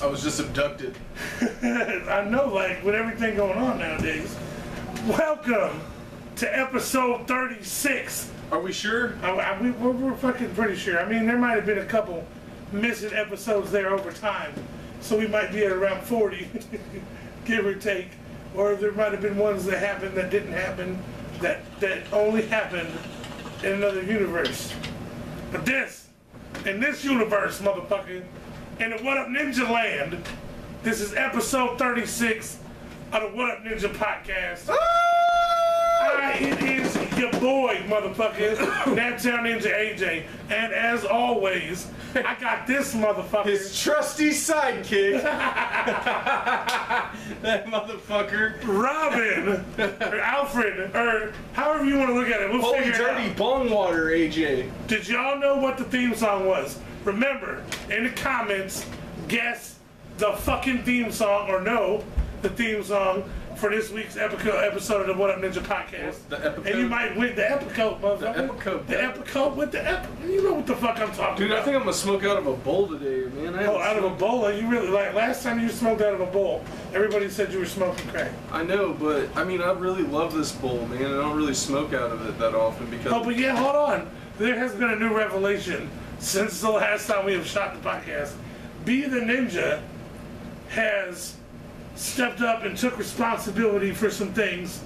I was just abducted. I know, like, with everything going on nowadays. Welcome to episode 36. Are we sure? We're fucking pretty sure. I mean, there might have been a couple missing episodes there over time. So we might be at around 40, give or take. Or there might have been ones that happened that didn't happen, that only happened in another universe. But in this universe, motherfucker, in the What Up Ninja land, this is episode 36 of the What Up Ninja podcast. It is your boy, motherfucker, Naptown Ninja AJ. And as always, I got this motherfucker. His trusty sidekick. That motherfucker. Robin, or Alfred, or however you want to look at it. We'll Holy figure it dirty out. bong water, AJ. Did y'all know what the theme song was? Remember, in the comments, guess the fucking theme song, or know the theme song for this week's episode of the What Up Ninja podcast. The epicote? And you might win the epicote, motherfucker. The epicote. The epicote with the epicote. You know what the fuck I'm talking Dude, about. I think I'm gonna smoke out of a bowl today, man. Out of a bowl? You really, like, last time you smoked out of a bowl, everybody said you were smoking crack. I know, but, I mean, I really love this bowl, man. I don't really smoke out of it that often because... Oh, but yeah, hold on. There has been a new revelation since the last time we have shot the podcast. Be the Ninja has stepped up and took responsibility for some things.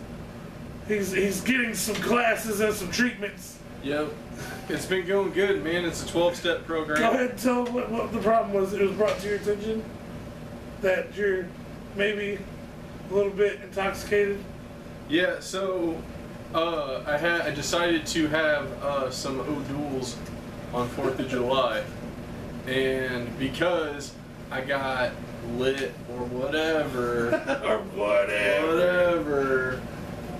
He's getting some classes and some treatments. Yep. It's been going good, man. It's a 12-step program. Go ahead and tell what the problem was. It was brought to your attention that you're maybe a little bit intoxicated. Yeah, so I decided to have some O'Douls on 4th of July, and because I got lit or whatever, whatever,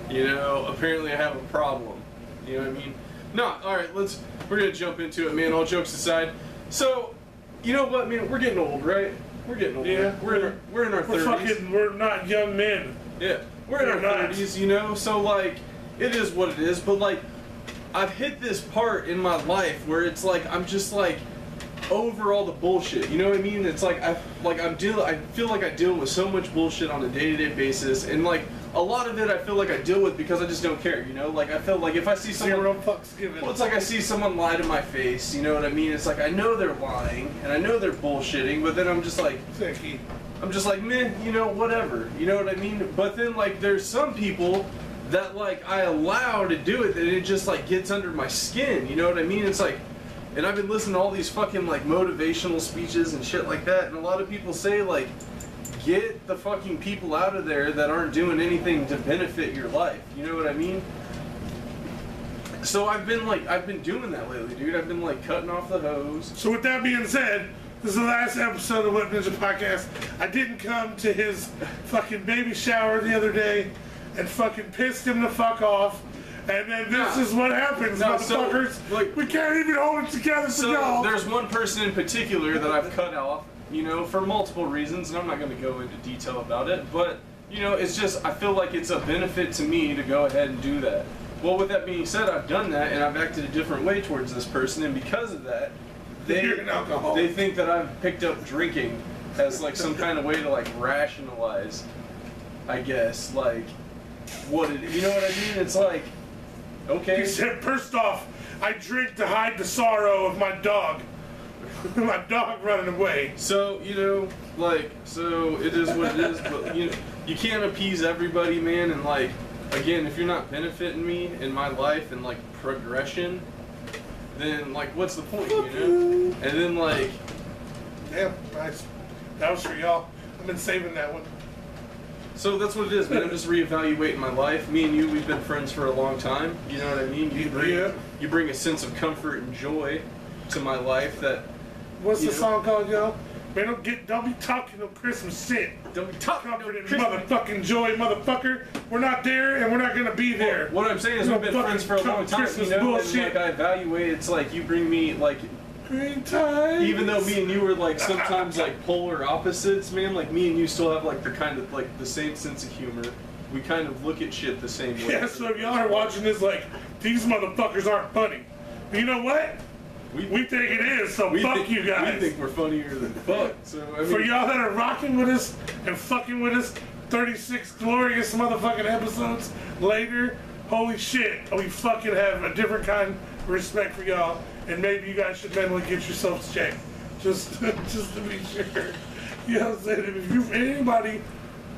you know, apparently I have a problem. You know what I mean? No, all right, we're gonna jump into it, man. All jokes aside, so you know what, man? We're getting old, right? We're getting old. Yeah, we're in our 30s. We're not young men. Yeah, we're in our 30s, you know. So like, it is what it is. But like, I've hit this part in my life where it's like I'm just like over all the bullshit. You know what I mean? It's like I feel like I deal with so much bullshit on a day-to-day basis, and like a lot of it I feel like I deal with because I just don't care. You know, like I feel like if I see someone, zero fucks given. Well, it's like I see someone lie to my face. You know what I mean? It's like I know they're lying and I know they're bullshitting, but then I'm just like, meh, you know, whatever. You know what I mean? But then like there's some people that like I allow to do it, that it just like gets under my skin. You know what I mean? It's like, and I've been listening to all these fucking like motivational speeches and shit like that, and a lot of people say like, get the fucking people out of there that aren't doing anything to benefit your life. You know what I mean? So I've been doing that lately, dude. I've been like cutting off the hose. So with that being said, this is the last episode of What Ninja Podcast. I didn't come to his fucking baby shower the other day and fucking pissed him the fuck off. And then this is what happens, motherfuckers. So, like, we can't even hold it together for y'all. There's one person in particular that I've cut off, you know, for multiple reasons, and I'm not going to go into detail about it, but, you know, it's just, I feel like it's a benefit to me to go ahead and do that. Well, with that being said, I've done that, and I've acted a different way towards this person, and because of that, they think that I've picked up drinking as, like, some kind of way to, like, rationalize, I guess, like, you know what I mean? It's like, okay. He said, first off, I drink to hide the sorrow of my dog. My dog running away. So, you know, like, so it is what it is, but, you know, you can't appease everybody, man, and, like, again, if you're not benefiting me in my life and, like, progression, then, like, what's the point, you know? And then, like... Damn, nice. That was for y'all. I've been saving that one. So that's what it is, man. I'm just reevaluating my life. Me and you, we've been friends for a long time. You know what I mean? You bring a sense of comfort and joy to my life that... What's the song called, y'all? Man, don't be talking no Christmas shit. Don't be talking comfort no and Christmas. motherfucking joy, motherfucker. We're not there, and we're not gonna be there. Well, what I'm saying is we've been friends for a long time, Christmas you know, bullshit. and like I evaluate, it's like you bring me, like... Green times. Even though me and you were like sometimes like polar opposites, man, like me and you still have like the kind of like the same sense of humor. We kind of look at shit the same way. Yeah, so if y'all are watching this like, these motherfuckers aren't funny. You know what? We think it is, so fuck you guys. We think we're funnier than fuck. So, I mean, for y'all that are rocking with us and fucking with us, 36 glorious motherfucking episodes later, holy shit, we fucking have a different kind of respect for y'all, and maybe you guys should mentally get yourselves checked. Just to be sure. You know what I'm saying? If anybody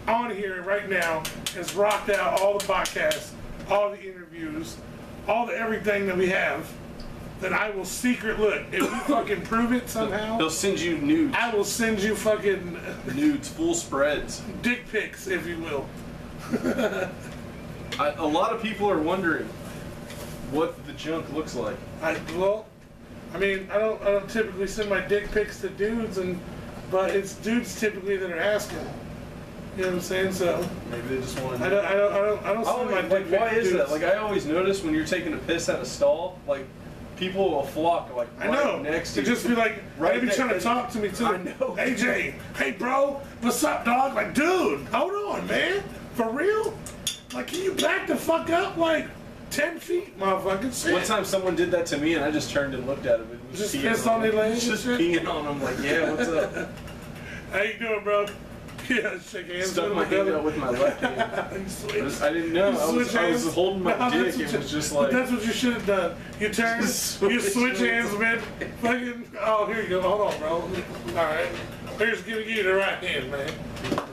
on here right now has rocked out all the podcasts, all the interviews, all the everything that we have, then I will secret look. If you fucking prove it somehow, they'll send you nudes. I will send you fucking nudes, full spreads, dick pics, if you will. A lot of people are wondering what the junk looks like. I don't typically send my dick pics to dudes, but it's dudes typically that are asking. You know what I'm saying? So maybe they just want to. I don't send my dick pics. Why is that? Like, I always notice when you're taking a piss at a stall, like, people will flock like right next to you. Just be like, right, they be trying to talk to me too. I know. Hey Jay, hey bro, what's up, dog? Like, dude, hold on, man, for real? Like, can you back the fuck up like 10 feet, motherfucking shit? One time someone did that to me, and I just turned and looked at him. And was just pissed on their legs. Just peeing on him, like, yeah, what's up? How you doing, bro? Yeah, shake hands. Stuck my hand out with my left hand. I didn't know. I was holding my dick. It was just like. That's what you should have done. You turn, you switch hands, man. Fucking. Oh, here you go. Hold on, bro. All right. Here's gonna give you the right hand, man.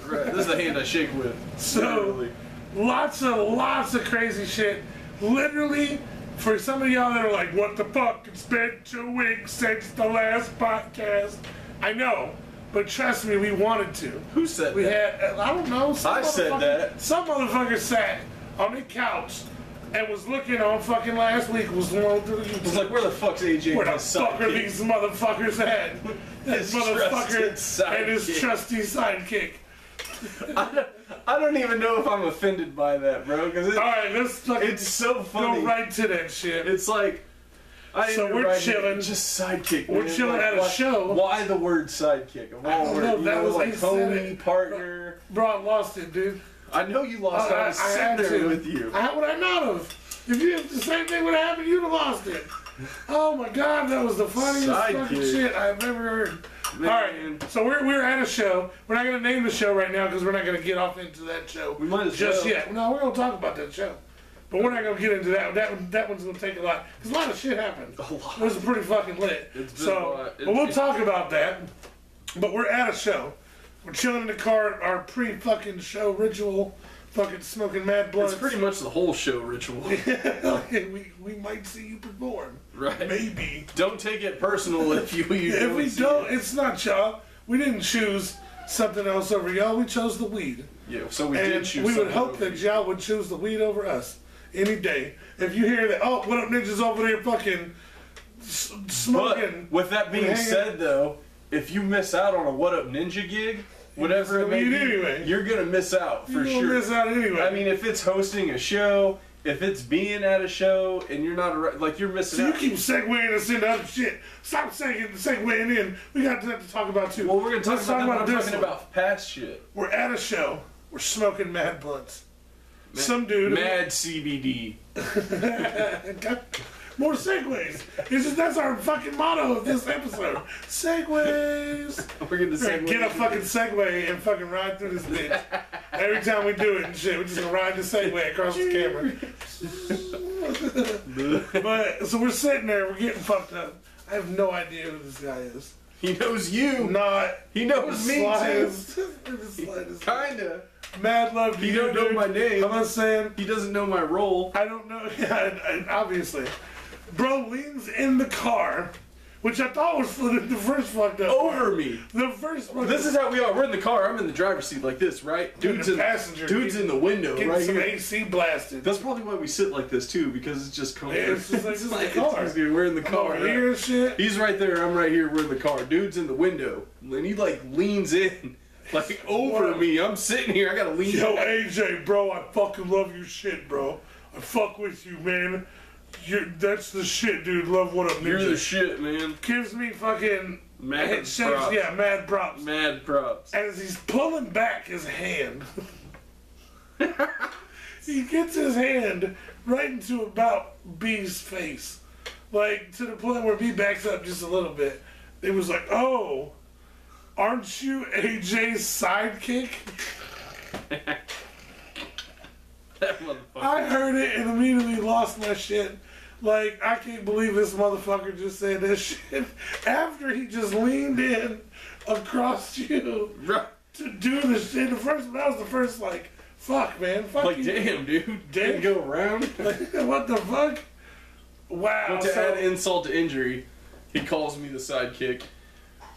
Right. This is the hand I shake with. So, lots of crazy shit. Literally, for some of y'all that are like, what the fuck? It's been 2 weeks since the last podcast. I know. But trust me, we wanted to. Who said that? I don't know. I said that. Some motherfucker sat on the couch and was looking on fucking last week, was going through the YouTube. Was like, where the fuck's AJ? Where the fuck are these motherfuckers at? This motherfucker and his trusty sidekick. I don't even know if I'm offended by that, bro. Cause alright, it's so funny. Go right to that shit. It's like, so we're chilling. Just sidekick. We're chilling at a show. Why the word sidekick? I don't know. That was like homie, partner. Bro, I lost it, dude. I know you lost it. I was sitting there with you. How would I not have? If the same thing would have happened, you'd have lost it. Oh my god, that was the funniest fucking shit I've ever heard. Alright, so we're at a show. We're not going to name the show right now because we're not going to get off into that show we might as just well. yet. No, we're going to talk about that show. But we're not going to get into that. That one's going to take a lot. Because a lot of shit happened. A lot. It was pretty fucking lit. But we'll talk about that. But we're at a show. We're chilling in the car, our pre-fucking show ritual, fucking smoking mad blunts. It's pretty much the whole show ritual. we might see you perform. Right. Maybe. Don't take it personal if you if we don't, it's not y'all. We didn't choose something else over y'all. We chose the weed. Yeah, so we did choose. We would hope that y'all would choose the weed over us any day. If you hear that, oh, what up, ninjas over there fucking smoking. But with that being said, though, if you miss out on a What Up Ninja gig, whatever it may be, anyway, you're gonna miss out for sure. You're gonna miss out anyway. I mean, if it's hosting a show, if it's being at a show, and you're not like you're missing out. So you keep segueing us into other shit. Stop segueing in. We got that to talk about too. Well, we're gonna talk about that. I'm talking about past shit. We're at a show. We're smoking mad blunts. Some dude. Mad CBD. More segues. That's our fucking motto of this episode. Segues. We're gonna get a fucking Segway and fucking ride through this bitch. Every time we do it and shit, we're just gonna ride the Segway across the camera. But so we're sitting there, we're getting fucked up. I have no idea who this guy is. He knows you. He knows me too. Kinda. Mad love to you. He don't know my name. I'm not saying. He doesn't know my role. I don't know. Yeah, obviously. Bro leans in the car, which I thought was the first fucked up over part. me. The first fucked This is how we are. We're in the car. I'm in the driver's seat like this, right? Dude's in the passenger. Dude's in the window right some here. AC blasted. That's probably why we sit like this too, because it's just comfortable. Yeah, it's just like, this is the car. We're in the car. Over here and shit. He's right there. I'm right here. We're in the car. Dude's in the window, and he like leans in. Like over me, I'm sitting here. I gotta lean. Yo, AJ, bro, I fucking love your shit, bro. I fuck with you, man. That's the shit, dude. Love What Up Ninja. You're the shit, man. Gives me fucking mad props. Yeah, mad props. Mad props. As he's pulling back his hand, he gets his hand right into about B's face. Like, to the point where me backs up just a little bit. It was like, oh, aren't you AJ's sidekick? That motherfucker. I heard it and immediately lost my shit. Like, I can't believe this motherfucker just said that shit after he just leaned in across you to do the shit. That was the first, like, fuck, man. Fuck like, you. damn, dude. Didn't go around. Like, what the fuck? Wow. But to add insult to injury, he calls me the sidekick.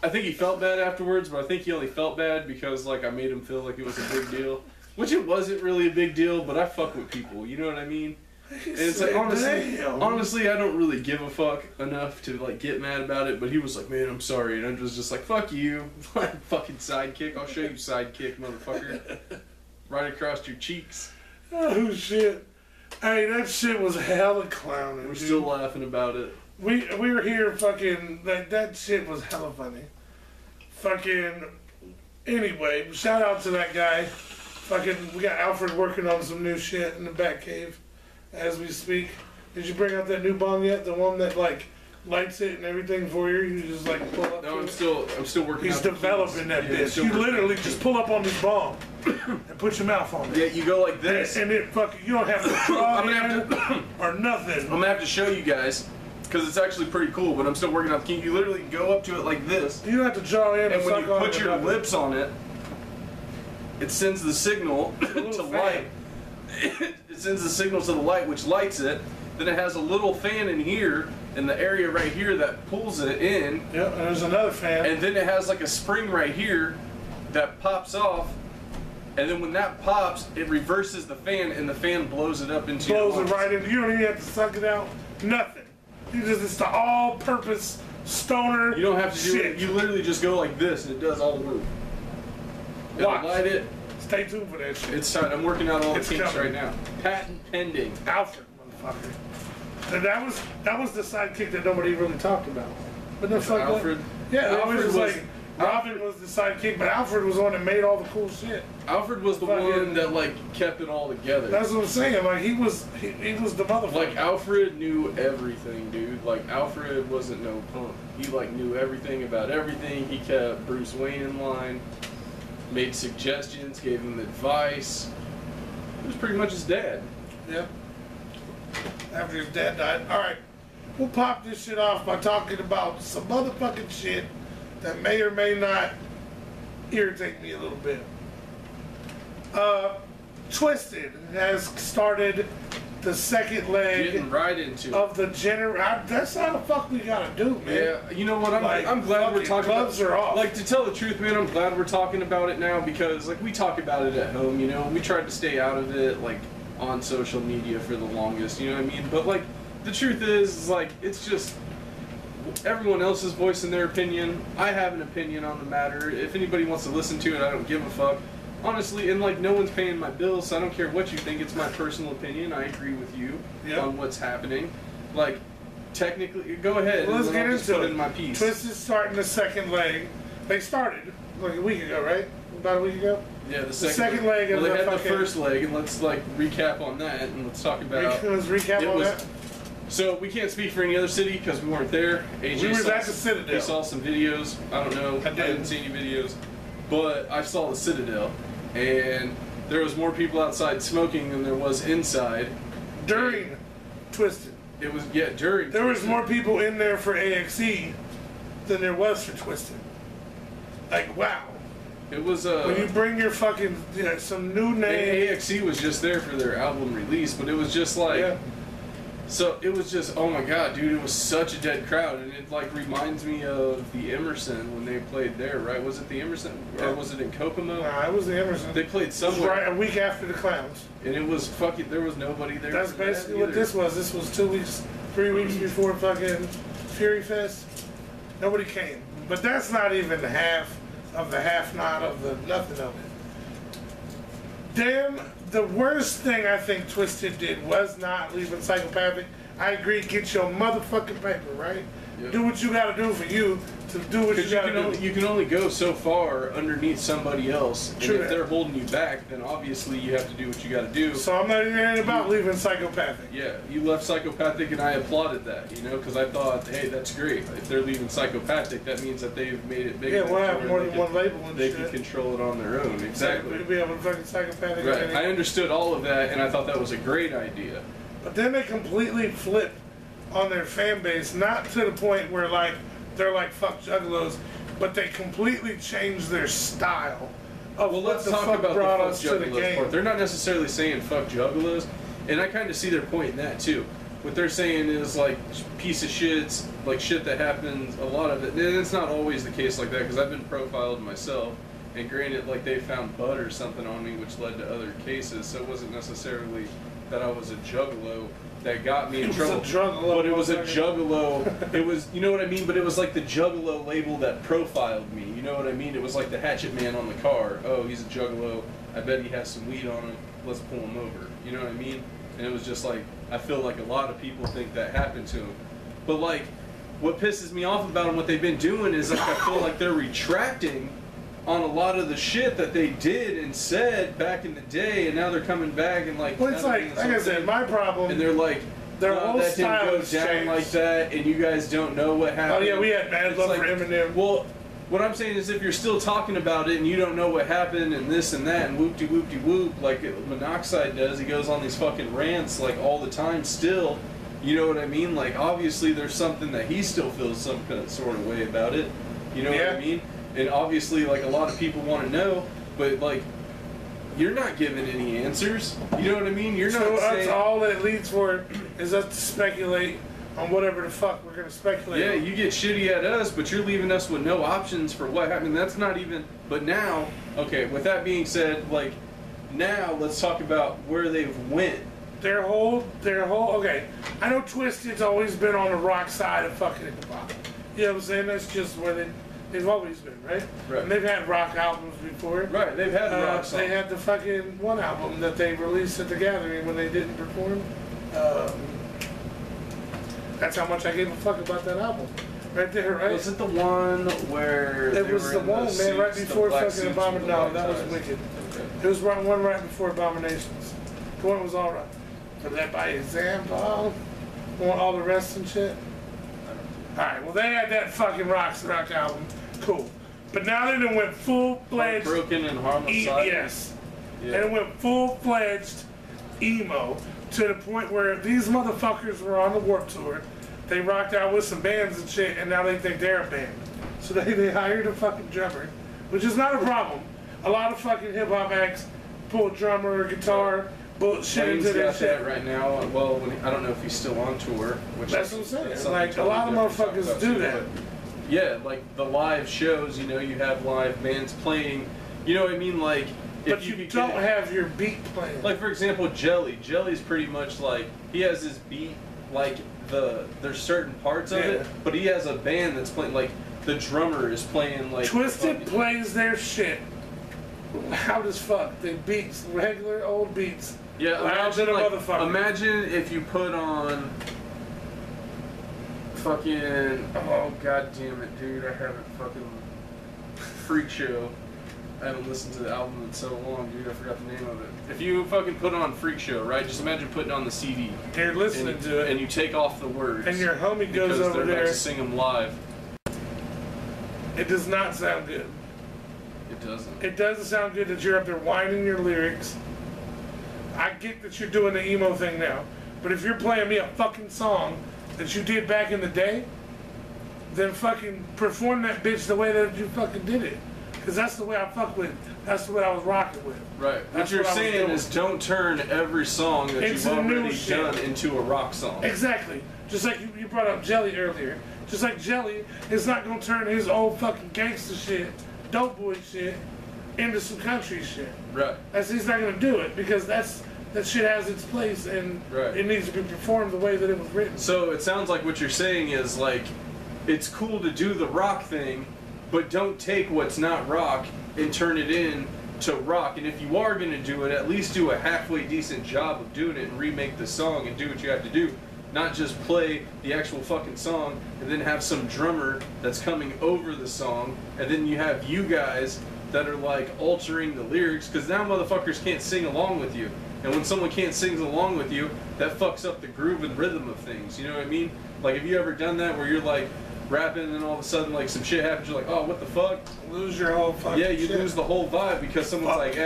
I think he felt bad afterwards, but I think he only felt bad because, like, I made him feel like it was a big deal. Which it wasn't really a big deal, but I fuck with people, you know what I mean? And it's like, honestly, I don't really give a fuck enough to, like, get mad about it, but he was like, man, I'm sorry, and I was just like, fuck you, fucking sidekick, I'll show you sidekick, motherfucker. Right across your cheeks. Oh, shit. Hey, that shit was hella clowning. We're still laughing about it. We were here fucking, like, that shit was hella funny. Fucking, anyway, shout out to that guy. Fucking, we got Alfred working on some new shit in the back cave as we speak. Did you bring out that new bong yet? The one that, like, lights it and everything for you? You just, like, pull up No, I'm still working. He's developing that bitch. You literally just pull up on this bong and put your mouth on it. Yeah, you go like this. And it fucking, you don't have to draw or nothing. I'm gonna have to show you guys, because it's actually pretty cool, but I'm still working on the kink. You literally go up to it like this. You don't have to draw in and when you suck put your lips on it, it sends the signal to light. It sends the signal to the light, which lights it. Then it has a little fan in here, in the area right here that pulls it in. Yep, and there's another fan. And then it has like a spring right here that pops off. And then when that pops, it reverses the fan, and the fan blows it up into your lungs. Blows it right in. You don't even have to suck it out. Nothing. It's the all-purpose stoner. You don't have to do shit. it. You literally just go like this, and it does all the work. It'll light it. Stay tuned for that shit. It's time. I'm working out all the kinks coming right now. Patent pending. Alfred, motherfucker. And that was the sidekick that nobody really talked about. But no fuck Alfred. Yeah, Alfred was like Robin was the sidekick, but Alfred was the one that made all the cool shit. Alfred was the one that like kept it all together. That's what I'm saying. Like he was the motherfucker. Like Alfred knew everything, dude. Like Alfred wasn't no punk. He like knew everything about everything. He kept Bruce Wayne in line, made suggestions, gave him advice. He was pretty much his dad. Yep. After his dad died. Alright. We'll pop this shit off by talking about some motherfucking shit that may or may not irritate me a little bit. Twisted has started the second leg Getting right into of the that's how the fuck we gotta do, man. Yeah, you know what? Like, I'm glad we're talking gloves about are off. Like, to tell the truth, man, I'm glad we're talking about it now because, like, we talk about it at home, you know? We tried to stay out of it, like, on social media for the longest, you know what I mean? But, like, the truth is, like, it's just everyone else is voicing their opinion. I have an opinion on the matter. If anybody wants to listen to it, I don't give a fuck. Honestly, and like no one's paying my bills, so I don't care what you think. It's my personal opinion. I agree with you on what's happening. Like, technically, go ahead. Well, let's get into it. In my piece. Twisted's starting the second leg. They started like a week ago, right? About a week ago. Yeah, the second leg. Well, they had the first leg, and let's like recap on that, and let's talk about. Let's recap on that. So we can't speak for any other city because we weren't there. AJ we were at the Citadel. We saw some videos. I don't know. I didn't see any videos, but I saw the Citadel, and there was more people outside smoking than there was inside. During Twisted. It was during. There was more people in there for AXE than there was for Twisted. Like wow. It was when you bring your fucking some new name. AXE was just there for their album release, but it was just like. Yeah. So it was just, oh my god, dude, it was such a dead crowd, and it like reminds me of the Emerson when they played there, right? Was it the Emerson, or was it in Kokomo? Nah, it was the Emerson. They played somewhere. Right, a week after the Clowns. And it was fucking, there was nobody there. That's basically what this was. This was 2 weeks, 3 weeks before fucking Fury Fest. Nobody came. But that's not even the half of the half, not of the nothing of it. Damn. The worst thing I think Twisted did was not leaving Psychopathic. I agree, get your motherfucking paper, right? Do what you got to do for you to do what you got to do. You can only go so far underneath somebody else. And True if they're holding you back, then obviously you have to do what you got to do. So I'm not even about leaving psychopathic. Yeah, you left psychopathic, and I applauded that, because I thought, hey, that's great. If they're leaving psychopathic, that means that they've made it bigger. Yeah, we'll have more than one label and they shit. can control it on their own. Exactly. We'll be able to fucking psychopathic. Right. I understood all of that, and I thought that was a great idea. But then they completely flipped on their fan base, not to the point where they're like fuck juggalos, but they completely changed their style of let's talk about the fuck juggalos part. They're not necessarily saying fuck juggalos, and I kind of see their point in that too. What they're saying is like piece of shits, like shit that happens. A lot of it, and it's not always the case like that, because I've been profiled myself, and granted, like they found butt or something on me, which led to other cases. So it wasn't necessarily that I was a juggalo that got me in trouble, but it was a juggalo. It was, you know what I mean? But it was like the juggalo label that profiled me. You know what I mean? It was like the hatchet man on the car. Oh, he's a juggalo. I bet he has some weed on him. Let's pull him over. You know what I mean? And it was just like, I feel like a lot of people think that happened to him. But like, what pisses me off about them, what they've been doing is like, I feel like they're retracting on a lot of the shit that they did and said back in the day, and now they're coming back and like. Well, it's like I said, my problem. And they're like, their whole that style didn't go down changed. like that, and you guys don't know what happened. Oh yeah, we had bad love for Eminem. Well, what I'm saying is, if you're still talking about it and you don't know what happened and this and that and whoop de whoop de whoop, like Monoxide does, he goes on these fucking rants like all the time still. You know what I mean? Like obviously there's something that he still feels some kind of sort of way about it. You know what I mean? And obviously, like, a lot of people want to know, but, like, you're not giving any answers. You know what I mean? You're not saying... So that's all that it leads for is us to speculate on whatever the fuck we're going to speculate on. Yeah, you get shitty at us, but you're leaving us with no options for what happened. That's not even... But now, okay, with that being said, like, now let's talk about where they've went. Their whole... Okay, I know Twisted's always been on the rock side of fucking hip-hop. You know what I'm saying? That's just where they've always been, right? Right. And they've had rock albums before. Right, they've had rock songs. They had the fucking one album that they released at the Gathering when they didn't perform. That's how much I gave a fuck about that album. Right there, right? Was it the one where it was the one, man, right before fucking Abomination. No, that was Wicked. Okay. It was one right before Abominations. The one was alright. For that by example, want all the rest and shit. Alright, well they had that fucking rock album. Cool. But now they done went full-fledged... Broken and Harmless. Yes. Yeah. And it went full-fledged emo to the point where these motherfuckers were on the Warped Tour. They rocked out with some bands and shit, and now they think they're a band. So they hired a fucking drummer, which is not a problem. A lot of fucking hip-hop acts pull a drummer or guitar, bullshit into their shit. That right now. Well, I don't know if he's still on tour. Which that's what I'm saying. Like, a lot of motherfuckers do that. Yeah, like the live shows, you have live bands playing, you know what I mean? Like, but you don't have your beat playing. Like, for example, Jelly. Jelly's pretty much like, he has his beat, like, there's certain parts of it, but he has a band that's playing, like, the drummer is playing, like... Twisted plays their shit loud as fuck. They beats, regular old beats. Yeah, imagine if you put on... Fucking, oh god damn it, dude, I haven't fucking Freak Show. I haven't listened to the album in so long, dude, I forgot the name of it. If you fucking put on Freak Show, right, just imagine putting on the CD. You're listening to it. And you take off the words. And your homie goes over there. Because they're about to sing them live. It does not sound good. It doesn't. It doesn't sound good that you're up there whining your lyrics. I get that you're doing the emo thing now, but if you're playing me a fucking song that you did back in the day, then fucking perform that bitch the way that you fucking did it. Because that's the way I fuck with. That's the way I was rocking with. Right. What you're saying is don't turn every song that you've already done into a rock song. Exactly. Just like you brought up Jelly earlier. Just like Jelly is not going to turn his old fucking gangster shit, dope boy shit, into some country shit. Right. He's not going to do it because that shit has its place and it needs to be performed the way that it was written. So it sounds like what you're saying is like, it's cool to do the rock thing, but don't take what's not rock and turn it in to rock. And if you are going to do it, at least do a halfway decent job of doing it and remake the song and do what you have to do. not just play the actual fucking song and then have some drummer that's coming over the song, and then you have you guys that are like altering the lyrics, because now motherfuckers can't sing along with you. And when someone can't sing along with you, that fucks up the groove and rhythm of things. You know what I mean? Like, have you ever done that where you're like rapping and then all of a sudden like some shit happens, you're like, oh, what the fuck? Lose your whole fucking Yeah, you shit. lose the whole vibe because someone's like, or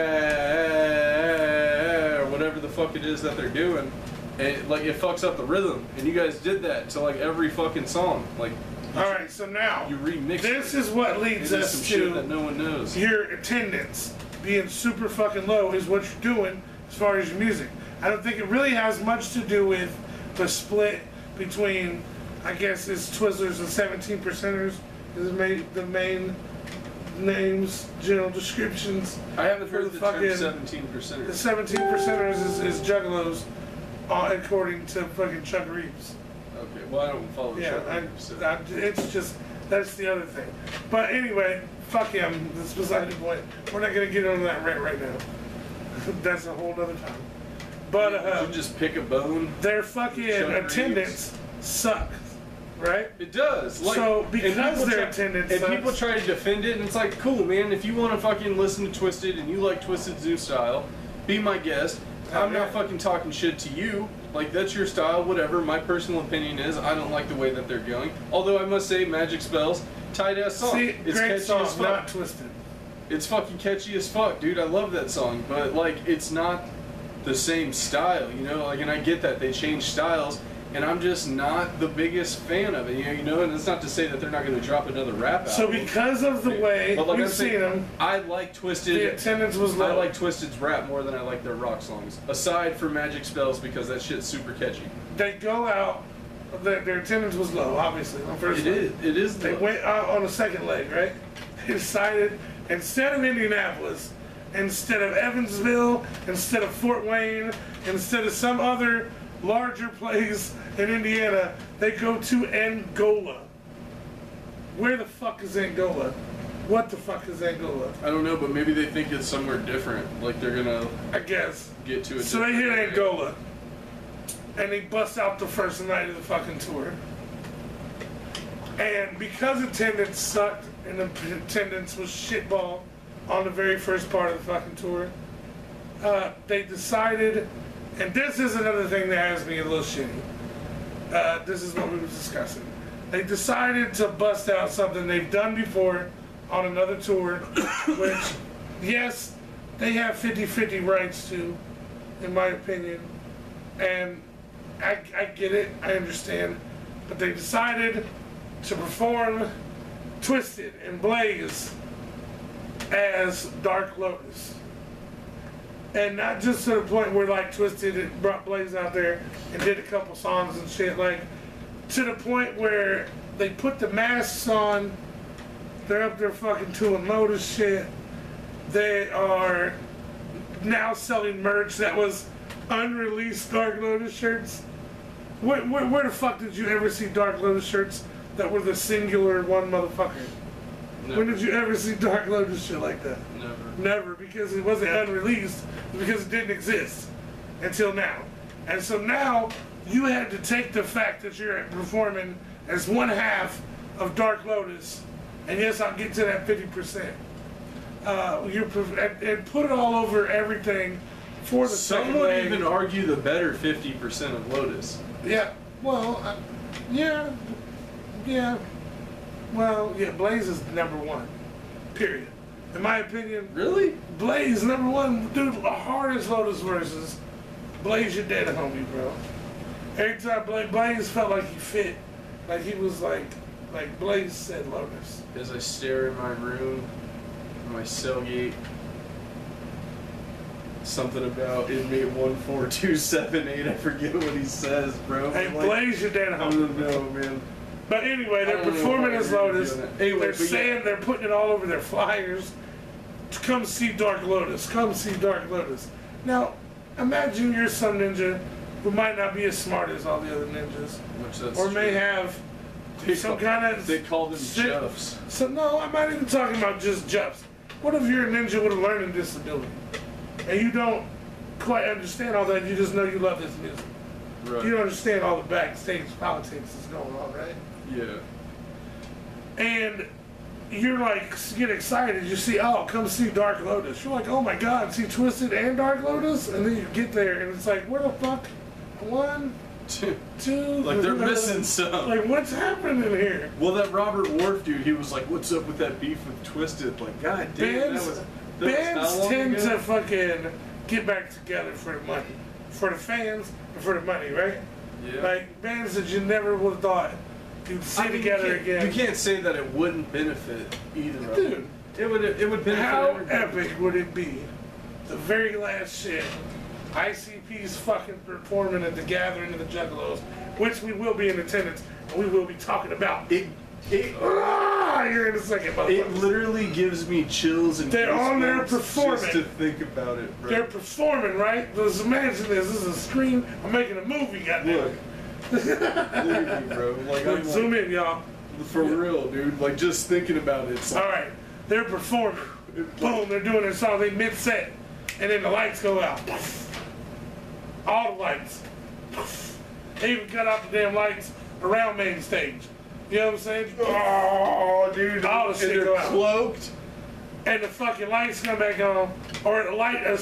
whatever the fuck it is that they're doing. And it fucks up the rhythm. And you guys did that to like every fucking song. Like, alright, so now you remix this is what leads us some to shit that no one knows. Your attendance being super fucking low is what you're doing as far as your music. I don't think it really has much to do with the split between, I guess, it's Twizzlers and 17 percenters is the main names, general descriptions. I haven't heard the term fucking 17 percenters. The 17 percenters is juggalos, according to fucking Chuck Reeves. Okay, well, I don't follow Chuck Reeves. So. It's just, that's the other thing. But anyway, fuck him. That's beside the point. We're not going to get on that rant right now. That's a whole other time. But you just pick a bone. Their fucking attendance sucks, right? It does. Like, so because their attendance and sucks, people try to defend it, and it's like, cool, man. If you want to fucking listen to Twisted and you like Twisted's new style, be my guest. I'm not fucking talking shit to you. Like, that's your style, whatever. My personal opinion is I don't like the way that they're going. Although I must say, Magic Spells, tight ass song. See, it's great catchy song, as fuck. not Twisted. It's fucking catchy as fuck, dude. I love that song, but like, it's not the same style, you know. Like, and I get that they change styles, and I'm just not the biggest fan of it, you know. And it's not to say that they're not going to drop another rap album. So because of the way but like we've seen them, I like Twisted. The attendance was low. I like Twisted's rap more than I like their rock songs, aside from Magic Spells, because that shit's super catchy. They go out. Their attendance was low, obviously. On first leg. It is. They went out on the second leg, right? They decided, instead of Indianapolis, instead of Evansville, instead of Fort Wayne, instead of some other larger place in Indiana, they go to Angola. Where the fuck is Angola? What the fuck is Angola? I don't know, but maybe they think it's somewhere different. Like they're gonna, I guess, get to it. So they hit Angola, and they bust out the first night of the fucking tour. And because attendance sucked and the attendance was shitball on the very first part of the fucking tour, they decided, and this is another thing that has me a little shitty. This is what we were discussing. They decided to bust out something they've done before on another tour, which, yes, they have 50-50 rights to, in my opinion. And I get it, I understand. But they decided to perform Twisted and Blaze as Dark Lotus. And not just to the point where like Twisted and brought Blaze out there and did a couple songs and shit, like to the point where they put the masks on, they're up there fucking doing Lotus shit. They are now selling merch that was unreleased Dark Lotus shirts. Where the fuck did you ever see Dark Lotus shirts that were the singular one motherfucker? Never. When did you ever see Dark Lotus shit like that? Never. Never, because it wasn't unreleased, because it didn't exist until now. And so now you had to take the fact that you're performing as one half of Dark Lotus, and yes, I'll get to that 50%. And put it all over everything for the Some second would leg. even argue the better 50% of Lotus. Yeah, well, yeah. Well, yeah, Blaze is #1, period. In my opinion, Really? Blaze #1, dude. The hardest Lotus verses. Blaze, you're dead, homie, bro. Every time Blaze felt like he fit, like he was like Blaze said Lotus. As I stare in my room, in my cell gate, something about inmate 14278. I forget what he says, bro. Hey, Like, Blaze, you're dead, I homie. don't know, man. But anyway, they're I don't know performing why as they're Lotus. doing that. Anyway, They're but yeah. saying they're putting it all over their flyers. To come see Dark Lotus. Come see Dark Lotus. Now, imagine you're some ninja who might not be as smart as all the other ninjas, Which that's or may true. have They some call- kind of. They call them chuffs. So no, I'm not even talking about just jups. What if you're a ninja with a learning disability, and you don't quite understand all that? You just know you love this music. Right. You don't understand all the backstage politics that's going on, right? Yeah. And you're like, get excited. You see, oh, come see Dark Lotus. You're like, oh my God, see Twisted and Dark Lotus? And then you get there and it's like, where the fuck? 1, 2. Like they're missing some. Like, what's happening here? Well, that Robert Wharf dude, he was like, what's up with that beef with Twisted? Like, god damn, bands tend to fucking get back together for the money. For the fans and for the money, right? Yeah. Like, bands that you never would have thought could sit together again. You can't say that it wouldn't benefit either of Dude, them. It would benefit how everybody. epic would it be? The very last shit. ICP's fucking performing at the Gathering of the Juggalos, which we will be in attendance, and we will be talking about. Here in a second, motherfucker. It literally gives me chills and they're on there performing. just to think about it, bro. They're performing, right? Let's imagine this. This is a screen. I'm making a movie, goddamn. Look, literally, bro. Like, zoom in, y'all. For real, dude. Like, just thinking about it. It's like, all right, they're performing. Boom, they're doing their song. They mid-set, and then the lights go out. All the lights. They even cut out the damn lights around main stage. You know what I'm saying? Oh, dude. All the shit go out. Cloaked. And the fucking lights come back on, or a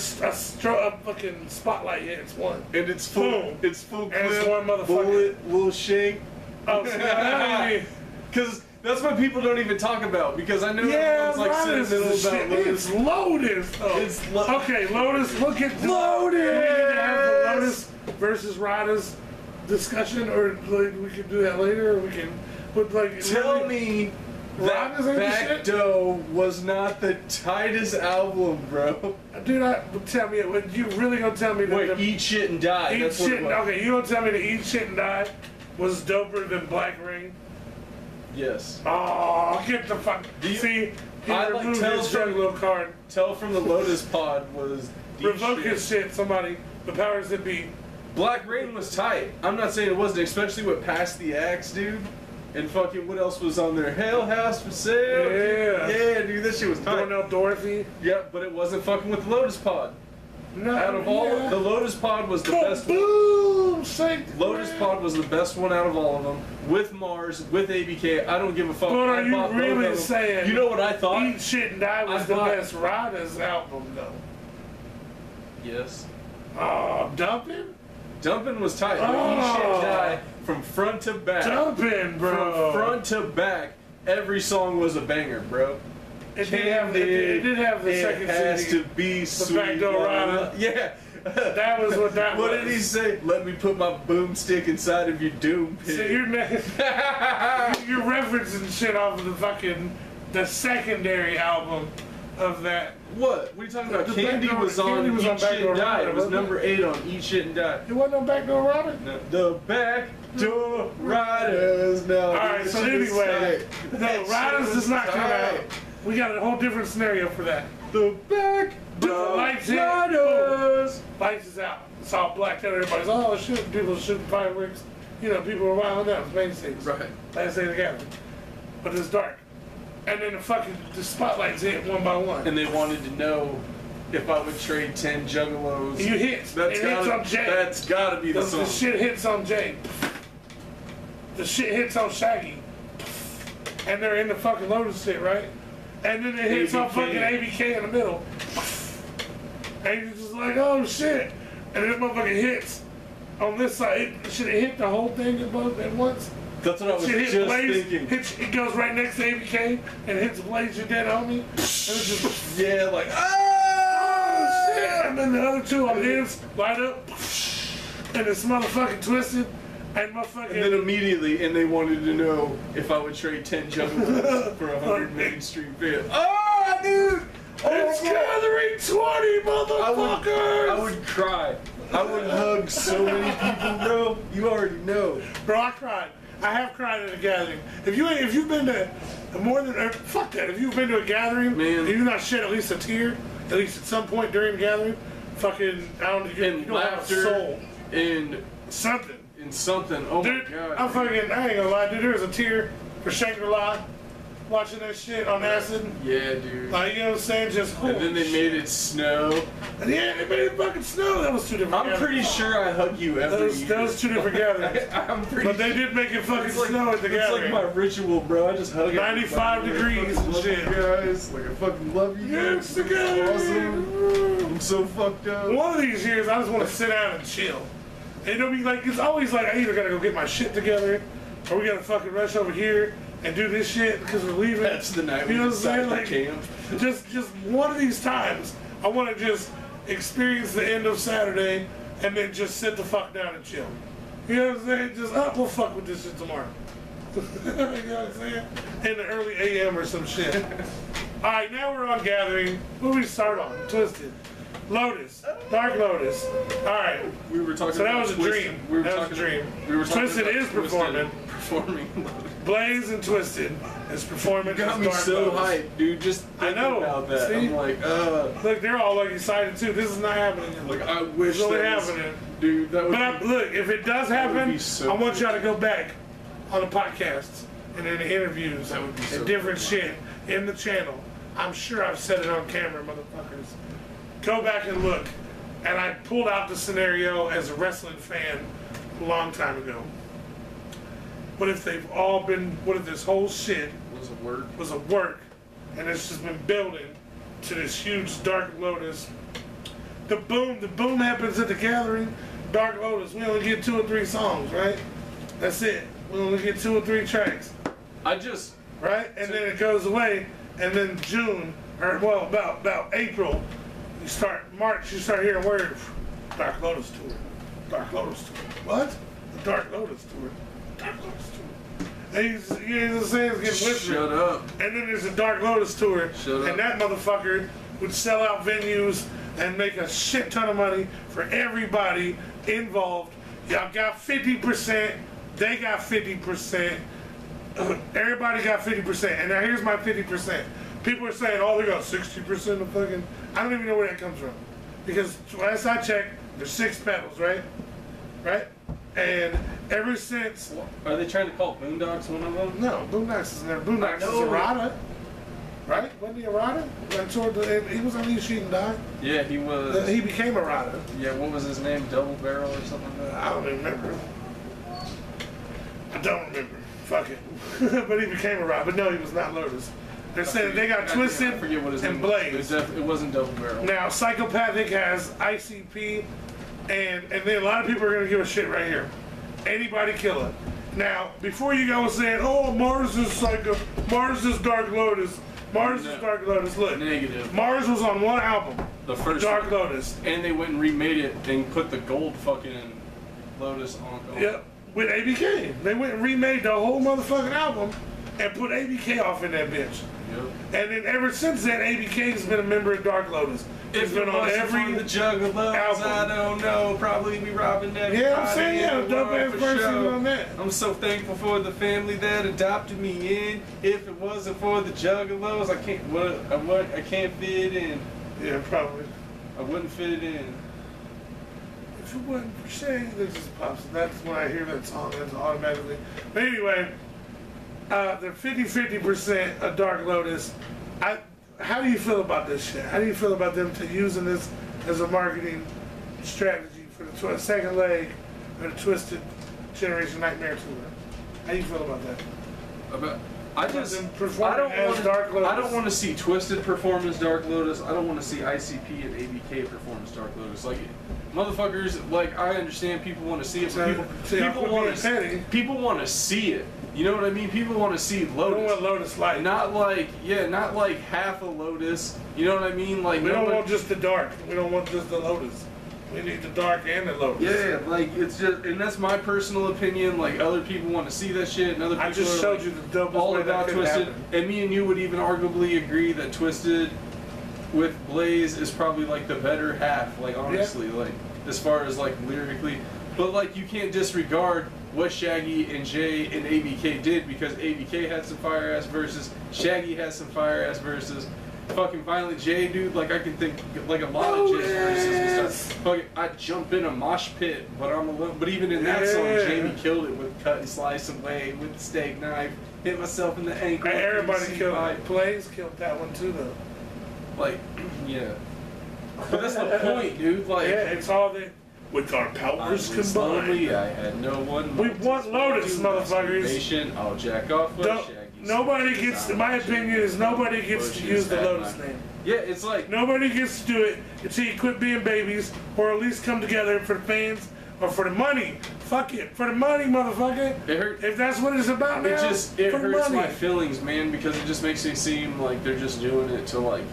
fucking spotlight hits one. And it's full. Boom. It's full. And clip, it's one motherfucker. Bullet, little shank. Oh, so because that's what people don't even talk about. Because I know everyone's like Lotus sentimental about Lotus. It's Lotus, though. It's okay, Lotus. Look at Lotus. We need to have the Lotus versus Rada's discussion, or like, we can do that later. Or we can, but like, tell really, me that Back Dough was not the tightest album, bro. Dude, tell me, you really gonna tell me that? Wait, Eat Shit and Die. Eat That's Shit. what it was. Okay, you gonna tell me that Eat Shit and Die was doper than Black Rain? Yes. Oh, get the fuck. See, he removed his little card. Tell from the Lotus Pod was revoke his shit. Somebody, the powers that be. Black Rain was tight. I'm not saying it wasn't, especially with Past the Axe, dude. And fucking, what else was on there? Hell House for Sale. Yeah. Yeah, dude, this shit was tight. Darnell Dorothy. Yep, but it wasn't fucking with the Lotus Pod. No. Out of all, the Lotus Pod was the best one. Boom! Lotus Pod was the best one out of all of them. With Mars, with ABK, I don't give a fuck. But are you really saying? You know what I thought? Eat Shit and Die was the best Rada's album, though. Yes. Dumpin'? Dumpin' was tight. Eat Shit and Die from front to back. Dumpin', bro. From front to back, every song was a banger, bro. It did have the second CD. It has to be sweet. Back Door Rada. Yeah. That was what that what was. What did he say? Let me put my boomstick inside of your doom pit. So you're referencing shit off of the secondary album of that. What? What are you talking about? Candy was on Eat Shit and Die. It was number 8 on Eat Shit and Die. It wasn't on Back Door Rada? No. The Back Door Riders. No. Alright, so anyway, no, Riders does not come out. We got a whole different scenario for that. The Back Door Riders. Lights is out. It's all blacked out. Everybody's, oh shit, people shooting fireworks. You know, people are wilding out. It's main stage. Right. Last day together. But it's dark. And then the spotlights hit one by one. And they wanted to know if I would trade 10 Juggalos. You hit. It hits on Jay. That's gotta be the song. The shit hits on Jay. The shit hits on Shaggy. And they're in the fucking Lotus shit, right? And then it hits on fucking ABK in the middle. And you're just like, oh shit. And then the motherfucker hits on this side. It should have hit the whole thing at once. That's what I was just thinking. It goes right next to ABK and hits Blaze, your dead homie. And it's just, yeah, like, oh shit. And then the other two on his light up. And it's motherfucking Twisted. And then immediately, and they wanted to know if I would trade 10 Juggalos for 100 mainstream fans. Oh, dude! It's Gathering 20, motherfuckers! I would cry. I would hug so many people, bro. You already know. Bro, I cried. I have cried at a gathering. If you've been to more than fuck that. If you've been to a gathering, man, and you've not shed at least a tear, at least at some point during the gathering, fucking you don't have a soul. And something. In something. Oh dude, my god. I ain't gonna lie, dude. There was a tear for Shangri-La watching that shit on acid. Yeah, dude. Like, you know what I'm saying? Just and then they made it snow. And yeah, they made it fucking snow. That was 2 different I'm pretty sure I hug you every year. That was 2 different gatherings. But they did make it fucking snow at the gathering. It's like my ritual, bro. I just hug 95 degrees and shit. Guys, like I fucking love you. Yes, together. Awesome. I'm so fucked up. One of these years, I just want to sit down and chill. And it'll be like, it's always like, I either gotta go get my shit together, or we gotta fucking rush over here and do this shit because we're leaving. That's the night you know we what I'm saying? Like, camp. Just one of these times, I want to just experience the end of Saturday and then just sit the fuck down and chill. You know what I'm saying? Just, we'll fuck with this shit tomorrow. You know what I'm saying? In the early AM or some shit. Alright, now we're on Gathering. What do we start on? Twisted. Lotus. Dark Lotus. Alright. We were talking so that about was a dream. That was a dream. Twisted is performing. Blaze and Twisted is performing. You got me so hyped, dude. Just thinking about that. See? I'm like, Look, they're all like excited too. This is not happening. Like, I wish it's only that was happening. Dude, that would But look, if it does happen, so I want y'all to go back on the podcasts and in the interviews and different shit in the channel. I'm sure I've said it on camera, motherfuckers. Go back and look. And I pulled out the scenario as a wrestling fan a long time ago. What if they've all been, what if this whole shit was a work and it's just been building to this huge Dark Lotus. The boom happens at the gathering, Dark Lotus. We only get 2 or 3 songs, right? That's it. We only get 2 or 3 tracks. Right? And then it goes away, and then June, or well, about April, March, you start hearing words. Dark Lotus Tour. Dark Lotus Tour. What? The Dark Lotus Tour. Dark Lotus Tour. And you know what I'm saying? It's getting whispered. Shut up. And then there's a Dark Lotus Tour. Shut up. And that motherfucker would sell out venues and make a shit ton of money for everybody involved. Y'all got 50%. They got 50%. Everybody got 50%. And now here's my 50%. People are saying, oh, they got 60% of fucking... I don't even know where that comes from. Because last I checked, there's 6 pedals, right? Right? And ever since... Are they trying to call Boondocks one of them? No, Boondocks is never... Boondocks is Errata. Right? Wasn't he Errata? He was on Ishii and Die. Yeah, he was. He became Errata. Yeah, what was his name? Double Barrel or something like that? I don't even remember. I don't remember. Fuck it. But he became Errata. But no, he was not Lotus. They're saying they got Twisted and Blaze. It wasn't Double Barrel. Now, Psychopathic has ICP, and then a lot of people are going to give a shit right here. Anybody Killer. Now, before you go saying, oh, Mars is Dark Lotus. Mars is Dark Lotus. Look, negative. Mars was on one album, the first Dark Lotus, and they went and remade it and put the gold fucking Lotus on. Yep, with ABK. They went and remade the whole motherfucking album and put ABK off in that bitch. Yep. And then ever since then, ABK has been a member of Dark Lotus. He's been on every the Juggalos, album. I don't know. Probably be robbing everybody. Yeah, I'm saying, yeah, the dope ass person on that. I'm so thankful for the family that adopted me in. If it wasn't for the Juggalos, I can't fit it in. Yeah, probably. I wouldn't fit it in. If it wasn't for Shay, this just pops. That's when I hear that song. That's automatically. But anyway, the 50% of Dark Lotus. How do you feel about this shit? How do you feel about them using this as a marketing strategy for the second leg of the Twisted Generation Nightmare Tour? How do you feel about that? I don't want to see Twisted perform as Dark Lotus. I don't want to see ICP and ABK perform as Dark Lotus. Like, motherfuckers, like, I understand people want to see it, but people want to see it. You know what I mean? People want to see Lotus. We don't want Lotus light. Not like half a Lotus. You know what I mean? Like, we don't want just the dark. We don't want just the Lotus. We need the dark and the Lotus. Yeah, like, it's just, and that's my personal opinion. Like, other people want to see that shit, and other people I just showed you the dopest all way about that Twisted. happen. And me and you would even arguably agree that Twisted with Blaze is probably like the better half. Like, honestly, like, as far as like lyrically, but like, you can't disregard what Shaggy and Jay and ABK did, because ABK had some fire ass verses, Shaggy has some fire ass verses, fucking Violent J, dude, like, I can think like a lot of Jay's verses. Fucking, I jump in a mosh pit, but I'm alone. But even in that song, Jamie killed it with cut and slice away with the steak knife hit myself in the ankle. Everybody killed. Plays killed that one too, though. Like, yeah. But that's the point, dude. Like, yeah, it's all that. With our powers combined. I had no one. We want Lotus, motherfuckers. I'll jack off with Shaggy. Nobody gets. My opinion is nobody gets to use the Lotus name. Yeah, it's like nobody gets to do it until you quit being babies, or at least come together for the fans or for the money. Fuck it, for the money, motherfucker. It hurt. If that's what it's about now. It hurts my feelings, man, because it just makes me seem like they're just doing it to like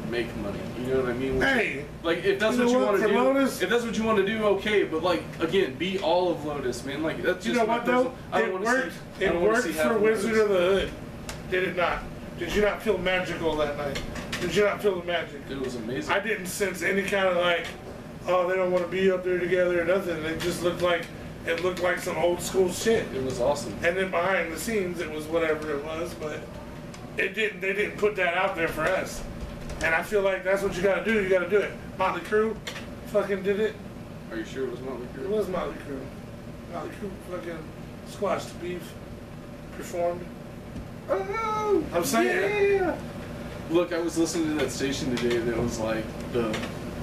make money. You know what I mean? Hey, like if that's what you want to do, Lotus, if that's what you want to do, okay. But like again, be all of Lotus, man. Like that's just you know what though? It worked. It worked for Wizard of the Hood. Did it not? Did you not feel magical that night? Did you not feel the magic? It was amazing. I didn't sense any kind of like, oh, they don't want to be up there together or nothing. It just looked like some old school shit. It was awesome. And then behind the scenes, it was whatever it was, but it didn't. They didn't put that out there for us. And I feel like that's what you gotta do. You gotta do it. Motley Crue fucking did it. Are you sure it was Motley Crue? It was Motley Crue. Motley Crue fucking squashed the beef. Performed. Oh, I'm saying. Yeah. Look, I was listening to that station today that was like the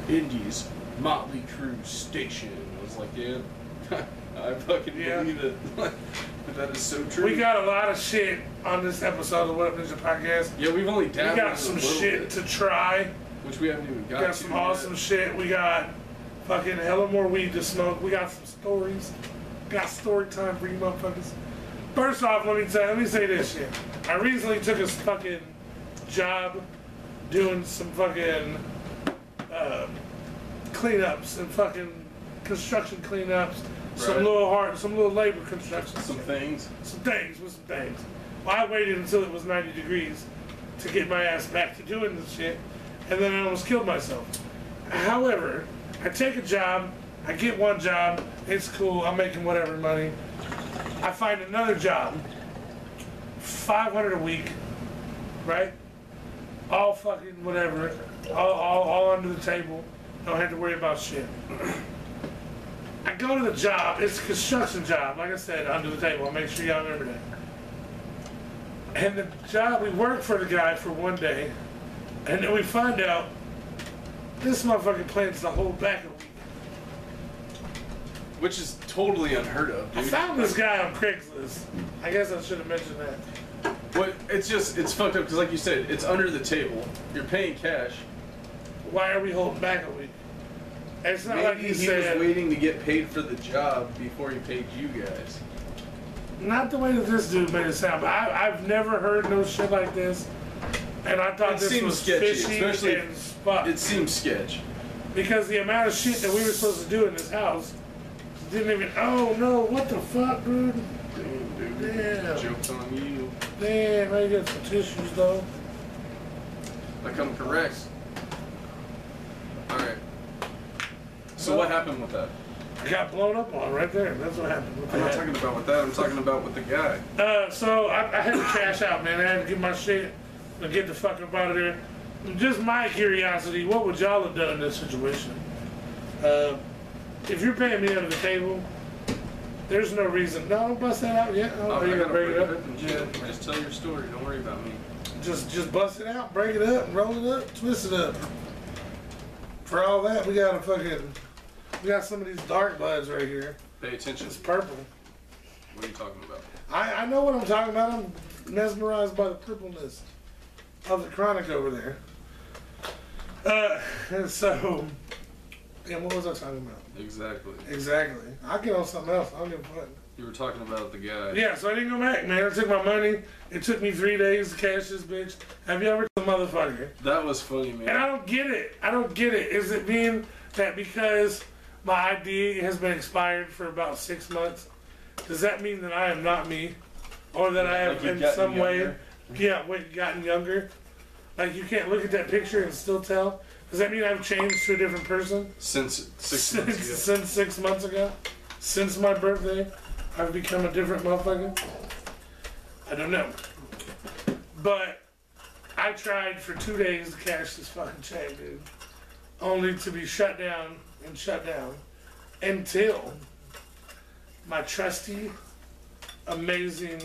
Indies Motley Crue station. I was like, yeah, I fucking believe it. That is so true. We got a lot of shit on this episode of What Up Ninja Podcast. Yeah, we've only dabbled. We got some shit to try. Which we haven't even got. We got some awesome shit. We got fucking hella more weed to smoke. We got some stories. Got story time for you motherfuckers. First off, let me say this shit. I recently took a fucking job doing some fucking cleanups and fucking construction cleanups. Right. Some little labor construction. Some things. Well, I waited until it was 90 degrees to get my ass back to doing this shit, and then I almost killed myself. However, I take a job, I get one job, it's cool, I'm making whatever money. I find another job, $500 a week, right? All fucking whatever, all under the table, don't have to worry about shit. I go to the job, it's a construction job, like I said, under the table. I'll make sure y'all remember that. And the job, we work for the guy for one day, and then we find out this motherfucker plans to hold back a week. Which is totally unheard of, dude. I found this guy on Craigslist. I guess I should have mentioned that. But it's fucked up, because like you said, it's under the table. You're paying cash. Why are we holding back a week? It's not Maybe like he was waiting to get paid for the job before he paid you guys. Not the way that this dude made it sound, but I've never heard no shit like this. And I thought this was sketchy, fishy especially and fuck. It seems sketch. Because the amount of shit that we were supposed to do in this house didn't even, oh no, what the fuck, dude? Damn. Joke's on you. Damn, I got some tissues though. I come correct. Alright. So what happened with that? I got blown up on right there. That's what happened with that. I'm not talking about with that. I'm talking about with the guy. So I had to cash out, man. I had to get my shit and get the fuck up out of there. Just my curiosity, what would y'all have done in this situation? If you're paying me under the table, there's no reason. No, don't bust that out yet. Oh, you gotta break it up. Yeah. Just tell your story. Don't worry about me. Just bust it out, break it up, roll it up, twist it up. For all that, we got some of these dark bloods right here. Pay attention. It's purple. What are you talking about? I know what I'm talking about. I'm mesmerized by the purpleness of the chronic over there. And so, yeah, what was I talking about? Exactly. I'll get on something else. I don't give a fuck. You were talking about the guy. Yeah, so I didn't go back, man. I took my money. It took me 3 days to cash this bitch. Have you ever the motherfucker? That was funny, man. And I don't get it. Is it mean that because my ID has been expired for about 6 months, does that mean that I am not me? Or that I have in some way gotten younger? Like you can't look at that picture and still tell? Does that mean I've changed to a different person? Since 6 months ago. Since 6 months ago? Since my birthday? I've become a different motherfucker? I don't know. But I tried for 2 days to cash this fucking check, dude. Only to be shut down until my trusty, amazing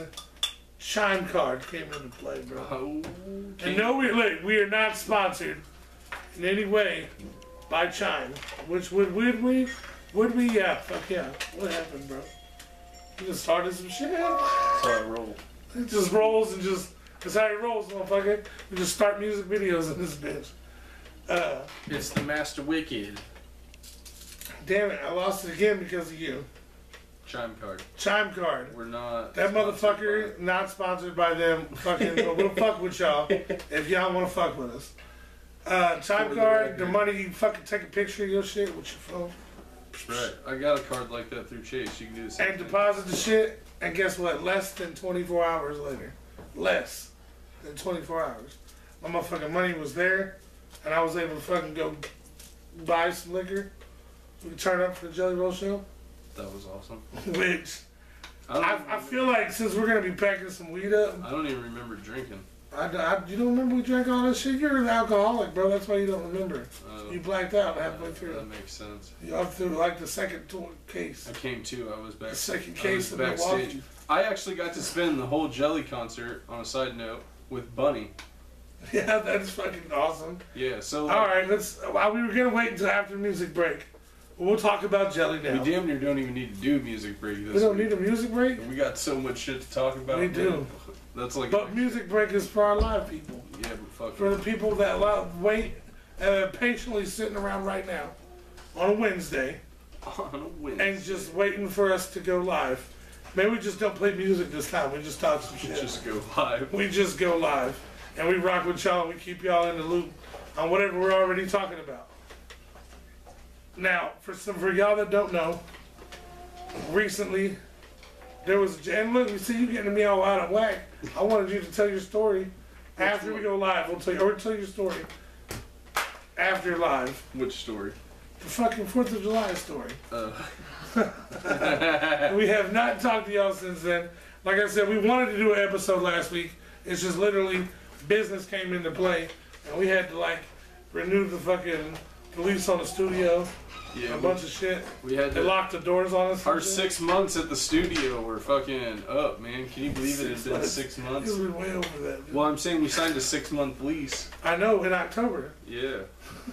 Chime card came into play, bro. Okay. And no, we are not sponsored in any way by Chime. Which would we? Would we? Yeah. Fuck yeah. What happened, bro? You just started some shit. That's how I roll. It just rolls and just. That's how it rolls, motherfucker. We just start music videos in this bitch. It's the Master Wicked. Damn it! I lost it again because of you. Chime card. Chime card. We're not. That motherfucker, not sponsored by them. Fucking, but we'll fuck with y'all if y'all want to fuck with us. Chime card, the money you fucking take a picture of your shit with your phone. Right. I got a card like that through Chase. You can do the same And thing. deposit the shit, and guess what? Less than 24 hours later. Less than 24 hours. My motherfucking money was there, and I was able to fucking go buy some liquor. We could turn up for the Jelly Roll show. That was awesome. Which, I feel like since we're going to be packing some weed up. I don't even remember drinking. You don't remember we drank all that shit? You're an alcoholic, bro. That's why you don't remember. You blacked out halfway through. That makes sense. You up through like the second case. I came too. I was back. The second case of backstage. Milwaukee. I actually got to spend the whole Jelly concert, on a side note, with Bunny. Yeah, that's fucking awesome. Yeah, so... All right, we were going to wait until after the music break. We'll talk about Jelly now. We damn near don't even need to do a music break this week. We don't need a music break? We got so much shit to talk about. We do. That's like... But music break is for our live people. Yeah, but fuck for the people that wait patiently sitting around right now on a Wednesday. On a Wednesday. And just waiting for us to go live. Maybe we just don't play music this time. We just talk some shit. Just go live. We just go live. And we rock with y'all and we keep y'all in the loop on whatever we're already talking about. Now, for y'all that don't know, recently there was, and look, you see you getting me all out of whack. I wanted you to tell your story after we go live. We'll tell your story after live. Which story? The fucking 4th of July story. We have not talked to y'all since then. Like I said, we wanted to do an episode last week. It's just literally business came into play, and we had to like renew the fucking lease on the studio. Yeah, a bunch of shit. We had to they locked the doors on us. Our 6 months at the studio were fucking up, man. Can you believe it? It's been 6 months. It's been way over that. Dude. Well, I'm saying we signed a 6-month lease. I know, in October. Yeah.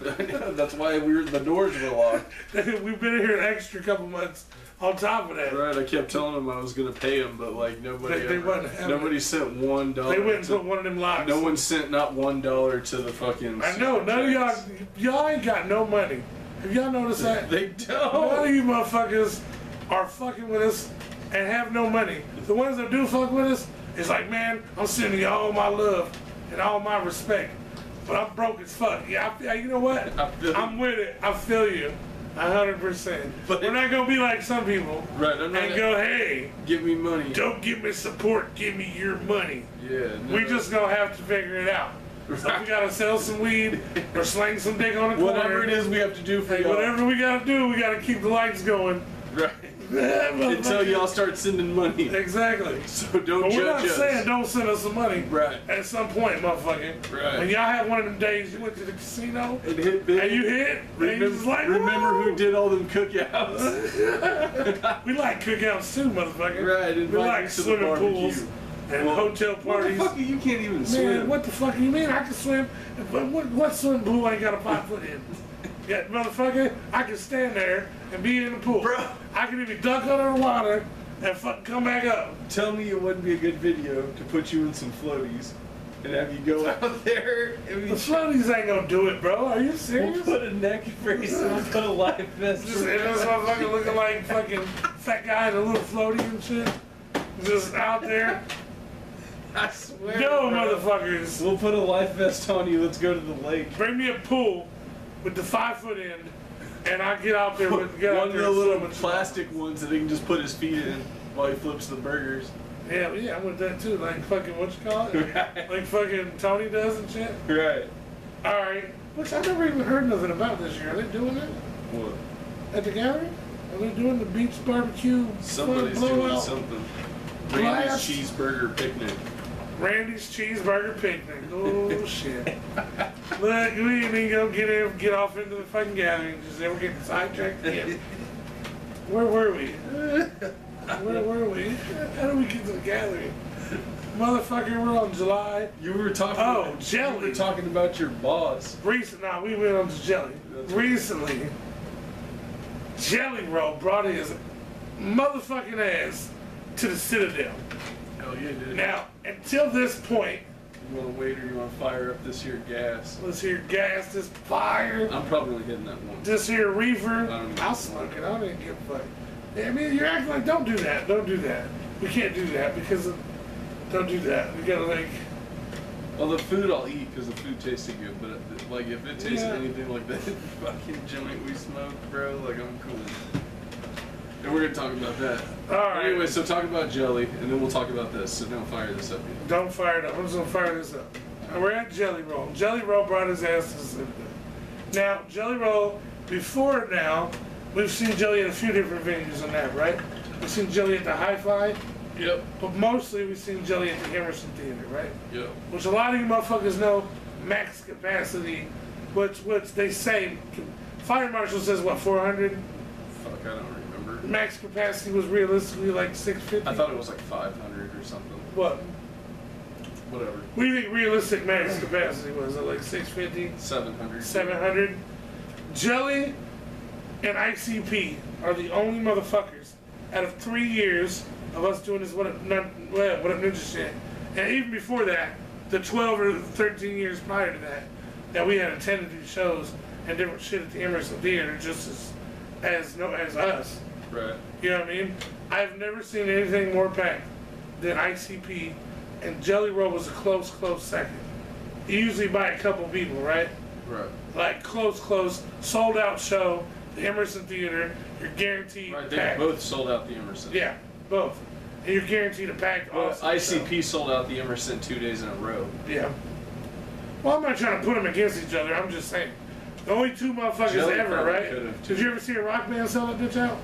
I know. That's why the doors were locked. We've been here an extra couple months on top of that. Right. I kept telling them I was gonna pay them, but like nobody sent $1. They went and put one of them locks. No one sent not $1 to the fucking. I know. None of y'all ain't got no money. Have y'all noticed that? They don't. None of you motherfuckers are fucking with us and have no money. The ones that do fuck with us, it's like, man, I'm sending you all my love and all my respect, but I'm broke as fuck. Yeah, you know what? I'm with it. I feel you. 100%. But we're not gonna be like some people. Right. I'm not and go, hey, give me money. Don't give me support. Give me your money. Yeah. No. We just gonna have to figure it out. So if we gotta sell some weed or slang some dick on the corner. Whatever it is we have to do for y'all. Whatever we gotta do, we gotta keep the lights going. Right. Until y'all start sending money. Exactly. So don't judge us. We're not saying don't send us some money. Right. At some point, motherfucker. Right. When y'all have one of them days you went to the casino and hit big. And you hit. Remember who did all them cookouts? We like cookouts too, motherfucker. Right. We like swimming pools. And hotel parties. What the fuck? You can't even swim. Man, what the fuck you mean? I can swim. What swimming pool I ain't got a 5 foot in? Yeah, motherfucker, I can stand there and be in the pool. Bro. I can even dunk under the water and fucking come back up. Tell me it wouldn't be a good video to put you in some floaties and have you go out there. The floaties ain't gonna do it, bro. Are you serious? We'll put a neck brace and we'll put a life vest. Just this motherfucker looking like fucking fat guy in a little floaty and shit. Just out there. I swear. No, bro. motherfuckers. We'll put a life vest on you. Let's go to the lake. Bring me a pool with the 5 foot end, and I get out there with one of the little plastic ones that he can just put his feet in while he flips the burgers. Yeah, I'm with that too. Like fucking what you call it? Like fucking Tony does and shit. Right. All right. Which I never even heard nothing about this year. Are they doing it? What? At the gathering? Are they doing the beach barbecue? Somebody's doing something. Randy's cheeseburger picnic. Randy's cheeseburger picnic. Oh shit! Look, we ain't even gonna get off into the fucking gathering. Just ever get sidetracked again. Where were we? Where were we? How did we get to the gathering? Motherfucker, we're on July. You were talking. Oh, jelly. You were talking about your boss. Nah, we went on to jelly. Recently, Jelly Roll brought his motherfucking ass to the Citadel. Hell yeah, dude. Now, until this point, you want to wait or you want to fire up this here gas? Let's hear gas, this fire. I'm probably only hitting that one. This here reefer. I'll smoke it. I don't even give a fuck. I mean, you're acting like, don't do that. Don't do that. We can't do that because don't do that. We gotta like. Well, the food I'll eat because the food tasted good, but like if it tasted anything like that fucking joint we smoked, bro, like I'm cool. And we're gonna talk about that. All right. Anyway, so talk about jelly, and then we'll talk about this. So don't fire this up yet. Don't fire it up. I'm just gonna fire this up. We're at Jelly Roll. Jelly Roll brought his ass to the Citadel. Now, Jelly Roll, before now, we've seen Jelly at a few different venues on that, right? We've seen Jelly at the Hi-Fi. Yep. But mostly we've seen Jelly at the Emerson Theater, right? Yep. Which a lot of you motherfuckers know max capacity, which they say, Fire Marshal says what, 400? Fuck, I don't remember. Max capacity was realistically like 650? I thought it was like 500 or something. What? Whatever. What do you think realistic max capacity was? It like 650? 700. 700? Jelly and ICP are the only motherfuckers out of 3 years of us doing this What Up Ninja shit, and even before that, the 12 or 13 years prior to that, that we had attended these shows and different shit at the Emerson Theater just as us. Right. You know what I mean? I've never seen anything more packed than ICP, and Jelly Roll was a close second. You usually buy a couple people, right? Right. Like close, sold out show, the Emerson Theater, you're guaranteed Right, they packed. both sold out the Emerson. Yeah, both. And you're guaranteed a packed awesome ICP show. sold out the Emerson 2 days in a row. Yeah. Well, I'm not trying to put them against each other, I'm just saying. The only two motherfuckers Jelly ever, right? Did you ever see a rock band sell that bitch out?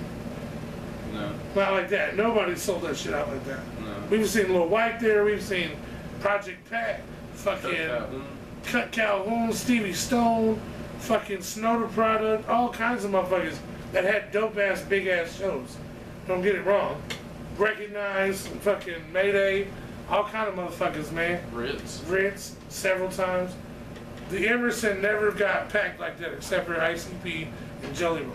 No. Not like that. Nobody sold that shit out like that. No. We've seen Lil White there, we've seen Project Pat, fucking Cut Calhoun, Stevie Stone, fucking Snowder Product, all kinds of motherfuckers that had dope ass, big ass shows. Don't get it wrong. Recognize, fucking Mayday, all kind of motherfuckers, man. Ritz, several times. The Emerson never got packed like that except for ICP and Jelly Roll.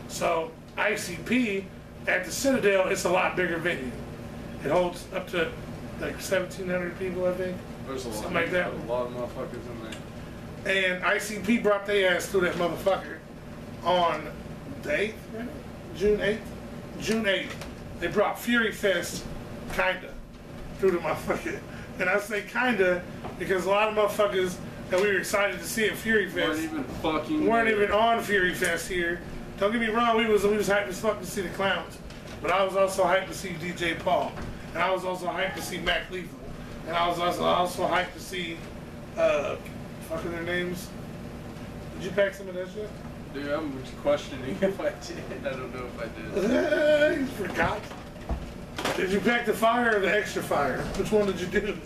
So ICP at the Citadel, it's a lot bigger venue. It holds up to like 1,700 people, I think. There's a lot, something like that. A lot of motherfuckers in there. And ICP brought their ass through that motherfucker on the 8th, right? June 8th? June 8th. They brought Fury Fest, kinda, through the motherfucker. And I say kinda because a lot of motherfuckers that we were excited to see at Fury Fest weren't even on Fury Fest here. Don't get me wrong, we was hyped as fuck to see the Clowns. But I was also hyped to see DJ Paul. And I was also hyped to see Mac Lethal. And I was also hyped to see, fuck are their names? Did you pack some of that shit? Dude, I'm questioning if I did. I don't know if I did. You forgot. Did you pack the fire or the extra fire? Which one did you do?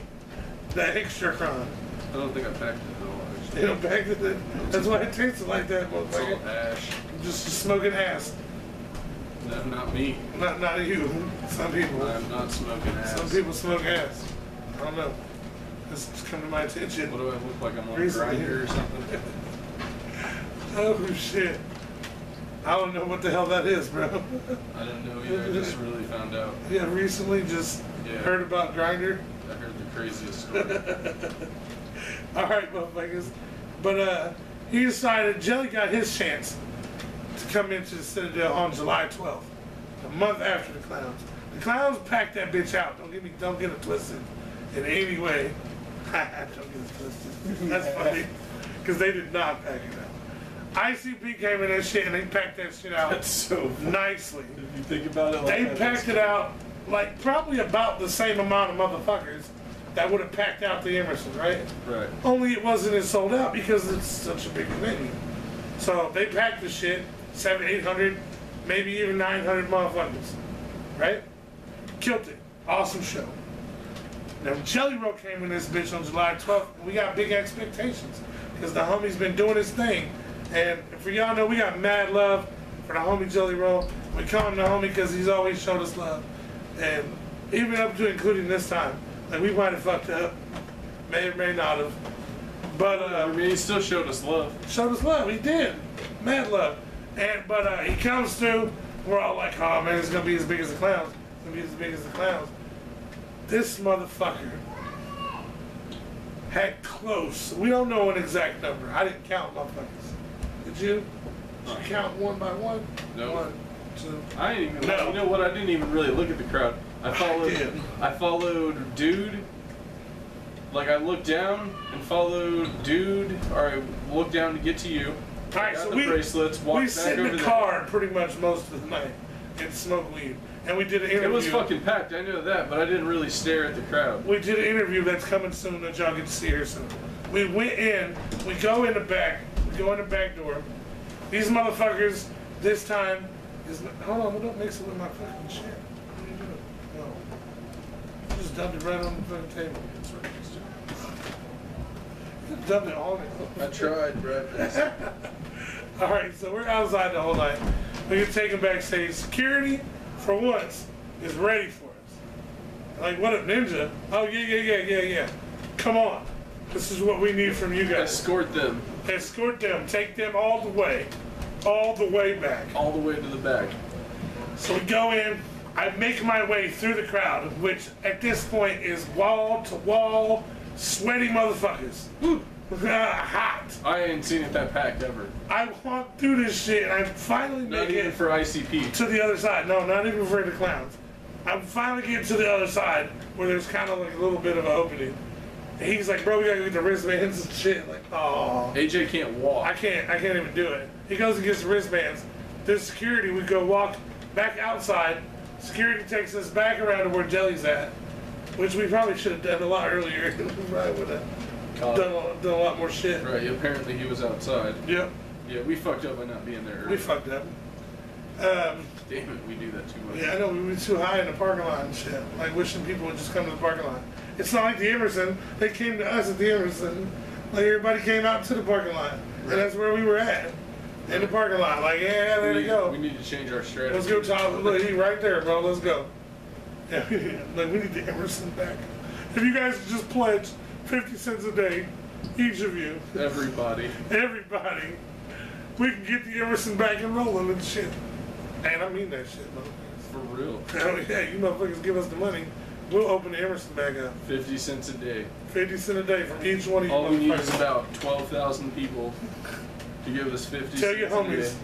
The extra cron. I don't think I packed it at all, actually. You don't pack it? That's why it tasted like that, It's all motherfucker. ash. Just smoking ass. No, not me. Not you. Some people. I'm not smoking ass. Some people smoke ass. I don't know. This just come to my attention. What do I look like? I'm on a Recently. grinder or something? Oh shit. I don't know what the hell that is, bro. I didn't know either. I just really found out. Yeah, recently just heard about Grindr. I heard the craziest story. Alright, motherfuckers. But he decided Jelly got his chance to come into the Citadel on July 12th, a month after the Clowns. The Clowns packed that bitch out. Don't get it twisted in any way. Don't get it twisted. That's funny. Because they did not pack it out. ICP came in that shit and they packed that shit out. That's so nicely. If you think about it like They that, packed it out like probably about the same amount of motherfuckers that would have packed out the Emerson, right? Right. Only it wasn't as sold out because it's such a big venue. So they packed the shit, 700, 800, maybe even 900 motherfuckers, right? Killed it. Awesome show. Now Jelly Roll came in this bitch on July 12th. We got big expectations because the homie's been doing his thing. And for y'all know, we got mad love for the homie Jelly Roll. We call him the homie because he's always showed us love. And even up to including this time. Like, we might have fucked up. May or may not have. But, I mean, he still showed us love. Showed us love. He did. Mad love. But he comes through. We're all like, oh, man, it's going to be as big as the clowns. It's going to be as big as the clowns. This motherfucker had close. We don't know an exact number. I didn't count motherfuckers. Did you? Did you count one by one? No. 1, 2. I didn't even. No. You know what? I didn't even really look at the crowd. I followed dude. Like I looked down and followed dude. Or I looked down to get to you. All right, so bracelets. We sit in the car pretty much most of the night and smoke weed. And we did an interview. It was fucking packed, I know that, but I didn't really stare at the crowd. We did an interview that's coming soon that y'all get to see her soon. We went in, we go in the back door. These motherfuckers, this time, hold on, don't mix it with my fucking shit. What are you doing? No. You just dumped it right on the fucking table. That's right next to it. You just dumped it on it. I tried, bro. Alright, so we're outside the whole night. We get taken backstage. Security, for once, is ready for us. Like, what up, Ninja? Oh, yeah. Come on. This is what we need from you guys. Escort them. Escort them. Take them all the way. All the way back. All the way to the back. So we go in. I make my way through the crowd, which at this point is wall-to-wall, sweaty motherfuckers. Hot. I ain't seen it that packed ever. I walk through this shit and I finally make it. Not even for ICP. To the other side. No, not even for the clowns. I'm finally getting to the other side where there's kind of like a little bit of an opening. And he's like, bro, we gotta get the wristbands and shit. Like, oh. AJ can't walk. I can't even do it. He goes and gets the wristbands. There's security. We go walk back outside. Security takes us back around to where Jelly's at, which we probably should have done a lot earlier. We probably would have done a lot more shit. Right, apparently he was outside. Yep. Yeah, we fucked up by not being there early. We fucked up. Damn it, we do that too much. Yeah, I know, we were too high in the parking lot and shit. Like, wishing people would just come to the parking lot. It's not like the Emerson. They came to us at the Emerson. Like, everybody came out to the parking lot. Right. And that's where we were at. In the parking lot. Like, yeah, there you go. We need to change our strategy. Let's go, Tom. Look, he right there, bro. Let's go. Yeah, like, we need the Emerson back. If you guys could just pledge 50 cents a day, each of you. Everybody. We can get the Emerson back and rolling and shit. And I mean that shit, motherfuckers. For real. Hell yeah, you motherfuckers give us the money. We'll open the Emerson back up. 50 cents a day. 50 cents a day from each one of you. All we need is about 12,000 people to give us 50 Tell your homies.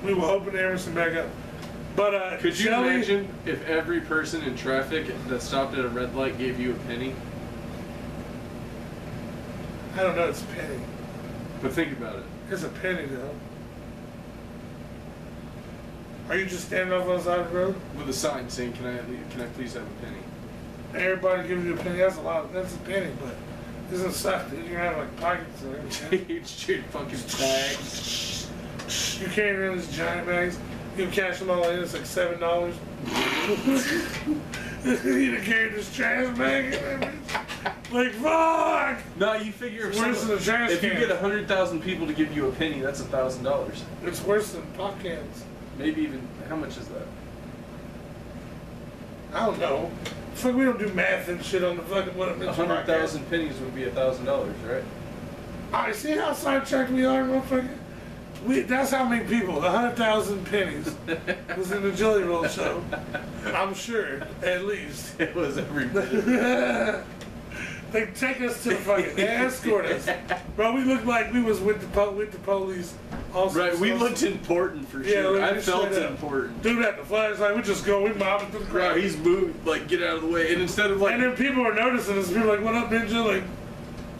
We will open the Emerson back up. But could you imagine if every person in traffic that stopped at a red light gave you a penny? I don't know, it's a penny. But think about it. It's a penny though. Are you just standing off on the side of the road? With a sign saying, can I please have a penny? Everybody gives you a penny. That's a lot. That's a penny, but it doesn't suck. You're gonna have like pockets or everything. It's your fucking bags. You carry around these giant bags. You cash them all in. It's like $7. You carry this trash bag. Like fuck. No, you figure it's worse than a trash if can. you get 100,000 people to give you a penny, that's $1,000. It's worse than pop cans. Maybe even, how much is that? I don't know. Fuck, we don't do math and shit on the fucking what it means. 100,000 pennies would be $1,000, right? I see how sidetracked we are, motherfucker. That's how many people. 100,000 pennies was in the Jelly Roll show. I'm sure, at least. It was every bit. They take us to the fucking, they escort us. Bro, we looked like we was with the police. Also, right, we looked important for sure. I felt important. Dude at the flashlight, we just go, we mobbing through the crowd. Right, he's moved, like, get out of the way. And instead of like... And then people are noticing us, people are like, what up, Ninja? Like...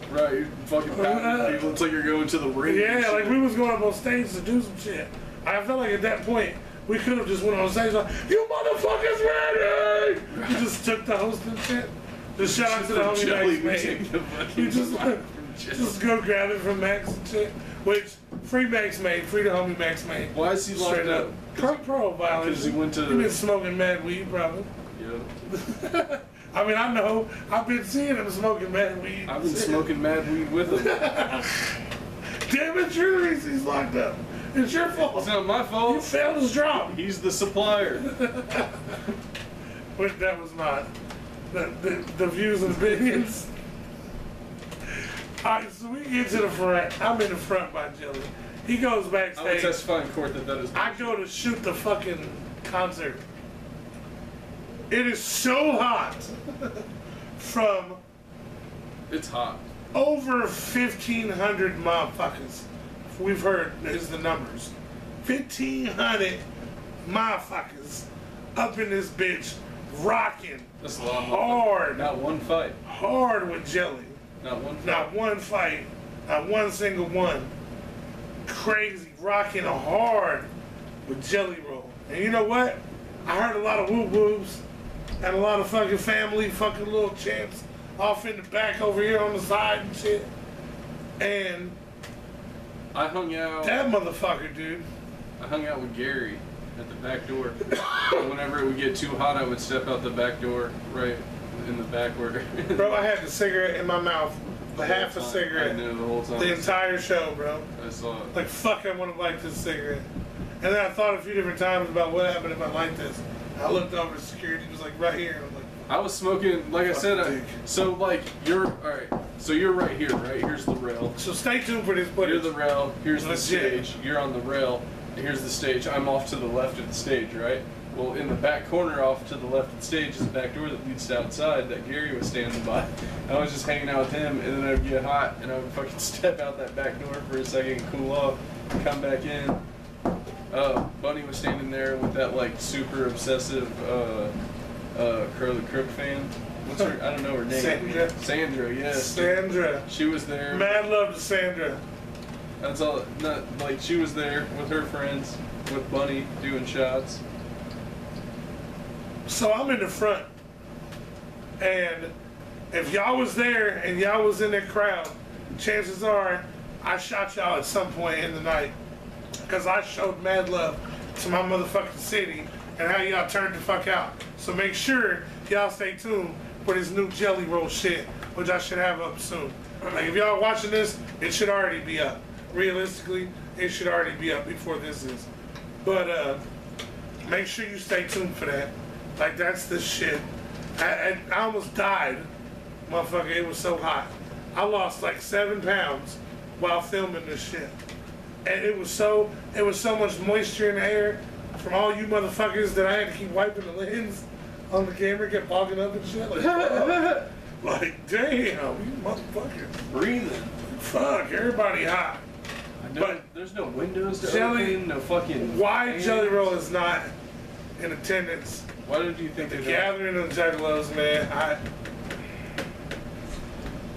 Right, you're fucking pounding people. It's like you're going to the ring. Yeah, like we was going up on stage to do some shit. I felt like at that point, we could have just went on stage like, you motherfuckers ready! We just took the host and shit. Just shout out to the homie Max, mate. We just go grab it from Max and shit. Which, free Max made, free the homie Max made. Why is he locked up? Pro violence. Because he went to... He been smoking mad weed, probably. Yeah. I mean, I know. I've been seeing him smoking mad weed. I've been smoking mad weed with him. Damn it, you're the reason he's locked up. It's your fault. It's not my fault. You failed his job. He's the supplier. But that was not. the views and opinions. Alright, so we get to the front. I'm in the front by Jelly. He goes backstage. I would testify in court that is. I go to shoot the fucking concert. It is so hot. From It's hot. over 1,500 motherfuckers. We've heard is the numbers. 1,500 motherfuckers up in this bitch rocking. That's a lot hard. Not one fight. Hard with Jelly. Not one fight. Not one fight. Not one single one. Crazy. Rocking hard with Jelly Roll. And you know what? I heard a lot of whoop whoops and a lot of fucking family fucking little chants off in the back over here on the side and shit. And I hung out. that motherfucker, dude. I hung out with Gary at the back door. And whenever it would get too hot, I would step out the back door, right in the back where. Bro, I had the cigarette in my mouth. Half a cigarette. I knew the whole time. The entire show, bro. I saw it. Like, fuck, I want to light this cigarette. And then I thought a few different times about what happened if I light this. I looked over, security was like right here. And I'm like, I was smoking, like I said, so like alright, so you're right here, right? Here's the rail. so stay tuned for this footage. You're the rail, here's the Legit. stage, you're on the rail, and here's the stage. I'm off to the left of the stage, right? Well, in the back corner off to the left of the stage is a back door that leads to outside that Gary was standing by. I was just hanging out with him, and then I'd get hot, and I would fucking step out that back door for a second, cool off, come back in. Bunny was standing there with that, like, super obsessive, Curly Crook fan. What's her, I don't know her name. Sandra. Sandra, yes. Sandra. She was there. Mad love to Sandra. That's all, not, like, she was there with her friends, with Bunny, doing shots. So I'm in the front. And if y'all was there and y'all was in that crowd, chances are I shot y'all at some point in the night. Because I showed mad love to my motherfucking city and how y'all turned the fuck out. So make sure y'all stay tuned for this new Jelly Roll shit, which I should have up soon. Like, if y'all watching this, it should already be up. Realistically, it should already be up before this is. But make sure you stay tuned for that. Like, that's the shit. I almost died, motherfucker. It was so hot. I lost like 7 pounds while filming this shit. And it was so much moisture in the air from all you motherfuckers that I had to keep wiping the lens on the camera, kept fogging up and shit. Like, like, damn, you motherfuckers. Breathing. Fuck, everybody hot. I know, But there's no windows to Jelly, open, no fucking why fans. Jelly Roll is not in attendance? Why did you think The they gathering of the Juggalos, man.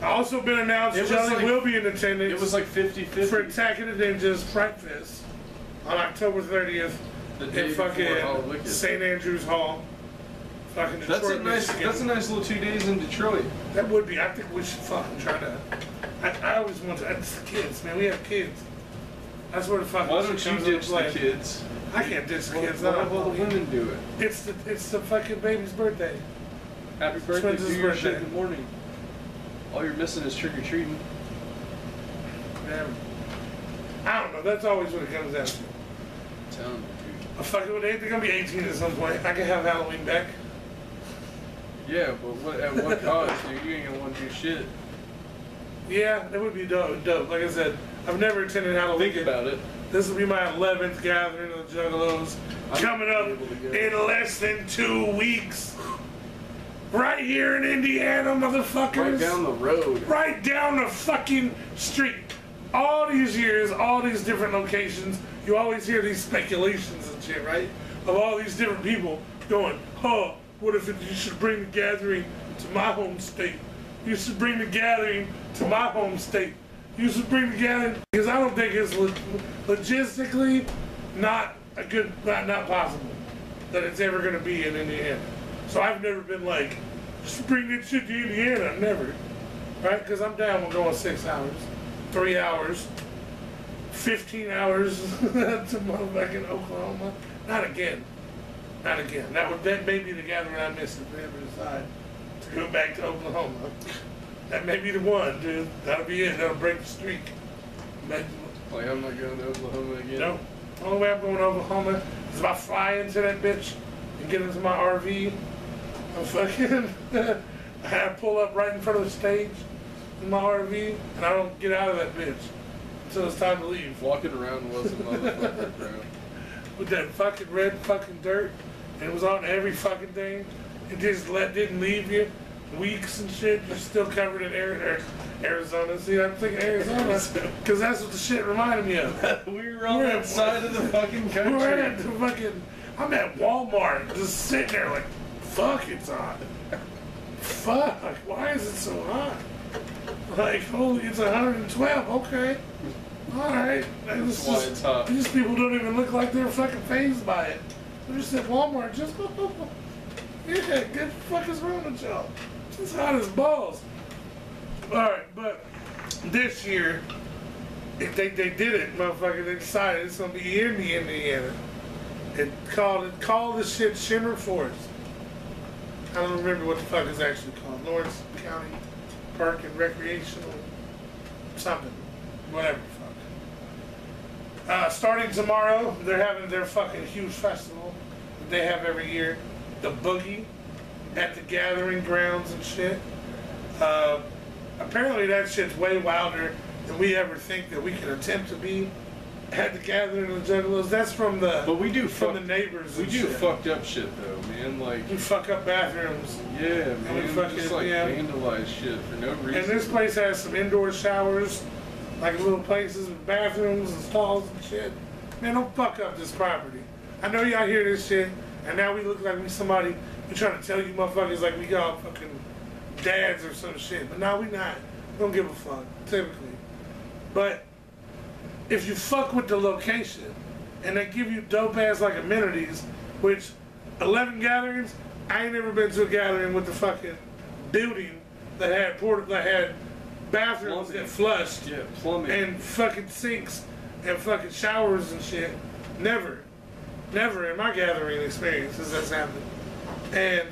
Also been announced Jelly like, will be in attendance. It was like 50-50. for Attack of the Ninjas Fright Fest on October 30th in fucking St. Andrews Hall. Fucking Detroit, That's a nice. Michigan. That's a nice little 2 days in Detroit. That would be. I think we should fucking try to. I always want to. It's the kids, man. We have kids. That's where the fucking. Why don't you ditch the kids? I can't ditch the kids. Why don't all the women do it? It's the fucking baby's birthday. Happy birthday! Spencer's Do your shit birthday. in the morning. All you're missing is trick or treating. Man, I don't know. That's always what it comes down to. Telling you, dude. I fucking. They're gonna be 18 at some point. I can have Halloween back. Yeah, but at what cost, dude? You ain't gonna want to do shit. Yeah, that would be dope. Like I said, I've never attended Halloween. Think about it. This will be my 11th gathering of the Juggalos. Coming up in less than 2 weeks. Right here in Indiana, motherfuckers. Right down the road. Right down the fucking street. All these years, all these different locations, you always hear these speculations and shit, right? Of all these different people going, oh, what if you should bring the gathering to my home state? You should bring the gathering to my home state. You should bring the gathering, because I don't think it's logistically not possible that it's ever going to be in Indiana. So I've never been like, just bring that shit to Indiana. Never. Right? Because I'm down with going 6 hours, 3 hours, 15 hours to motherfucking Oklahoma. Not again. Not again. That may be the gathering I missed if they ever decide to go back to Oklahoma. That may be the one, dude. That'll be it. That'll break the streak. Like, I'm not going to Oklahoma again. No. The only way I'm going to Oklahoma is if I fly into that bitch and get into my RV I pull up right in front of the stage in my RV, and I don't get out of that bitch until it's time to leave. Walking around was a motherfucker, bro. With that fucking red fucking dirt, and it was on every fucking thing. It just didn't leave you weeks and shit. You're still covered in Arizona. See, I'm thinking Arizona because that's what the shit reminded me of. We were on that side of the fucking country. We're at the fucking. I'm at Walmart, just sitting there like, fuck, it's hot. Fuck, why is it so hot? Like, holy, it's 112. Okay, all right. That's why it's hot. These people don't even look like they're fucking fazed by it. They're just at Walmart, just yeah, good fuck is wrong with y'all? It's hot as balls. All right, but this year, they did it, motherfucker. They decided it's gonna be in the Indiana. It called this shit Shimmer Forest. I don't remember what the fuck it's actually called. Lawrence County Park and Recreational something, whatever the fuck. Starting tomorrow, they're having their fucking huge festival that they have every year, the Boogie, at the Gathering Grounds and shit. Apparently that shit's way wilder than we ever think that we can attempt to be at the Gathering of the Juggalos. That's from the the neighbors. We do fucked up shit though, man. Like we fuck up bathrooms. Yeah, man. We just like vandalize shit for no reason. And this place has some indoor showers, like little places with bathrooms and stalls and shit. Man, don't fuck up this property. I know y'all hear this shit, and now we look like we somebody. We trying to tell you motherfuckers like we got fucking dads or some shit, but now we not. We don't give a fuck, typically. But if you fuck with the location and they give you dope ass like amenities, which 11 gatherings, I ain't never been to a gathering with the fucking building that had bathrooms that flushed, plumbing, and fucking sinks and fucking showers and shit. Never in my gathering experience has that happened. And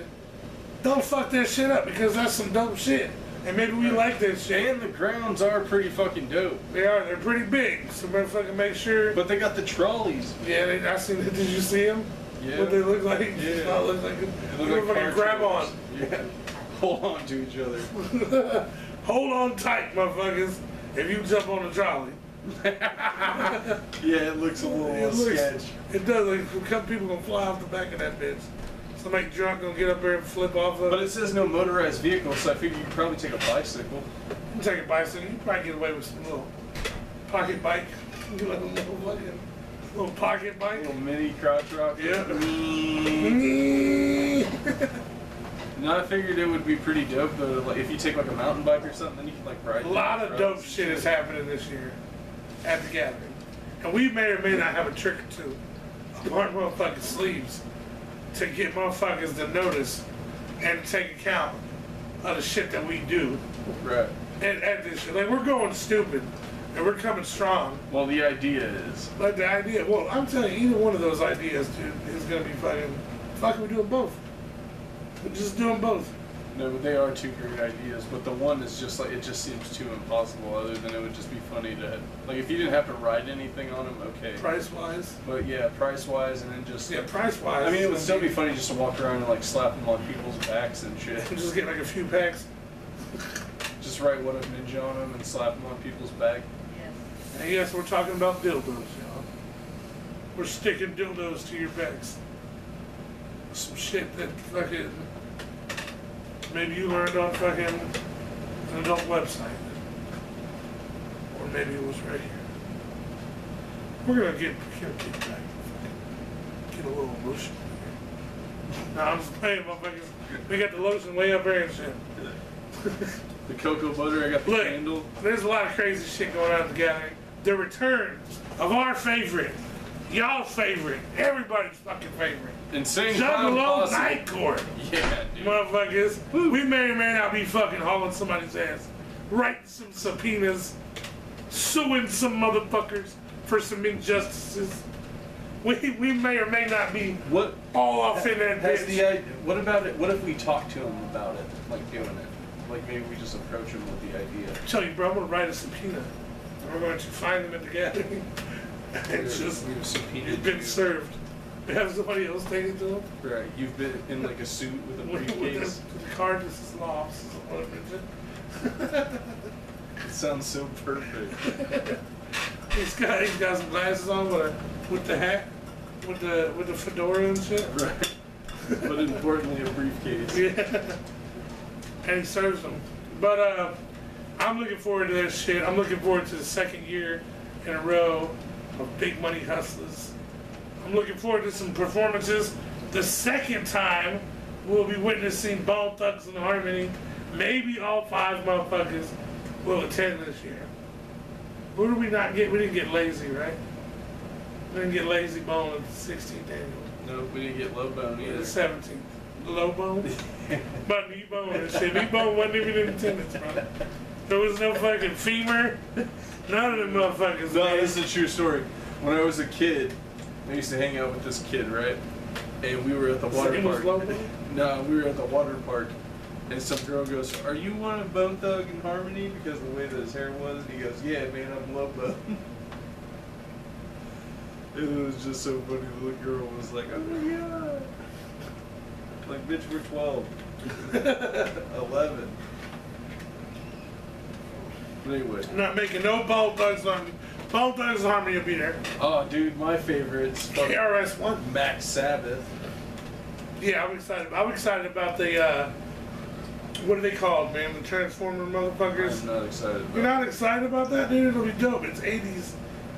don't fuck that shit up because that's some dope shit. And maybe we like that shit. And the grounds are pretty fucking dope. They are. They're pretty big. So motherfucking make sure. But they got the trolleys. Yeah, I seen it. Did you see them? Yeah. What they look like? Yeah. Look like fucking grab on. Yeah. Hold on to each other. Hold on tight, motherfuckers. If you jump on the trolley. Yeah, it looks a little sketch. It does. Like, a couple people gonna fly off the back of that bitch. Somebody drunk gonna get up there and flip off of it. But it says no motorized vehicle, so I figure you could probably take a bicycle. You can take a bicycle. You can probably get away with some little pocket bike. You like a little pocket bike. Little mini crotch rock. Yeah. No, I figured it would be pretty dope though. Like if you take like a mountain bike or something, then you can like ride. A lot of dope shit is happening this year at the gathering, and we may or may not have a trick or two up our motherfucking sleeves to get motherfuckers to notice and take account of the shit that we do. Right. At this shit, like we're going stupid, and we're coming strong. Well, the idea is. Like the idea. Well, I'm telling you, either one of those ideas, dude, is gonna be fucking. Fucking, we're doing both. We're just doing both. No, but they are two great ideas. But the one is just like, it just seems too impossible. Other than it would just be funny to, like, if you didn't have to write anything on them, okay. Price wise. But yeah, price wise, and then just. Yeah, price wise. I mean, it would still be funny just to walk around and like slap them on people's backs and shit. Just get like a few packs. Just write What Up Ninja on them and slap them on people's back. Yes. And yes, we're talking about dildos, y'all. We're sticking dildos to your backs. Some shit that fucking. Maybe you learned on fucking an adult website. Or maybe it was right here. We're gonna get back. Get a little lotion here. No, I'm just playing, motherfuckers. We got the lotion way up there and shit. The cocoa butter, I got the candle. There's a lot of crazy shit going on at the gathering. The return of our favorite, y'all's favorite, everybody's fucking favorite. Insane Juggalo Night Court. Yeah, dude. Motherfuckers. We may or may not be fucking hauling somebody's ass. Writing some subpoenas. Suing some motherfuckers for some injustices. We may or may not be all off in that bitch. What about it? What if we talk to them about it, like doing it? Like maybe we just approach them with the idea. I tell you, bro, I'm gonna write a subpoena. And we're going to find them at the gathering. It's just, it's been served. Have somebody else take it to him. Right. You've been in like a suit with a briefcase. With the card that says lost. It sounds so perfect. He's got some glasses on with the hat, with the fedora and shit. Right. But importantly, a briefcase. Yeah. And he serves them. But I'm looking forward to that shit. I'm looking forward to the second year in a row of Big Money Hustlers. I'm looking forward to some performances. The second time we'll be witnessing Bone Thugs and Harmony. Maybe all 5 motherfuckers will attend this year. Who did we not get? We didn't get Lazy, right? We didn't get Lazy Bone at the 16th annual. No, we didn't get Low Bone either. The 17th. Low Bone? But Meat Bone and shit. Meat Bone wasn't even in attendance, bro. There was no fucking femur. None of them motherfuckers. No, man. this is a true story. When I was a kid, I used to hang out with this kid, right? And we were at the water park. No, we were at the water park. And some girl goes, "Are you one of Bone Thug and Harmony?" Because of the way that his hair was. And he goes, "Yeah, man, I'm Low Bone." And it was just so funny. The little girl was like, "Oh my god." Like, bitch, we're 12. 11. But anyway. I'm not making no Bone Thugs on me. Bone Thugs and Harmony will be there. Oh, dude, my favorite's KRS-One. Max Sabbath. Yeah, I'm excited. I'm excited about the, what are they called, man? The Transformer motherfuckers. I'm not excited about You're not excited about that, dude? It'll be dope. It's 80s.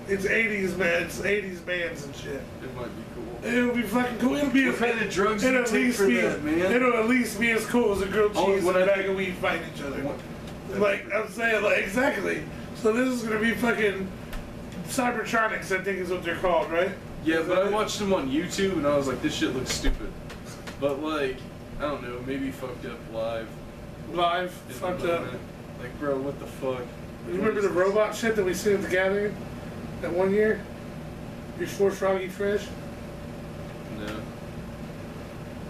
It's 80s, man. It's 80s bands and shit. It might be cool. It'll be fucking cool. It'll be What kind of drugs do you take for that, man? It'll at least be as cool as a grilled cheese and a bag think- of weed fighting each other. Like, I'm saying, like, exactly. So this is gonna be fucking Cybertronics, I think is what they're called, right? Yeah, but I watched them on YouTube and I was like, this shit looks stupid. But like, I don't know, maybe fucked up live. Live, in the fucked up. moment. Like, bro, what the fuck? You remember the robot shit that we seen at the gathering that one year? Before Froggy Fresh? No.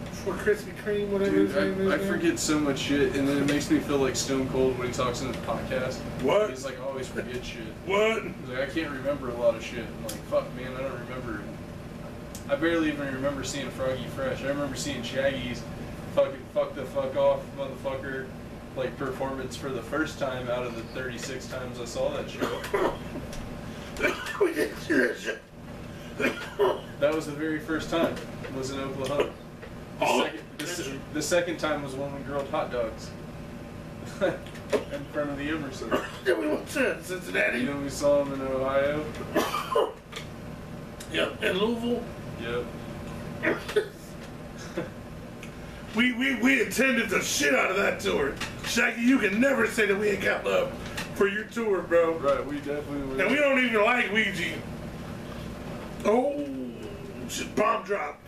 Before Krispy Kreme, whatever Dude, his name is. I now? forget so much shit, and then it makes me feel like Stone Cold when he talks in his podcast. What? He's like, I always forget shit. What? He's like, I can't remember a lot of shit. I'm like, fuck, man, I don't remember. I barely even remember seeing Froggy Fresh. I remember seeing Shaggy's fucking fuck the fuck off, motherfucker, like, performance for the first time out of the 36 times I saw that show. We didn't see that shit. That was the very first time. Was in Oklahoma. The second time was when we grilled hot dogs in front of the Emerson. Then we went to Cincinnati. You know, we saw them in Ohio. Yep, in Louisville. Yep. We attended the shit out of that tour. Shaggy, you can never say that we ain't got love for your tour, bro. Right, we definitely were. And we don't even like Ouija. Oh, shit, bomb drop.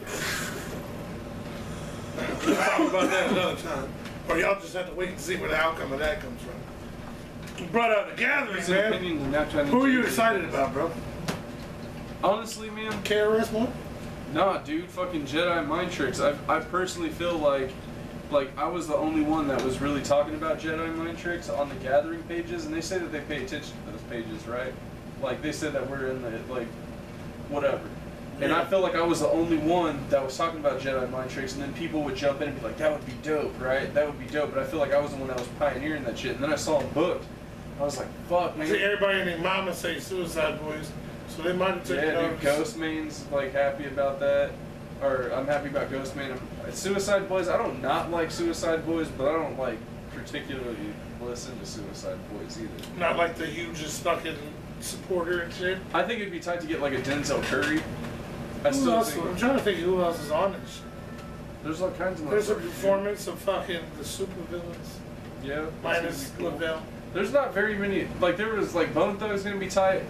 We'll talk about that another time. Or y'all just have to wait and see where the outcome of that comes from. But the gathering, man. Who are you excited about, bro? Honestly, man. KRS-One? Nah, dude, fucking Jedi mind tricks. I personally feel like I was the only one that was really talking about Jedi mind tricks on the gathering pages, and they say that they pay attention to those pages, right? Like, they said that we're in the, like, whatever. And I felt like I was the only one that was talking about Jedi mind tricks, and then people would jump in and be like, that would be dope, right? That would be dope. But I feel like I was the one that was pioneering that shit. And then I saw them booked. I was like, fuck, man. See, everybody and their mama say Suicide Boys, so they might have taken Yeah, notice. dude, Ghostman's like happy about that. Or I'm happy about Ghostman. Suicide Boys, I don't not like Suicide Boys, but I don't like particularly listen to Suicide Boys either. Not like the hugest fucking supporter and shit. I think it'd be tight to get like a Denzel Curry. I'm trying to think who else is on this. There's all kinds of. There's a performance of fucking the super villains. Yeah. Minus Lavelle. There's not very many. Like there was like Bone Thugs gonna be tight.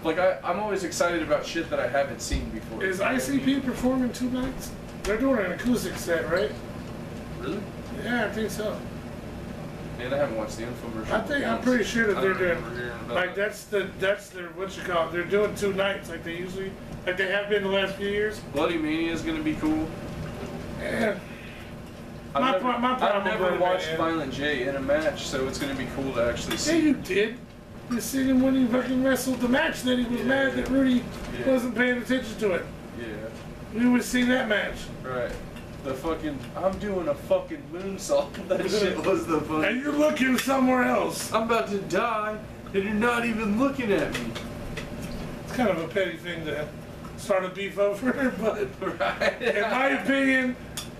Like I'm always excited about shit that I haven't seen before. Is ICP performing 2 nights? They're doing an acoustic set, right? Really? Yeah, I think so. Man, I haven't watched the infomercial. I'm pretty sure that they're doing like that. that's their what you call it. They're doing 2 nights like they usually like they have been the last few years. Bloody Mania is gonna be cool. Yeah. I've problem never with watched it, Violent J in a match, so it's gonna be cool to actually see. Yeah, you did. You seen him when he fucking wrestled the match. Then he was mad that Rudy wasn't paying attention to it. Yeah. We would have seen that match. Right. The fucking, I'm doing a fucking moonsault. That shit was the fun. And you're looking somewhere else. I'm about to die, and you're not even looking at me. It's kind of a petty thing to start a beef over, but right. in my opinion,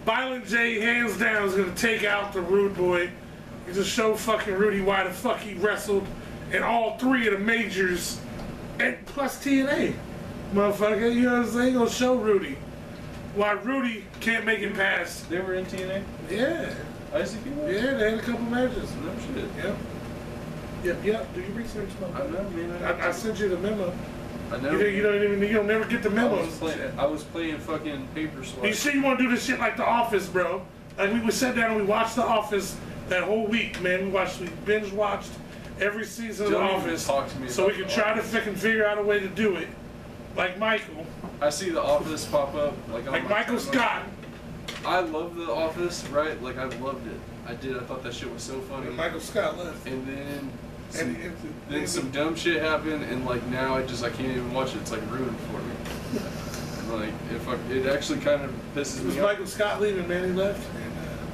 Violent J hands down is gonna take out the Rude Boy. And just show fucking Rudy why the fuck he wrestled in all 3 of the majors, and plus TNA, motherfucker. You know what I'm saying? Gonna show Rudy why Rudy can't make it past. They were in TNA? Yeah. ICP was? Yeah, they had a couple matches. No shit. Yep. Do you research, I know, man. I sent you the memo. I know. You'll never get the memos. I was playing fucking Paper Swap. You see, you want to do this shit like The Office, bro. Like, we sat down and we watched The Office that whole week, man. We binge watched every season of The Office. Talk to me so we could try to fucking figure out a way to do it. Like Michael. I see The Office pop up. Like Michael Scott. I love The Office, right? Like, I loved it. I did. I thought that shit was so funny. And Michael Scott left. And then some dumb shit happened, and like now I can't even watch it. It's like ruined for me. Like it actually kind of pisses me off. Michael Scott leaving, man? He left.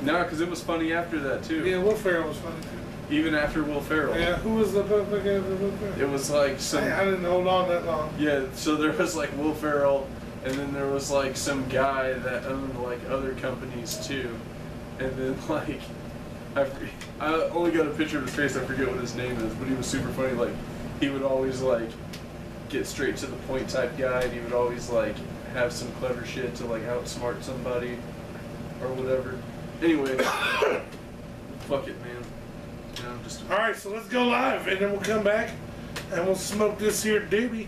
No, because it was funny after that too. Yeah, Will Ferrell was funny too. Even after Will Ferrell. Yeah, who was the Will Ferrell? It was like some. I didn't hold on that long. Yeah, so there was like Will Ferrell, and then there was like some guy that owned like other companies too, and then like. I only got a picture of his face, I forget what his name is, but he was super funny. Like, he would always, like, get straight to the point type guy, and he would always, like, have some clever shit to, like, outsmart somebody, or whatever. Anyway, fuck it, man. You know, Alright, so let's go live, and then we'll come back, and we'll smoke this here doobie,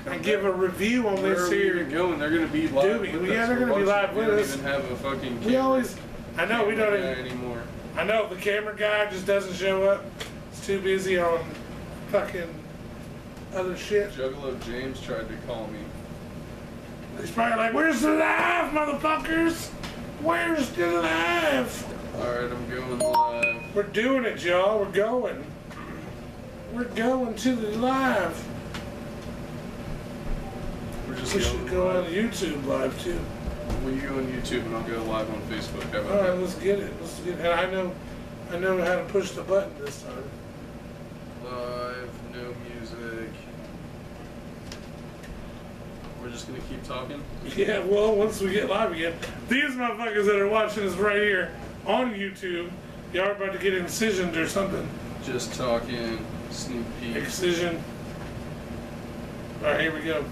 and give a review on this here. Where are we going? They're going to be live doobie. with us. Yeah, they're going to be live with us. We don't even have a fucking We always... I know, we don't even... anymore. I know, the camera guy just doesn't show up. He's too busy on fucking other shit. Juggalo James tried to call me. He's probably like, where's the live, motherfuckers? Where's the live? Alright, I'm going live. We're doing it, y'all. We're going. We're going to the live. We should go on YouTube live, too. Well, you go on YouTube and I'll go live on Facebook. How about Alright, let's get it. And I know how to push the button this time. Live, no music. We're just gonna keep talking? Yeah, well, once we get live again. These motherfuckers that are watching us right here on YouTube, y'all are about to get incisioned or something. Just talking, sneak peek. Excision. Alright, here we go.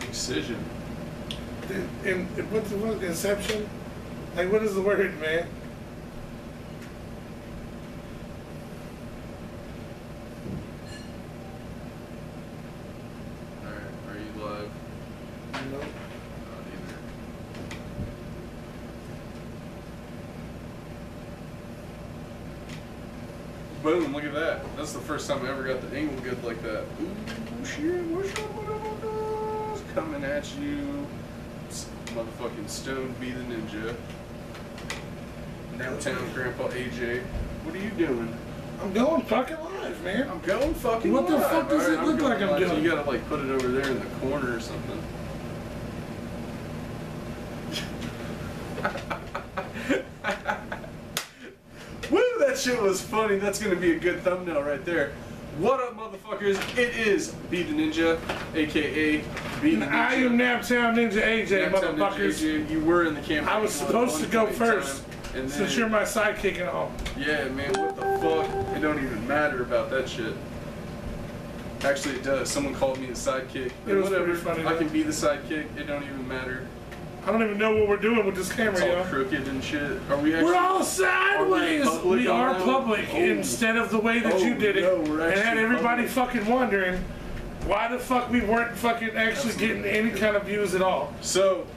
Excision. What's the inception? Like, what is the word, man? Alright, are you live? No. Not either. Boom, look at that. That's the first time I ever got the angle good like that. Ooh, shit, what's up, motherfuckers? Coming at you. Motherfucking Stone be the Ninja. Downtown Grandpa AJ. What are you doing? I'm going fucking live, man. I'm going fucking What the live. fuck does it look like I'm doing? You gotta like put it over there in the corner or something. Woo, that shit was funny. That's gonna be a good thumbnail right there. What up, motherfuckers? It is Be the Ninja, aka Be the Ninja. I am Naptown Ninja AJ, Naptown motherfuckers. Ninja AJ. You were in the camera. I was supposed to go first, and since you're my sidekick and all. Yeah, man, what the fuck? It don't even matter about that shit. Actually, it does. Someone called me a sidekick. It was whatever. pretty funny, I can be the sidekick. It don't even matter. I don't even know what we're doing with this camera, It's all y'all. crooked and shit. Are we actually? We're all sideways. We are public instead of the way that you did it, and had everybody fucking wondering why the fuck we weren't fucking actually getting any kind of views at all. So,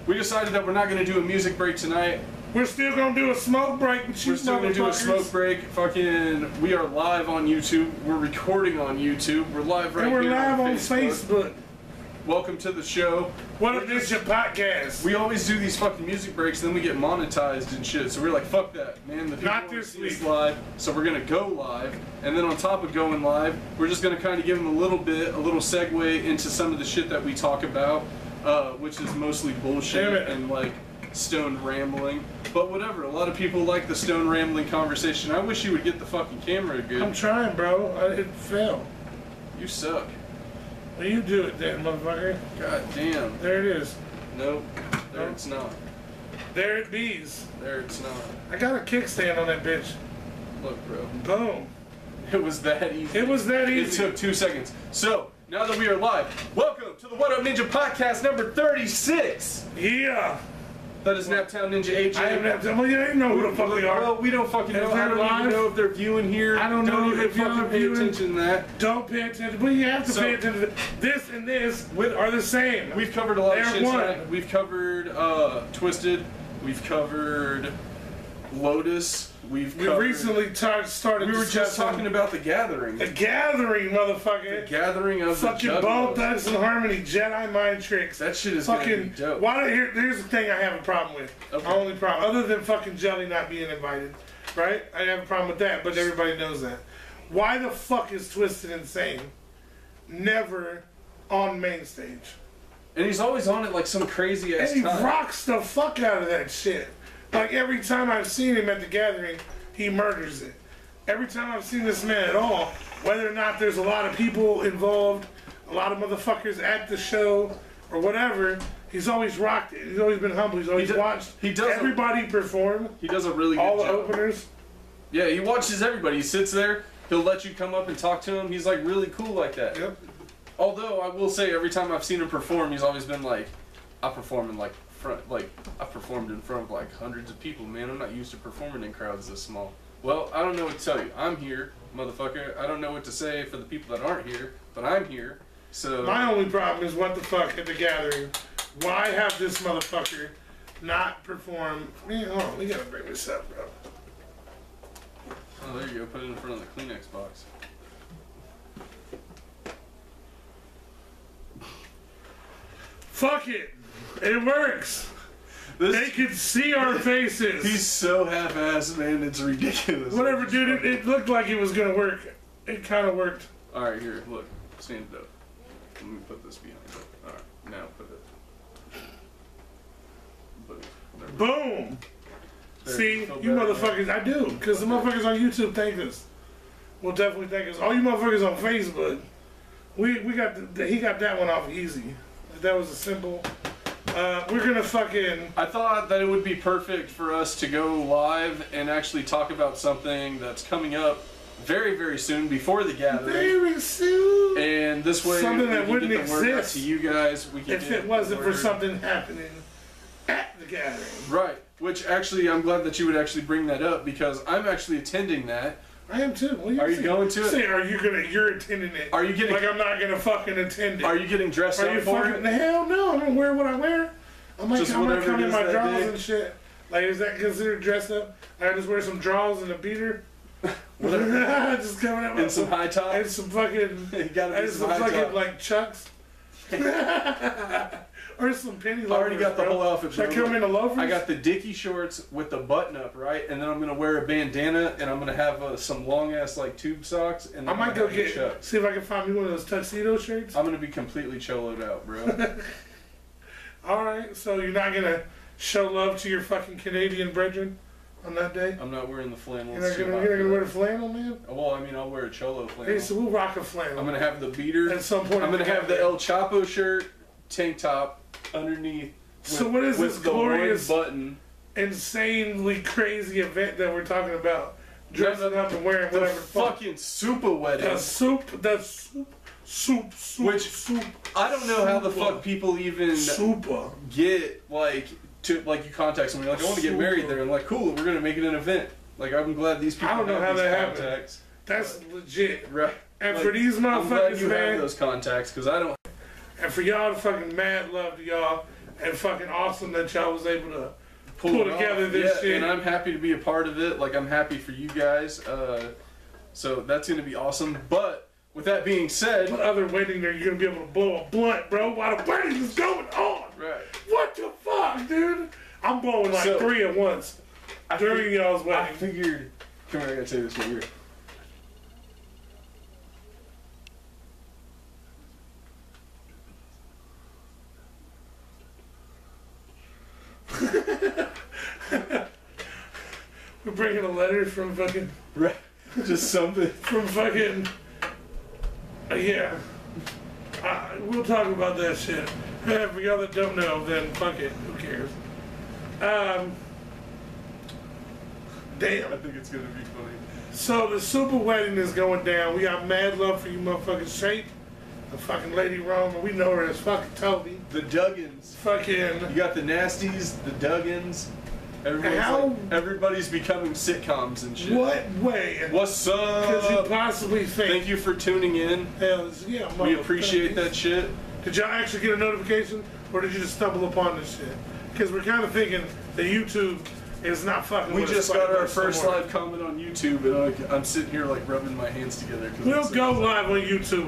we decided that we're not going to do a music break tonight. We're still going to do a smoke break. We're still going to do a smoke break. Fucking, we are live on YouTube. We're recording on YouTube. We're live right here. And we're live on Facebook. Welcome to the show. What if this your podcast? We always do these fucking music breaks, and then we get monetized and shit. So we're like, fuck that, man. The people Not this week. Live, so we're gonna go live, and then on top of going live, we're just gonna kind of give them a little segue into some of the shit that we talk about. which is mostly bullshit and like stone rambling. But whatever, a lot of people like the stone rambling conversation. I wish you would get the fucking camera good. I'm trying, bro. It failed. You suck. Well, you do it then, motherfucker. God damn. There it is. Nope. There it's not. There it bees. There it's not. I got a kickstand on that bitch. Look, bro. Boom. It was that easy. It was that easy. It took 2 seconds. So, now that we are live, welcome to the What Up Ninja podcast number 36. Yeah. That is Naptown Ninja AJ. I am Naptown. Well, you didn't know who the fuck they are. Well, we don't fucking know. I don't even know if they're viewing here. I don't know if you're fucking pay attention to that. Don't pay attention. But you have to pay attention to this and this are the same. We've covered a lot of shit tonight. We've covered Twisted. We've covered Lotus. We recently started. We were just talking about The Gathering. The Gathering, motherfucker. The Gathering of fucking the Bone Thugs and Harmony, Jedi mind tricks. That shit is fucking dope. Here's the thing I have a problem with. Okay. My only problem, other than fucking Jelly not being invited, right? I have a problem with that, but everybody knows that. Why the fuck is Twisted Insane never on main stage? And he's always on it like some crazy ass time. And he rocks the fuck out of that shit. Like, every time I've seen him at The Gathering, he murders it. Every time I've seen this man at all, whether or not there's a lot of people involved, a lot of motherfuckers at the show, or whatever, he's always rocked it. He's always been humble. He's always watched everybody perform. He does a really good job. All the openers. Yeah, he watches everybody. He sits there. He'll let you come up and talk to him. He's, like, really cool like that. Yep. Although, I will say, every time I've seen him perform, he's always been like, I perform in, like, I've performed in front of like hundreds of people, man. I'm not used to performing in crowds this small. Well, I don't know what to tell you. I'm here, motherfucker. I don't know what to say for the people that aren't here, but I'm here. So my only problem is what the fuck at The Gathering. Why have this motherfucker not perform? Man, hold on, we gotta bring this up, bro. Oh, there you go. Put it in front of the Kleenex box. Fuck it. It works. They can see our faces. He's so half-assed, man. It's ridiculous. Whatever, dude. It looked like it was gonna work. It kind of worked. All right, here. Look. Stand it up. Let me put this behind it. All right. Now put it. Boom. See, you motherfuckers. I do, because the motherfuckers on YouTube thank us. Will definitely thank us. All you motherfuckers on Facebook, we got he got that one off easy. That was a simple. We're gonna fucking. I thought that it would be perfect for us to go live and actually talk about something that's coming up very, very soon before The Gathering. Very soon. And this way, something we that can wouldn't get the word out exist to you guys. We can if it wasn't for something happening at The Gathering. Right. Which actually, I'm glad that you would actually bring that up because I'm actually attending that. I am too. Are you going to it? Say, you're attending it. Are you getting? Like I'm not gonna fucking attend it. Are you getting dressed up for it? Hell no! I'm gonna wear what I wear. I'm like, I'm gonna come in my drawers and shit. Like, is that considered dressed up? I just wear some drawers and a beater. Just coming up and some high tops. And some fucking. And some fucking like Chucks. Or some penny loafers. I already got the whole outfit. Should I come in the loafers? I got the Dickie shorts with the button up, right? And then I'm gonna wear a bandana, and I'm gonna have some long ass like tube socks. And I might go see if I can find me one of those tuxedo shirts. I'm gonna be completely choloed out, bro. All right, so you're not gonna show love to your fucking Canadian brethren on that day? I'm not wearing the flannel. You're not gonna wear the flannel, man? Well, I mean, I'll wear a cholo flannel. Hey, so we'll rock a flannel. I'm gonna have the beater. At some point. I'm gonna have the El Chapo shirt, tank top. Underneath. So what is this glorious, button, insanely crazy event that we're talking about? Dressing up and wearing whatever. Fucking super wedding. The soup. Which I don't know how the fuck people even get like to like you contact somebody like I want to get married there and like cool we're gonna make it an event. Like I'm glad these people. I don't know how that happened. That's legit. Right. And like, for these motherfuckers, I'm glad you have those contacts because I don't. And for y'all, fucking mad love to y'all, and fucking awesome that y'all was able to pull together this shit. And I'm happy to be a part of it. Like I'm happy for you guys. So that's gonna be awesome. But with that being said, what other wedding there you're gonna be able to blow a blunt, bro? While the wedding is going on. Right. What the fuck, dude? I'm blowing like 3 at once during y'all's wedding. I figured. Come here, I gotta say this right here. We're bringing a letter from fucking... Right. Just something. From fucking... yeah. We'll talk about that shit. For y'all that don't know, then fuck it. Who cares? Damn. I think it's gonna be funny. So the super wedding is going down. We got mad love for you motherfucking Shape. The fucking Lady Roma. We know her as fucking Toby. The Duggins. Fucking... You got the Nasties, the Duggins. Everybody's becoming sitcoms and shit. What way? What's up? Because you possibly think... Thank you for tuning in. Hell, yeah, we appreciate that shit. Did y'all actually get a notification, or did you just stumble upon this shit? Because we're kind of thinking that YouTube is not fucking We with just us got our first somewhere. live comment on YouTube, and I'm sitting here like rubbing my hands together. We'll go live on YouTube.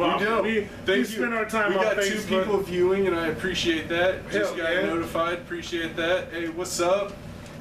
We spend our time on Facebook. We got 2 people viewing, and I appreciate that. Just got yeah. notified. Appreciate that. Hey, what's up?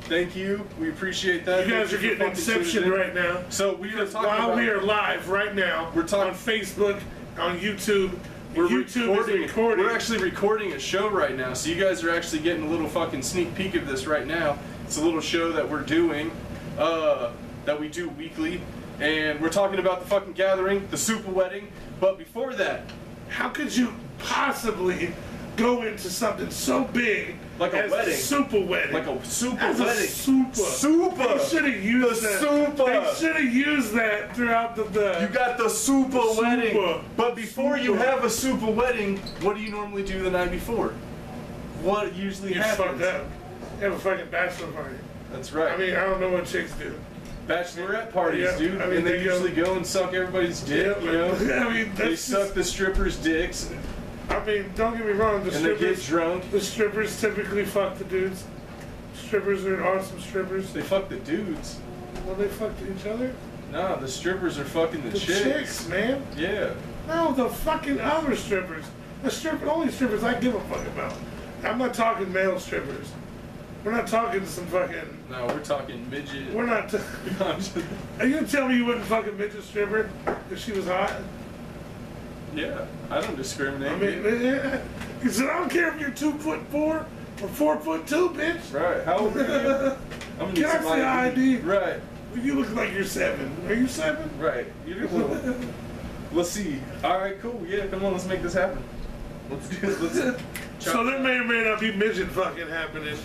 Thank you. We appreciate that. You guys are getting Inception right now. So we are talking while we are live right now, we're talking on Facebook, on YouTube. We're actually recording a show right now, so you guys are actually getting a little fucking sneak peek of this right now. It's a little show that we're doing, that we do weekly, and we're talking about the fucking gathering, the super wedding. But before that, how could you possibly go into something so big like a wedding, super wedding, like a super as wedding, a super? They should have used that. Super. They should have used that throughout the. You got the super wedding, but before you have a super wedding, what do you normally do the night before? What usually happens? You have a fucking bachelor party. That's right. I mean, I don't know what chicks do. Bachelorette parties, yeah, dude. I mean, and they usually go and suck everybody's dick, you know? I mean, they suck the strippers' dicks. I mean, don't get me wrong, and they get drunk. The strippers typically fuck the dudes. Strippers are awesome strippers. They fuck the dudes. Well, they fuck each other? Nah, the strippers are fucking the chicks, man. Yeah. No, the fucking other strippers. The only strippers I give a fuck about. I'm not talking male strippers. We're not talking some fucking... No, we're talking midget. We're not... Are you gonna tell me you wouldn't fuck a midget stripper if she was hot? Yeah, I don't discriminate. I mean, yeah. He said, I don't care if you're 2'4" or 4'2", bitch. Right. How old are you? I'm gonna Can I see ID? Right. You look like you're 7. Are you 7? Right. You're little. Let's see. All right, cool. Yeah, come on, let's make this happen. Let's do it. Let's. So there may or may not be midget fucking happening.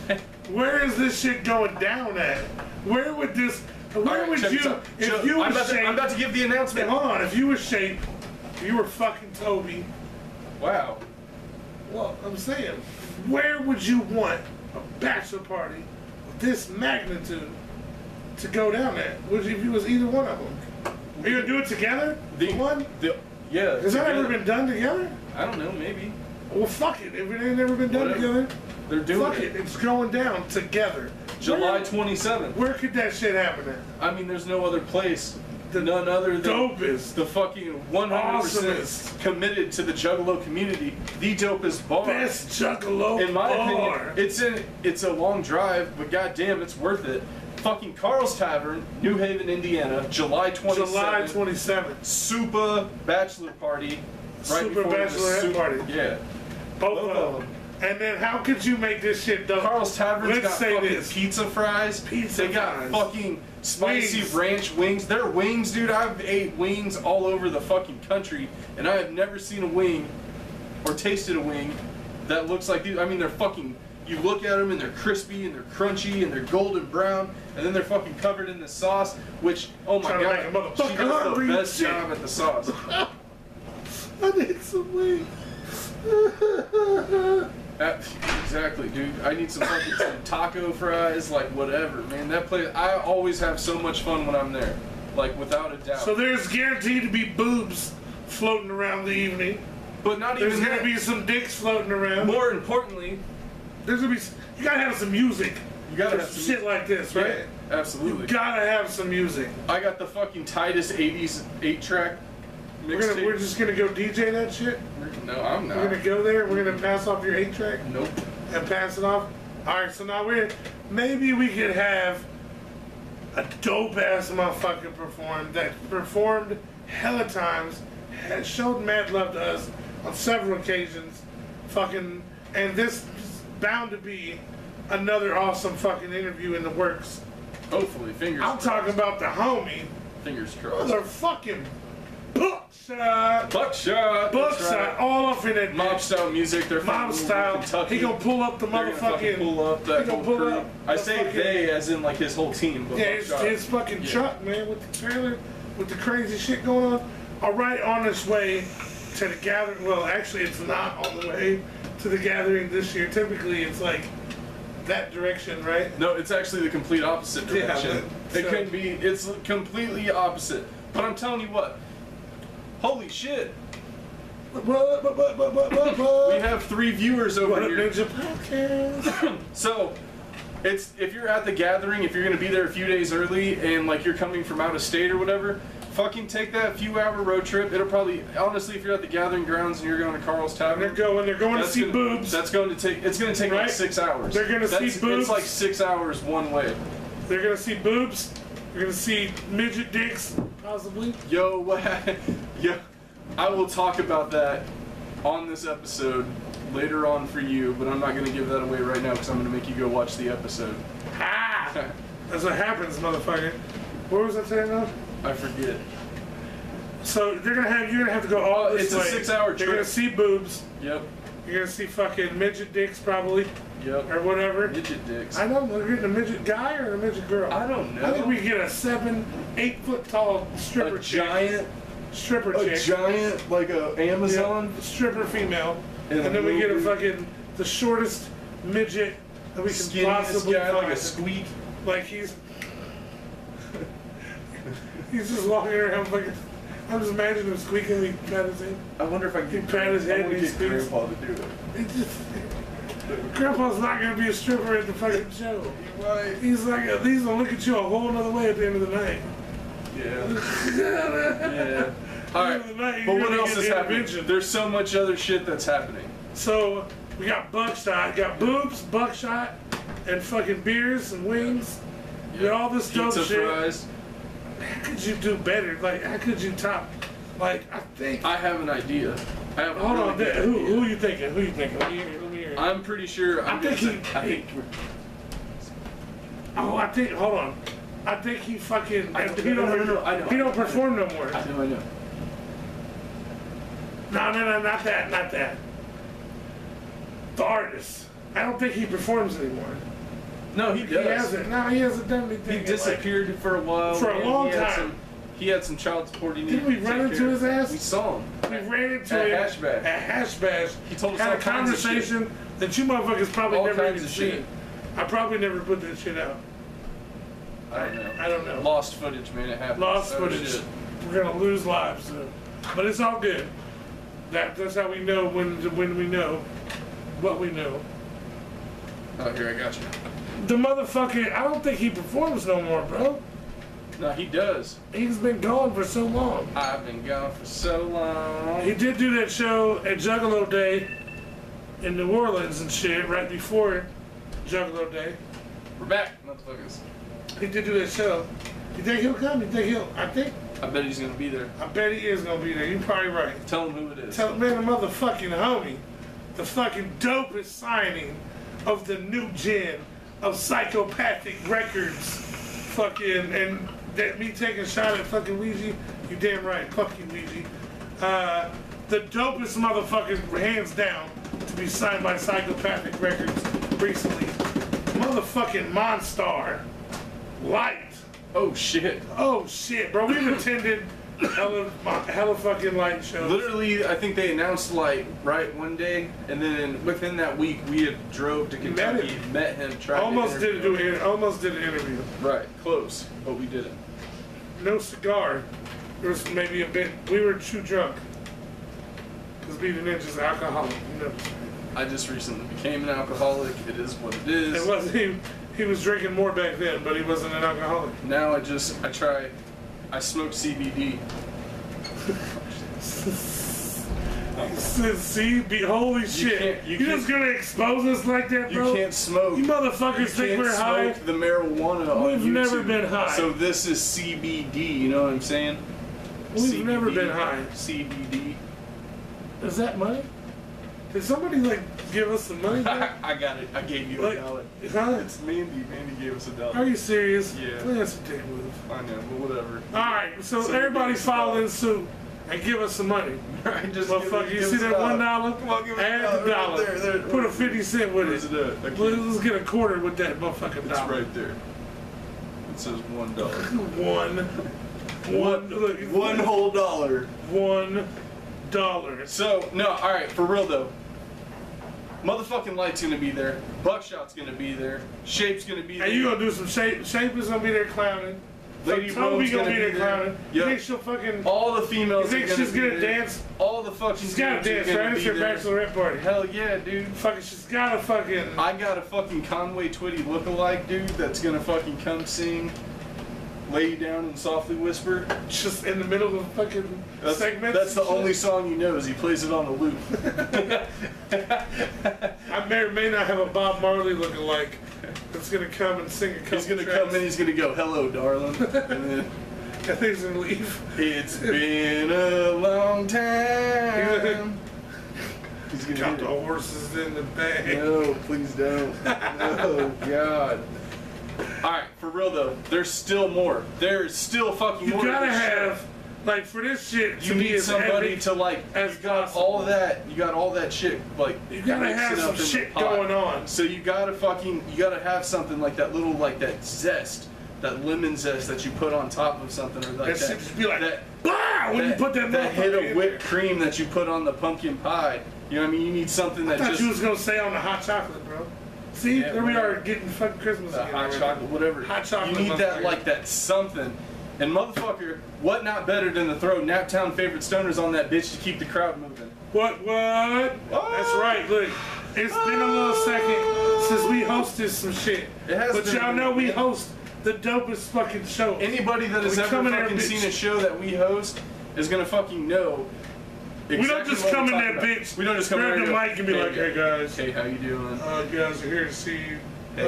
Where is this shit going down at? Where would this? Where would you? If you were I'm about to give the announcement. Hold on. If you were Shape, you were fucking Toby. Wow. Well, I'm saying, where would you want a bachelor party of this magnitude to go down at? If it was either one of them? Are you gonna do it together? Yeah. Has that ever been done together? I don't know. Maybe. Well, fuck it. If it ain't never been done together, they're doing fuck it. It's going down together. July 27th. Where could that shit happen at? I mean, there's no other place. None other than dopest, the fucking 100% committed to the Juggalo community, the dopest bar. Best Juggalo in my opinion. It's a long drive, but goddamn, it's worth it. Fucking Carl's Tavern, New Haven, Indiana, July 27th. July 27th. Super bachelor party. Right Super bachelorette party. Yeah. Both of them. And then how could you make this shit dope? Carl's Tavern's got fucking this. pizza fries. They got fucking spicy ranch wings. Their wings, dude, I've ate wings all over the fucking country, and I have never seen a wing or tasted a wing that looks like these. I mean, they're fucking, you look at them and they're crispy and they're crunchy and they're golden brown, and then they're fucking covered in the sauce, which, oh my god, she does the best job at the sauce. I need some wings. Exactly, dude. I need some taco fries, like whatever, man. That place, I always have so much fun when I'm there, like without a doubt. So there's guaranteed to be boobs floating around the evening, but not even. There's gonna be some dicks floating around. More importantly, there's gonna be. You gotta have some music. You gotta have some shit like this, right? Yeah, absolutely. You gotta have some music. I got the fucking tightest '80s 8-track. We're just gonna go DJ that shit? No, I'm not. We're gonna go there, we're gonna pass off your 8-track? Nope. And pass it off? Alright, so now maybe we could have a dope ass motherfucker performed hella times, has showed mad love to us on several occasions, fucking, and this is bound to be another awesome fucking interview in the works Hopefully, fingers I'm crossed. talking about the homie. Fingers crossed. Motherfucking buckshot. Buckshot. Buckshot, Right. all up in that Mob style music. They're mob from style. Kentucky. He gonna pull up the They're gonna motherfucking. pull up that he whole gonna pull crew. up I the say fucking- they as in like his whole team. But Yeah, Buckshot. his fucking truck, man, with the trailer, with the crazy shit going on. All right, on its way to the gathering. Well, actually, it's not on the way to the gathering this year. Typically, it's like that direction, right? No, it's actually the complete opposite direction. Yeah, It so- can be. It's completely opposite. But I'm telling you what. Holy shit! We have 3 viewers over What up, here. Ninja Podcast? So, it's if you're at the gathering, if you're gonna be there a few days early, and like you're coming from out of state or whatever, fucking take that few-hour road trip. It'll probably, honestly, if you're at the gathering grounds and you're going to Carl's Tavern, They're going to see boobs. That's going to take. It's going to take like Right? 6 hours. They're gonna see boobs. It's like 6 hours one way. They're gonna see boobs. They're gonna see midget dicks, possibly. Yo, what? Yo, I will talk about that on this episode later on for you, but I'm not going to give that away right now because I'm going to make you go watch the episode. Ah! That's what happens, motherfucker. What was I saying now? I forget. So you're gonna have to go all this It's way. a 6-hour trip. You're gonna see boobs. Yep. You're gonna see fucking midget dicks probably, Yep. or whatever. Midget dicks. I don't know. We're getting a midget guy or a midget girl. I don't know. I think we can get a 7, 8 foot tall stripper A chick. Stripper a chick. giant, like a Amazon. Yeah, stripper female. And And then we get a little fucking the shortest midget that we can Skinniest possibly guy, find. like a squeak. Like he's just walking around fucking. I'm just imagining him squeaking. He pat his head. I wonder if I He can pat his head I wanna and he get squeaks. Grandpa to do it. It just, Grandpa's not gonna be a stripper at the fucking show. Right. He's gonna look at you a whole nother way at the end of the night. Yeah. Yeah. All right. But what else is happening? There's so much other shit that's happening. So we got buckshot, got boobs, buckshot, and fucking beers and wings. We got all this dope Pizza shit. fries. How could you do better? Like, how could you top? Like, I think. I have an idea. I have a Hold really on, good who idea. you thinking? Who you thinking? Let me hear it. I'm pretty sure. I think I think. Hold on. I think he fucking. I He don't perform no more. I know. No, not that. The artist. I don't think he performs anymore. No, he does. He hasn't. No, he hasn't done anything. He disappeared for a while. For a man. long He had time. He had some child support he needed Didn't we to run take into care his of. ass? We saw him. We ran into At him Hash Bash. at Hash Bash. He told us had all a kinds of shit. conversation that you motherfuckers probably All never kinds even of shit. seen. I probably never put that shit out. I don't know. Lost footage, man. It happened. Lost Oh, footage. shit. We're gonna lose lives, so. But it's all good. That's how we know when we know what we know. Oh, here, I got you. The motherfucker, I don't think he performs no more, bro. No, he does. He's been gone for so long. I've been gone for so long. He did do that show at Juggalo Day in New Orleans and shit right before Juggalo Day. We're back, motherfuckers. He did do that show. You think he'll come? I bet he's gonna be there. I bet he is gonna be there. You're probably right. Tell him who it is. Tell man, the motherfucking homie, the fucking dopest signing of the new gen of Psychopathic Records. Fucking, and that me taking a shot at fucking Ouija, you damn right, fuck you Ouija. The dopest motherfuckers, hands down, to be signed by Psychopathic Records recently. Motherfucking Monstar. Light. Oh shit. Oh shit, bro. We've attended hella fucking light shows. Literally, I think they announced like right one day, and then within that week, we had drove to Kentucky, met him, tried almost to did interview him. almost did an interview. Right, close, but we didn't. No cigar. There was maybe a bit. We were too drunk. Because Be the Ninja's alcoholic. You know. I just recently became an alcoholic. It is what it is. It wasn't. He was drinking more back then, but he wasn't an alcoholic. Now I smoke CBD. See, holy shit! You just gonna expose us like that, bro? You can't smoke. You motherfuckers think we're high? The marijuana on We've YouTube. never been high. So this is CBD. You know what I'm saying? We've CBD, never been high. CBD. Is that money? Did somebody like give us some money? I got it. I gave you like, $1. Huh? It's Mandy. Mandy gave us $1. Are you serious? Yeah. That's a dick move. I know, but whatever. Alright, so everybody follow in suit and give us some money. Right, just motherfucker, you see that $1? Come on, give me add the dollar. Right there. Put a 50 cent with Where's it. it at? Let's get a quarter with that motherfucking It's dollar. right there. It says $1. Look, One whole dollar. $1. So, no, alright, for real though. Motherfucking Light's gonna be there. Buckshot's gonna be there. Shape's gonna be there. And you gonna do some Shape? Shape is gonna be there clowning. Lady Toby Rogue's gonna be there clowning. You Yep. think she'll fucking? All the females. You think are gonna she's be gonna there. dance? All the fucking. She's gotta dance, right? It's her bachelorette party. Hell yeah, dude. Fucking, she's gotta fucking. I got a fucking Conway Twitty lookalike dude that's gonna fucking come sing, lay you down and softly whisper. Just in the middle of fucking segments. That's the only song he knows. He plays it on a loop. I may or may not have a Bob Marley lookalike that's gonna come and sing a couple He's gonna tracks. come in. He's gonna go, "Hello, darling," and then I think he's gonna leave. it's been a long time. He's gonna Got hit the it. horses in the bag. No, please don't. No, God. Alright, for real though, there's still more. There's still fucking You more. gotta to this have, show. like, for this shit You to be need as somebody epic to like. as You got possible. all that. You got all that shit. Like You gotta mixing have up some in the shit pot. going on. So you gotta fucking. You gotta have something like that little like that zest, that lemon zest that you put on top of something, or like That shit just be like, that. blah! When you put that hit motherfucker of in whipped there. cream that you put on the pumpkin pie. You know what I mean? You need something that I thought just. you was gonna say on the hot chocolate, bro. See, Yeah, there we whatever. are getting fucking Christmas again. hot already. chocolate, whatever. Hot chocolate. You need that, motherfucker. like that something. And motherfucker, what not better than to throw Naptown favorite stoners on that bitch to keep the crowd moving? What? That's right. Look, it's been a little second since we hosted some shit. It has But been. y'all know we host the dopest fucking show. Anybody that has We ever come in there, fucking bitch. seen a show that we host is gonna fucking know. We don't exactly just what come we're in talking there, about. bitch. We don't just come in grab there the and mic and be like, "Hey guys, hey, how you doing? you guys are here to see you." Hey,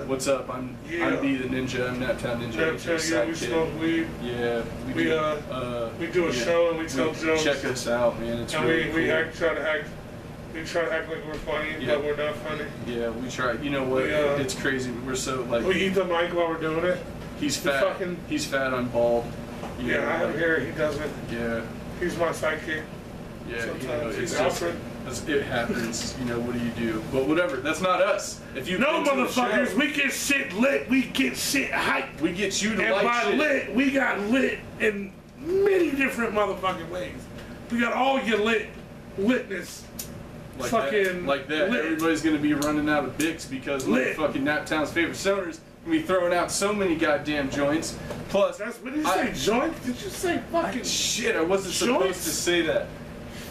what's up? I'm B the Ninja. I'm Naptown Ninja. Yeah, we smoke weed. Yeah, We do a show and we tell jokes. Check us out, man. It's And really we cool. try to act like we're funny, Yeah. but we're not funny. Yeah, we try. You know what? It's crazy. We're so like. We eat the mic while we're doing it. He's fat. He's fat. I'm bald. You Yeah, know, I have like, hair. He doesn't. Yeah. He's my sidekick. Yeah, Sometimes you know, he's it's just, Alfred. it happens. You know, what do you do? But whatever. That's not us. If you No, motherfuckers, we get shit lit. We get shit hyped. we get you to And like by shit. lit, we got lit in many different motherfucking ways. We got all your litness. like fucking that. Like that. lit. Everybody's gonna be running out of Bix because Lit. motherfucking Naptown's favorite stoners gonna be throwing out so many goddamn joints. Plus, What did you say? Joint? Did you say fucking shit, I wasn't supposed joints? to say that.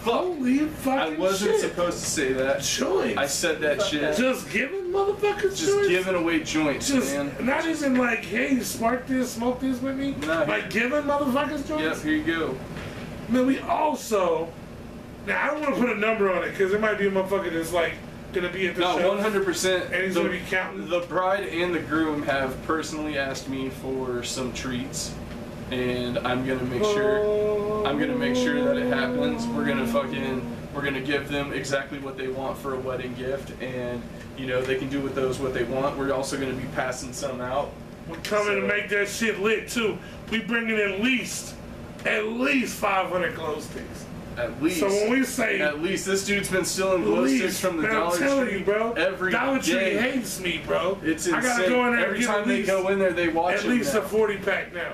Fuck. Holy fucking I wasn't shit. supposed to say that. Joints. I said that shit. Just giving motherfuckers Just joints? giving away joints, Just man. not even like, hey, spark this, smoke this with me. Nah. Like giving motherfuckers Yep, joints. here you go. Man, we also. Now I don't want to put a number on it because there might be a motherfucker that's like gonna be at the No, show. 100%. And he's gonna be counting. The bride and the groom have personally asked me for some treats, and I'm gonna make sure. I'm gonna make sure that it happens. We're gonna give them exactly what they want for a wedding gift, and you know they can do with those what they want. We're also gonna be passing some out. We're coming to make that shit lit too. We bringing at least 500 glow sticks. At least. So when we say At least this dude's been stealing glow sticks from the man, Dollar I'm telling Tree you, bro. every Dollar Tree day. hates me, bro. It's insane. I gotta go in there Every and get time at they least, go in there, they watch at it least now. a 40 pack now.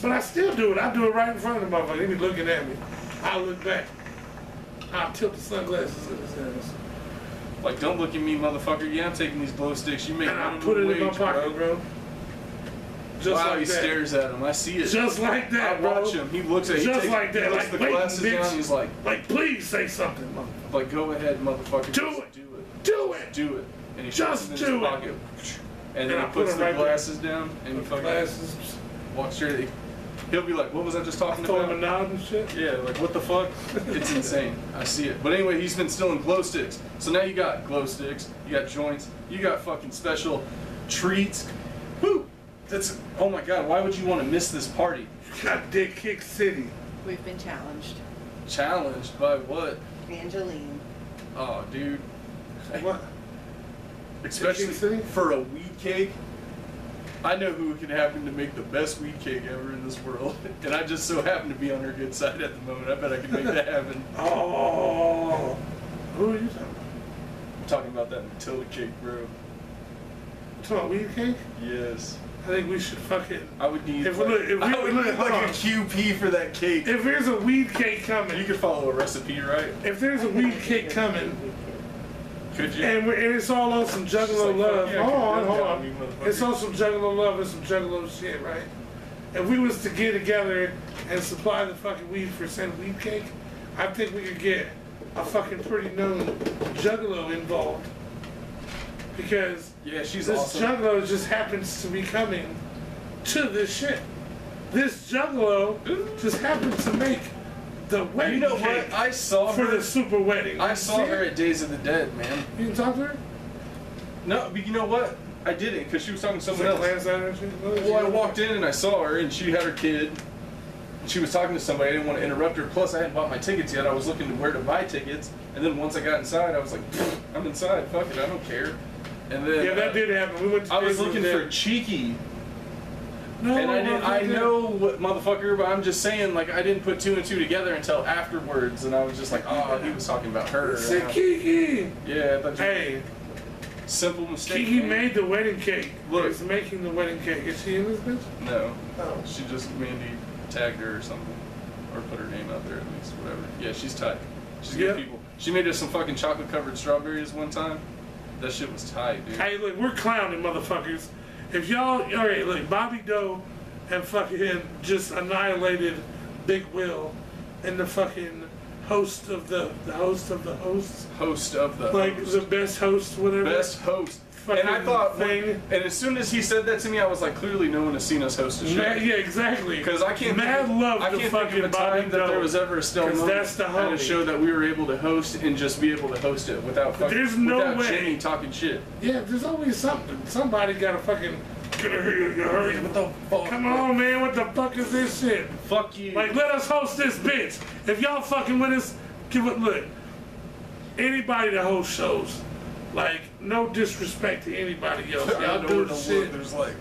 But I still do it. I do it right in front of the motherfucker. They be looking at me. I look back. I'll tilt the sunglasses in his ass. Like, don't look at me, motherfucker. Yeah, I'm taking these glow sticks. You make And I minimum put it in my wage, pocket, bro. Just Wow, like he that. stares at him. I see it. Just like that, I bro. watch him. He looks at. He Just takes, like that. He puts Like, the wait, glasses bitch. down. He's like, Please say something, motherfucker. like, go ahead, motherfucker. Do Just it. Do it. Do it. Do it. And he Just puts it in do his it. pocket. And then And I he put puts it the right there. glasses down, and he fucking Glasses. walks straight. He'll be like, "What was I just talking Throw him a about?" nod and shit. Yeah, like what the fuck? It's insane. I see it. But anyway, he's been stealing glow sticks. So now you got glow sticks, you got joints, you got fucking special treats. Woo! That's, oh my god, why would you want to miss this party? Got Dick Kick City. We've been challenged. Challenged by what? Angeline. Oh, dude. What? Especially for a weed cake. I know who could happen to make the best weed cake ever in this world. And I just so happen to be on her good side at the moment. I bet I can make that happen. Oh. Who are you talking about? I'm talking about that Matilda cake, bro. You talking about weed cake? Yes. I think we should fucking... I would need, if we need a QP for that cake. If there's a weed cake coming... You could follow a recipe, right? If there's a weed cake coming... Could you? And it's all on some Juggalo love. Yeah, hold on. It's on some Juggalo love and some Juggalo shit, right? If we was to get together and supply the fucking weed for said weed cake, I think we could get a fucking pretty known Juggalo involved. Because she's this awesome. Juggalo just happens to be coming to this shit. This Juggalo just happens to make the wedding cake. What? I saw her for the super wedding. I saw her at Days of the Dead, man. You didn't talk to her? No, but you know what? I didn't, because she was talking to someone else. Well, Well, I walked in and I saw her, and she had her kid. And she was talking to somebody. I didn't want to interrupt her. Plus, I hadn't bought my tickets yet. I was looking to where to buy tickets. And then once I got inside, I was like, I'm inside. Fuck it, I don't care. And then that did happen. We went to I was looking for Cheeky. No, and I know what motherfucker, but I'm just saying, like, I didn't put 2 and 2 together until afterwards, and I was just like, oh, he was talking about her. Say Kiki. Yeah, I thought hey, simple mistake. Kiki made the wedding cake. Look, is making the wedding cake. Is she in this bitch? No. Oh. She just Mandy tagged her or something, or put her name out there at least, whatever. Yeah, she's tight. She's good people. She made us some fucking chocolate covered strawberries one time. That shit was tight, dude. Hey, look, we're clowning, motherfuckers. If y'all, alright, look, Bobby Doe and fucking just annihilated Big Will and the fucking host of the hosts. Host of the like host. The best host, whatever. Best host. And I thought, and as soon as he said that to me, I was like, clearly no one has seen us host a show. Yeah, exactly. Because I can't think of a time that there was ever a still moment at a show that we were able to host and just be able to host it without fucking, without Jenny talking shit. Yeah, there's always something. Somebody got to fucking hurry. What the fuck? Come on, man. What the fuck is this shit? Fuck you. Like, let us host this bitch. If y'all fucking with us, give it. Look, anybody that hosts shows. Like, no disrespect to anybody else. Y'all do the shit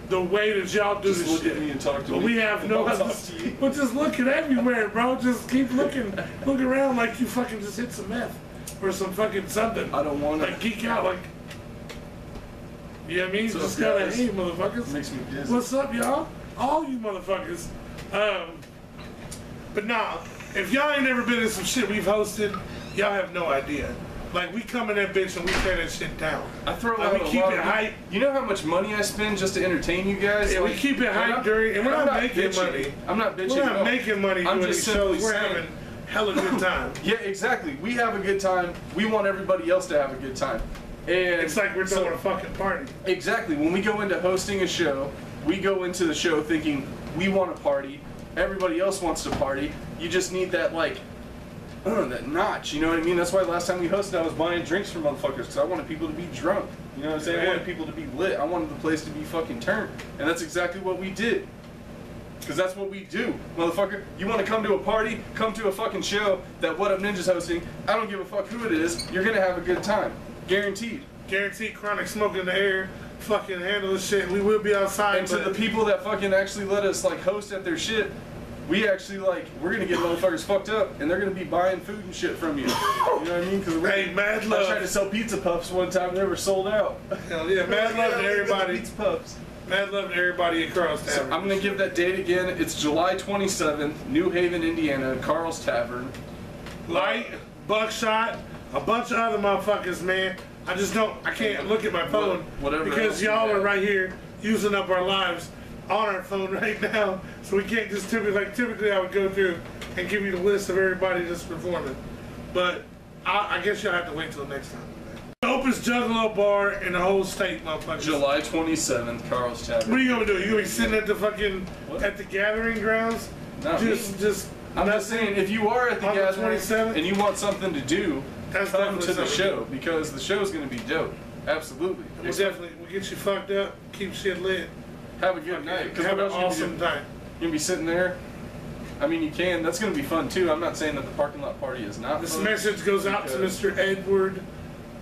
the way that y'all do this shit. Just look at me and talk to me. But we have no other. But just looking everywhere, bro. Just keep looking. Look around like you fucking just hit some meth. Or some fucking something. I don't want to. Like, geek out. Like, you know what I mean? Just gotta, hey, motherfuckers. Makes me dizzy. What's up, y'all? All you motherfuckers. But nah, if y'all ain't never been in some shit we've hosted, y'all have no idea. Like, we come in that bitch and we tear that shit down. I throw out we keep it hype. You know how much money I spend just to entertain you guys? Yeah, we keep it hype during, and we're not making money. I'm not bitching. We're not making money I'm doing just these shows. We're having hella good time. Yeah, exactly. We have a good time. We want everybody else to have a good time. And it's like we're doing a fucking party. Exactly. When we go into hosting a show, we go into the show thinking we want to party. Everybody else wants to party. You just need that, like, that notch, you know what I mean? That's why last time we hosted, I was buying drinks for motherfuckers, because I wanted people to be drunk. You know what I'm saying? I wanted people to be lit. I wanted the place to be fucking turned. And that's exactly what we did. Because that's what we do, motherfucker. You want to come to a party, come to a fucking show that What Up Ninja's hosting. I don't give a fuck who it is. You're going to have a good time. Guaranteed. Guaranteed chronic smoke in the air. Fucking handle this shit. We will be outside. And to the people that fucking actually let us, like, host at their shit, we actually, like, we're gonna get motherfuckers fucked up, and they're gonna be buying food and shit from you. You know what I mean? Because mad love. I tried to sell pizza puffs one time, and they were sold out. Hell yeah, mad love to everybody. Pizza puffs. Mad love to everybody across town. So I'm gonna give that date again. It's July 27th, New Haven, Indiana, Carl's Tavern. Light, Buckshot, a bunch of other motherfuckers, man. I can't look at my phone whatever because y'all are right here using up our lives on our phone right now, so we can't just typically I would go through and give you the list of everybody that's performing, but I guess y'all have to wait till next time. The oldest Juggalo bar in the whole state, motherfucker. July 27th, Carl's Tavern. What are you gonna do? You gonna be sitting at the fucking at the gathering grounds? I'm just saying, if you are at the gathering and you want something to do, come to the show, because the show's gonna be dope. Absolutely. We'll get you fucked up, keep shit lit. Have a good night. Have an awesome time. You're gonna be sitting there. I mean, you can. That's going to be fun, too. I'm not saying that the parking lot party is not This fun. message goes out to Mr. Edward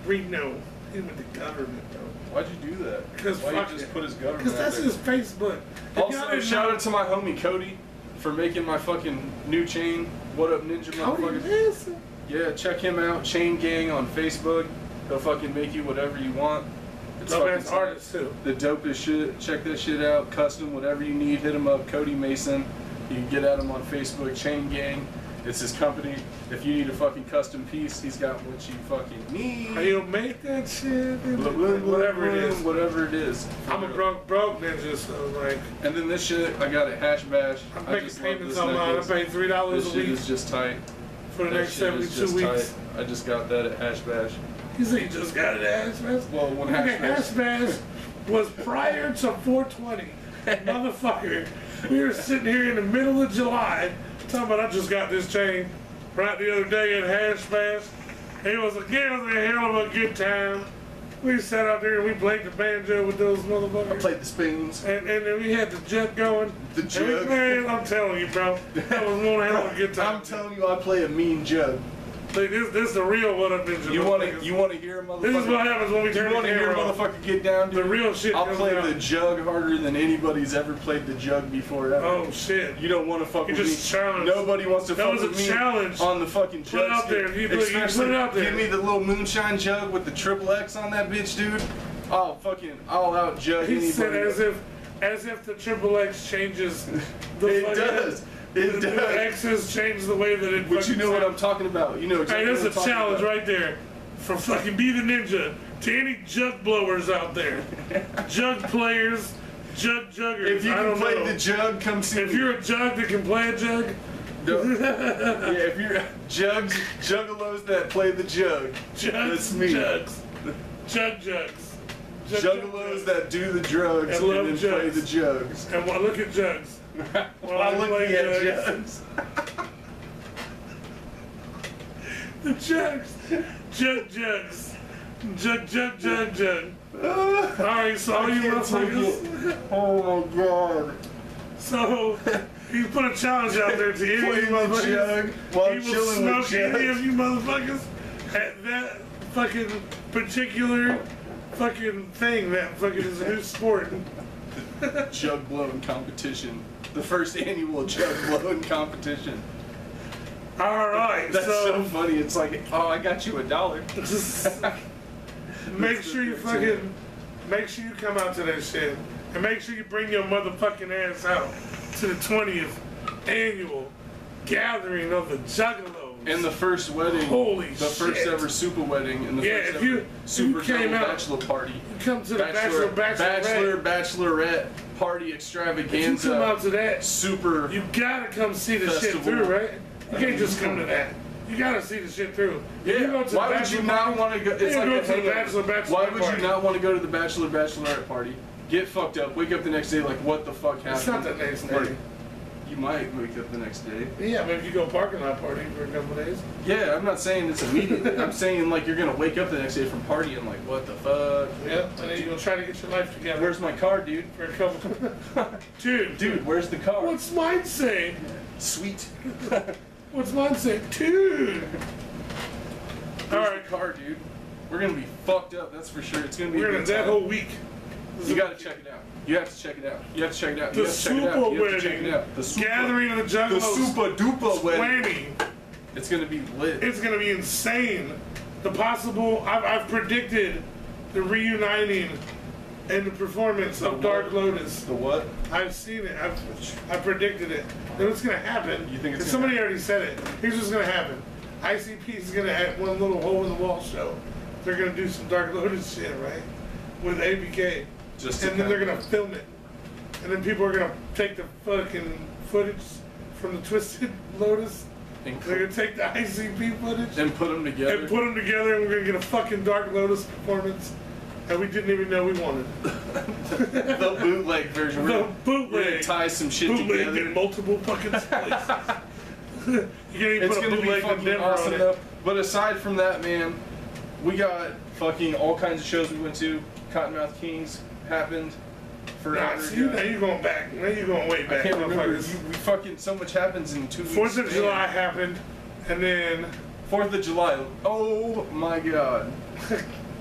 Reno. Him with the government, bro. Why'd you do that? Because why'd you just put his government Because that's out his Facebook. Also, shout out to my homie Cody for making my fucking new chain. What up, Ninja motherfucker? Yeah, check him out. Chain Gang on Facebook. He'll fucking make you whatever you want. It's dope-ass artist, too. The dopest shit. Check that shit out. Custom, whatever you need. Hit him up. Cody Mason. You can get at him on Facebook. Chain Gang. It's his company. If you need a fucking custom piece, he's got what you fucking need. He'll make that shit. Whatever it is. Whatever it is. I'm a broke ninja, so like. And then this shit, I got at Hash Bash. I'm making payments on mine. I pay $3 a week. This shit is just tight. For the next 72 weeks. Tight. I just got that at Hash Bash. You say you just got it at Hash Bash? Well, when Hash Bash was prior to 420. Motherfucker. We were sitting here in the middle of July talking about I just got this chain right the other day at Hash Bash. It was a hell of a good time. We sat out there and we played the banjo with those motherfuckers. I played the spoons. And then we had the jug going. The jug. Man, I'm telling you, bro. That was one hell of a good time. I'm telling you, I play a mean jug. Like, this is the real What Up Ninja. You want to hear a motherfucker? This is what happens when we turn the camera on. You want to hear a motherfucker get down, dude? The real shit. I'll play the jug harder than anybody's ever played the jug before. Ever. Oh shit! You don't want to fuck with me. Challenge. Nobody wants to fuck with me. That was a challenge on the fucking jug. Put it out there. You put it out there. Give me the little moonshine jug with the XXX on that bitch, dude. I'll fucking all out jug anybody. He said as if the XXX changes the It does. It does. The X's change the way that it. But you know what I'm talking about. You know exactly what I'm talking about. Hey, that's a challenge right there. From fucking Be the Ninja to any jug blowers out there. Jug players, juggers. If you can play the jug, come see me. If you're a jug that can play a jug. Yeah, if you're juggalos that play the jug. That's me. Jugs. Juggalos that do the drugs and then play the jugs. And look at jugs. While looking at jugs. The jugs. Jugs. Jug. Alright, so all you motherfuckers. Oh my god. So, you put a challenge out there to any of you motherfuckers. While he will smoke any of you motherfuckers at that fucking particular fucking thing that fucking is a new sport. Jug blowing competition. The first annual jug blowing competition. Alright, that's so funny. It's like, oh, I got you $1. Make sure you come out to that shit. And make sure you bring your motherfucking ass out to the 20th annual gathering of the Juggalos. And the first wedding. Holy shit. The first ever super wedding and the first ever super bachelor party. You come to the bachelorette party extravaganza. You come out to that. Super. You gotta come see the shit through, right? You can't just come to that. You gotta see the shit through. Yeah. Why would you not want to go? It's like Why would you not want to go to the bachelorette party? Get fucked up. Wake up the next day like, what the fuck happened? It's not the next day. You might wake up the next day. Yeah, but if you go parking lot partying for a couple days. Yeah, I'm not saying it's immediate. I'm saying like you're gonna wake up the next day from partying like, what the fuck? Yep, and then you're gonna try to get your life together. Where's my car, dude? For a couple. Dude, where's the car? What's mine say? Sweet. What's mine say? Dude. Alright, car, dude. We're gonna be fucked up. That's for sure. It's gonna be. That whole week. You gotta check it out. You have to check it out. You have to check it out. The super wedding. The gathering of the Juggalos. The super duper wedding. It's gonna be lit. It's gonna be insane. The possible. I've predicted the reuniting and the performance of Dark Lotus. The what? I've seen it. I predicted it. And it's gonna happen. You think it's? Somebody already said it. Here's what's gonna happen. ICP is gonna have one little hole in the wall show. They're gonna do some Dark Lotus shit, right? With ABK. And then they're gonna film it, and then people are gonna take the fucking footage from the Twisted Lotus. They're gonna take the ICP footage and put them together. And we're gonna get a fucking Dark Lotus performance, and we didn't even know we wanted. The bootleg version. The bootleg. We're gonna tie some shit together. In multiple fucking places. You can't even put a bootleg in Denver awesome on it. Though. But aside from that, man, we got fucking all kinds of shows we went to. Cottonmouth Kings happened. forever. Nah, see, now you going back. Now you going way back. I can't remember. We fucking, so much happens in 2 weeks. 4th of July happened, and then 4th of July. Oh my God.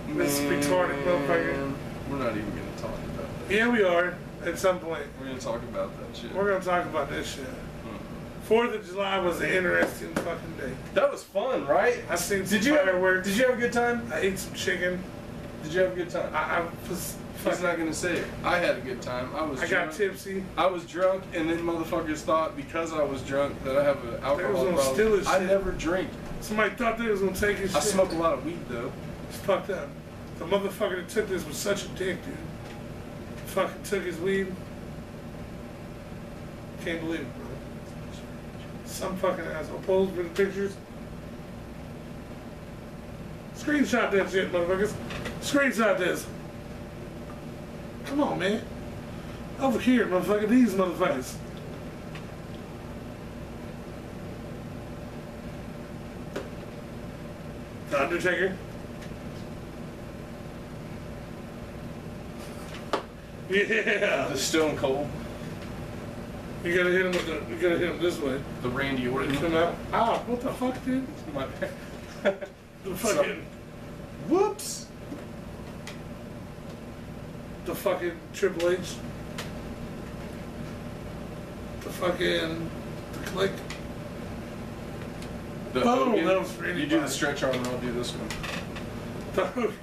This retarded motherfucker. We're not even gonna talk about that. Yeah, we are. At some point. We're gonna talk about that shit. We're gonna talk about this shit. 4th of July was an interesting fucking day. That was fun, right? I seen some fireworks. Did you have a good time? I ate some chicken. Did you have a good time? I was. He's not gonna say it. I had a good time. I got tipsy. I was drunk, and then motherfuckers thought because I was drunk that I have an alcohol problem. Steal his I shit. never drink. Somebody thought they was gonna take his shit. I smoke a lot of weed though. It's fucked up. The motherfucker that took this was such a dick, dude. Fucking took his weed. Can't believe it, bro. Some fucking asshole posed for the pictures. Screenshot that shit, motherfuckers. Screenshot this. Come on, man. Over here, motherfucker. These motherfuckers. The Undertaker. Yeah. The Stone Cold. You gotta hit him with the. You gotta hit him this way. The Randy Orton. Come out. Ah, what the fuck, dude? My bad. The fucking. Whoops. The fucking Triple H. The fucking. The Click. The Boom, Hogan. that was for You do anybody. the stretch arm, and I'll do this one. The Hogan.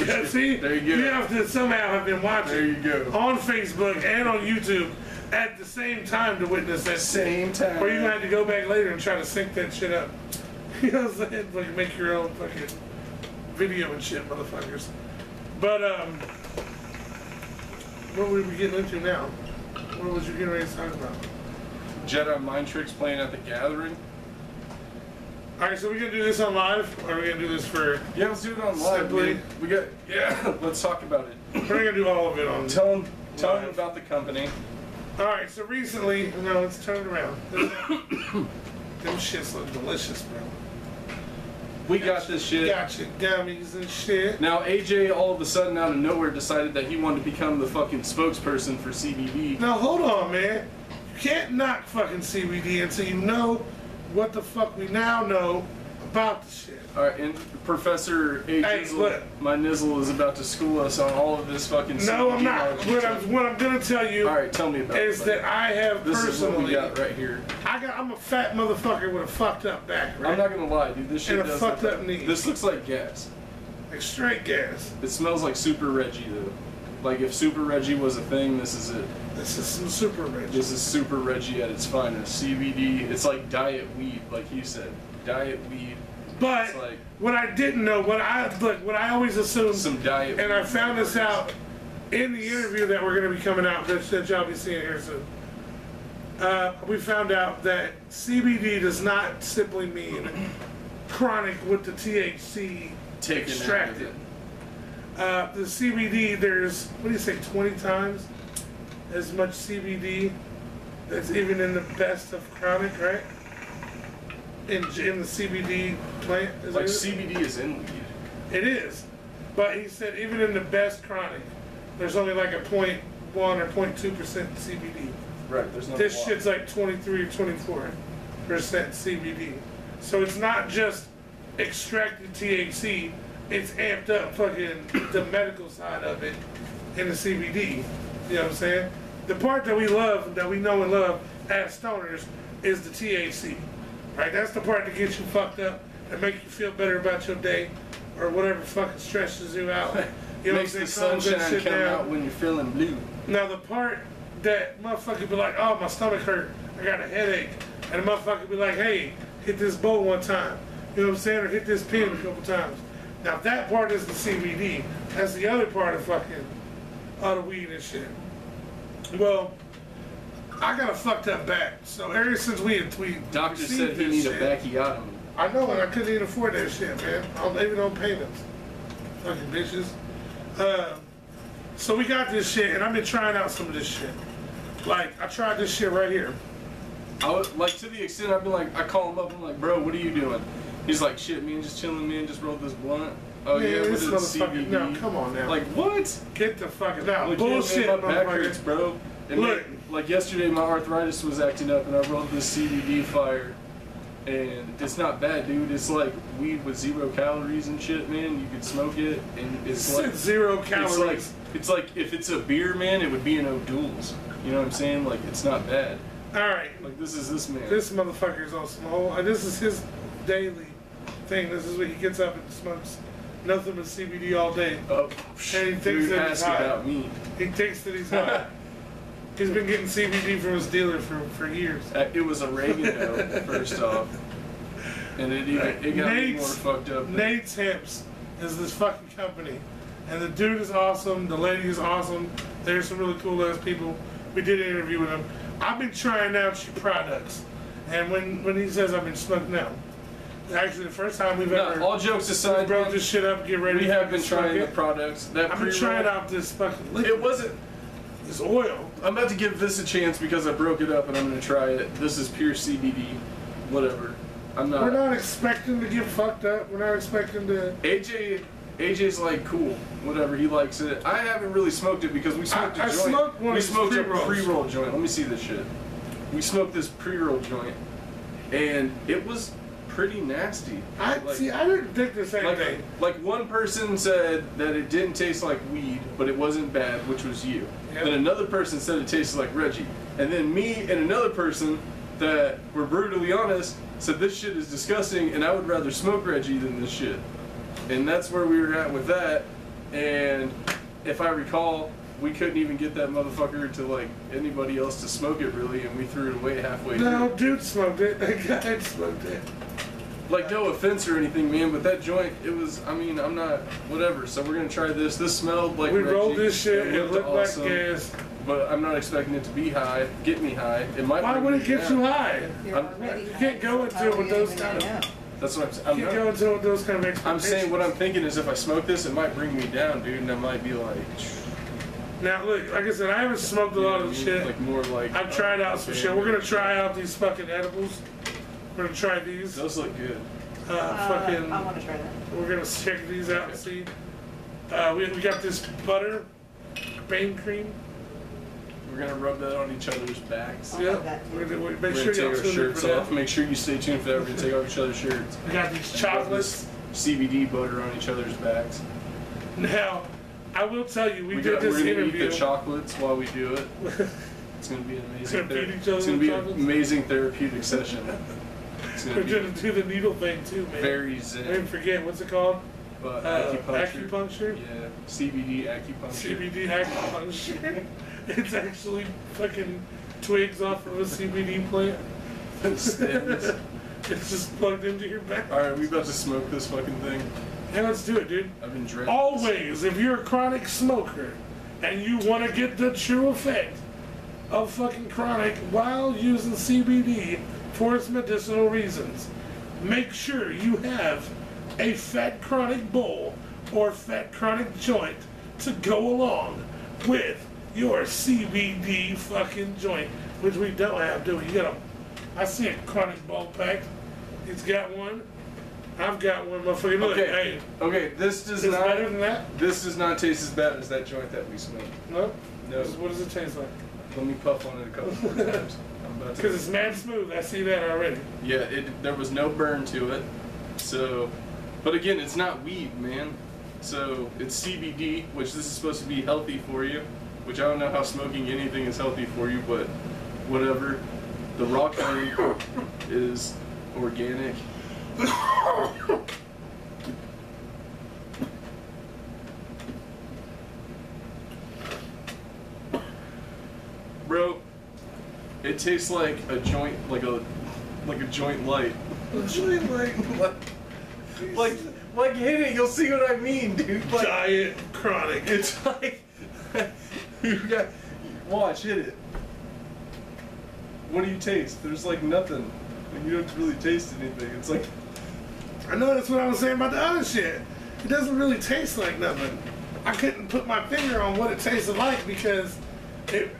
Yeah, see? There you go. You have to somehow have been watching There you go. on Facebook and on YouTube at the same time to witness that. Same time. Or you're gonna have to go back later and try to sync that shit up. You know what I'm saying? Like make your own fucking video and shit, motherfuckers. But what were we getting into now? What was you getting ready to talk about? Jedi mind tricks playing at the Gathering. Alright, so we're gonna do this on live, or are we gonna do this for Yeah, let's do it on live. Simply. Man. We got let's talk about it. we're gonna do all of it on Tell them live. about the company. Alright, so recently, no, let's turn it around. Them shits look delicious, bro. We got this shit. Gotcha, gummies and shit. Now AJ all of a sudden out of nowhere decided that he wanted to become the fucking spokesperson for CBD. Now hold on, man. You can't knock fucking CBD until you know what the fuck we now know about the shit. Alright, and Professor A. Hey, Jizzle, look. my nizzle is about to school us on all of this fucking No, CBD I'm not. knowledge. What I'm gonna tell you Alright, tell me about is it. that I have This is what we personally, got right here. I'm a fat motherfucker with a fucked up back, right? I'm not gonna lie, dude. This shit And a does fucked look up knee. This looks like gas. Like straight gas. It smells like Super Reggie though. Like if Super Reggie was a thing, this is it. This is some super rich. This is Super Reggie at its finest. CBD. It's like diet weed, like you said. Diet weed. But It's like what I didn't know, what I always assumed, some diet. and I weed found this flavors. out in the interview that we're going to be coming out, that y'all be seeing here soon. We found out that CBD does not simply mean chronic with the THC Taken extracted. out The CBD, there's, what do you say, 20 times as much CBD that's even in the best of chronic, right? In the CBD plant. of it. Like CBD is in weed. It is. But he said even in the best chronic, there's only like a 0.1 or 0.2% CBD. Right. There's no. This shit's like 23 or 24% CBD. So it's not just extracted THC, it's amped up fucking the medical side of it in the CBD. You know what I'm saying? The part that we love, that we know and love as stoners, is the THC. Right? That's the part that gets you fucked up and make you feel better about your day or whatever fucking stresses you out. You know Makes what I'm the saying? Calms that sunshine shit come down. out when you're feeling blue. Now the part that motherfucker be like, oh, my stomach hurt, I got a headache, and the motherfucker be like, hey, hit this bowl one time, you know what I'm saying, or hit this pin a couple times. Now that part is the CBD. That's the other part of fucking all the weed and shit. Well, I got a fucked up back, so ever since we Doctor received said he this need shit, a bacchiotomy. I know, and I couldn't even afford that shit, man. I'm even on payments. Fucking bitches. So we got this shit, and I've been trying out some of this shit. Like, I tried this shit right here. I was, like, to the extent I'd be like, I call him up, I'm like, bro, what are you doing? He's like, shit, man, just chilling, man, just rolled this blunt. Oh Man, yeah, this with the CBD. No, come on now. Like what? Get the fuck out. Like, Bullshit, man, my back motherfucker. hurts, bro. And Look. like yesterday, my arthritis was acting up, and I rolled this CBD fire. And it's not bad, dude. It's like weed with 0 calories and shit, man. You could smoke it, and it's like 0 calories. It's like if it's a beer, man, it would be an O'Doul's. You know what I'm saying? Like it's not bad. All right. Like this man. This motherfucker is on some whole. This is his daily thing. This is what he gets up and smokes nothing but CBD all day. Oh, and he thinks dude, that he's ask high. about me. He thinks that he's high. He's been getting CBD from his dealer for years. It was oregano, first off. And it got me more fucked up. Nate's Hips is this fucking company. And the dude is awesome. The lady is awesome. There's some really cool ass people. We did an interview with him. I've been trying out your products. And when he says I've been smoking out, actually the first time we've ever all jokes aside, broke this shit up, get ready. We have been trying the products. I've been trying out this fucking liquid. It wasn't. This oil. I'm about to give this a chance because I broke it up and I'm gonna try it. This is pure CBD. Whatever. I'm not. We're not expecting to get fucked up. We're not expecting to. AJ's like cool, whatever, he likes it. I haven't really smoked it because we smoked a joint. We smoked a pre-roll joint. Let me see this shit. We smoked this pre-roll joint, and it was pretty nasty. I didn't think the same thing. Like one person said that it didn't taste like weed, but it wasn't bad, which was you. Yep. Then another person said it tasted like Reggie. And then me and another person that were brutally honest said this shit is disgusting and I would rather smoke Reggie than this shit. And that's where we were at with that. And if I recall, we couldn't even get that motherfucker to like anybody else to smoke it really, and we threw it away halfway through. No, dude smoked it. That guy smoked it. Like, no offense or anything, man, but that joint, it was, I mean, I'm not, whatever. So we're going to try this. This smelled like we Reggie. rolled this shit. It looked awesome, like gas. But I'm not expecting it to be high, get me high. It might. Why would it get you high? You can't go into it with those kind of. That's what I'm saying. You can't go into it with those kind of expectations. I'm saying what I'm thinking is if I smoke this, it might bring me down, dude, and I might be like. Now look, like I said, I haven't smoked a lot of the shit. Like more like. I've tried out some shit. We're gonna try out these fucking edibles. We're gonna try these. Those look good. Fucking. I want to try that. We're gonna check these out and see. We got this butter, bane cream. We're gonna rub that on each other's backs. Yep. We're gonna make sure take you our shirts off. Make sure you stay tuned for that. We're gonna take off each other's shirts. We got these chocolates. CBD butter on each other's backs. Now, I will tell you, we did this we're gonna interview. eat the chocolates while we do it. It's gonna be an amazing. It's gonna be an amazing therapeutic session. We're gonna do the needle thing too, man. Very zen. I didn't forget what's it called? Acupuncture. Acupuncture. Yeah, CBD acupuncture. CBD acupuncture. It's actually fucking twigs off of a CBD plant. It's just plugged into your back. All right, we about to smoke this fucking thing. Yeah, let's do it, dude. I've been dreading. Always, if you're a chronic smoker and you want to get the true effect of fucking chronic while using CBD for its medicinal reasons, make sure you have a fat chronic bowl or fat chronic joint to go along with your CBD fucking joint, which we don't have, do we? You got I see a chronic bowl pack. He's got one. I've got one, motherfucker. Look, hey. Okay, this does it's not. better than that? This does not taste as bad as that joint that we smoked. No? No. What does it taste like? Let me puff on it a couple more times. Because it's mad smooth. I see that already. Yeah, there was no burn to it. So, but again, it's not weed, man. So it's CBD, which this is supposed to be healthy for you. Which I don't know how smoking anything is healthy for you, but whatever. The raw kind is organic. Bro, it tastes like a joint, like a joint light. A joint light. like hit it, you'll see what I mean, dude. Like, Giant chronic. It's like you got watch, hit it. What do you taste? There's like nothing. Like, you don't really taste anything. It's like I know that's what I was saying about the other shit. It doesn't really taste like nothing. I couldn't put my finger on what it tasted like because it.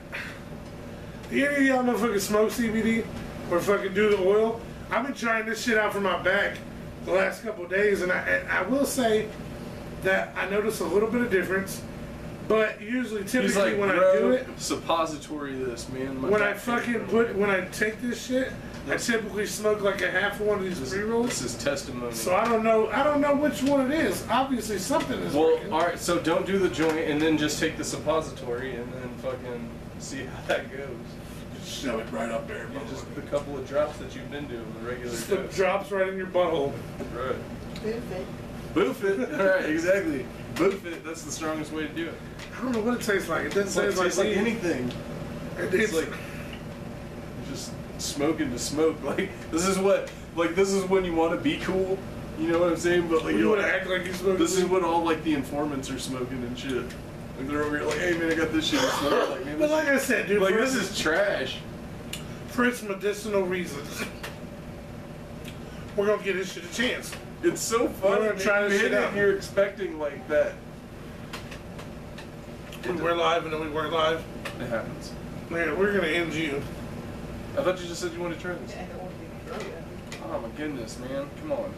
Do any of y'all motherfuckers smoke CBD or fucking do the oil? I've been trying this shit out for my back the last couple of days, and I will say that I notice a little bit of difference. But usually, typically, when I do it, suppository this, man. When I take this shit, I typically smoke like a half of one of these pre-rolls. This is testimony. So I don't know which one it is. Obviously, something is working. All right. So don't do the joint, and then just take the suppository, and then fucking see how that goes. Just shove it right up there, bro. Yeah, just the couple of drops that you've been doing, the regular just dose. the drops right in your butthole. Right. Boof it. Boof it. All right. Exactly. Boof it. That's the strongest way to do it. I don't know what it tastes like. It doesn't taste like anything. It's like just smoking to smoke. Like this is when you want to be cool. You know what I'm saying? But like you want to act like you smoke. This is what all like the informants are smoking and shit. Like they're over here like, hey man, I got this shit. Like, man, but like I said, dude, like this is trash. For its medicinal reasons, we're gonna give this shit a chance. It's so funny. We're gonna try this shit out. You're expecting like that. We're live and then we work live. It happens. Man, we're gonna end you. I thought you just said you wanted to try this. Yeah, I don't want to be throw you. Oh my goodness, man. Come on.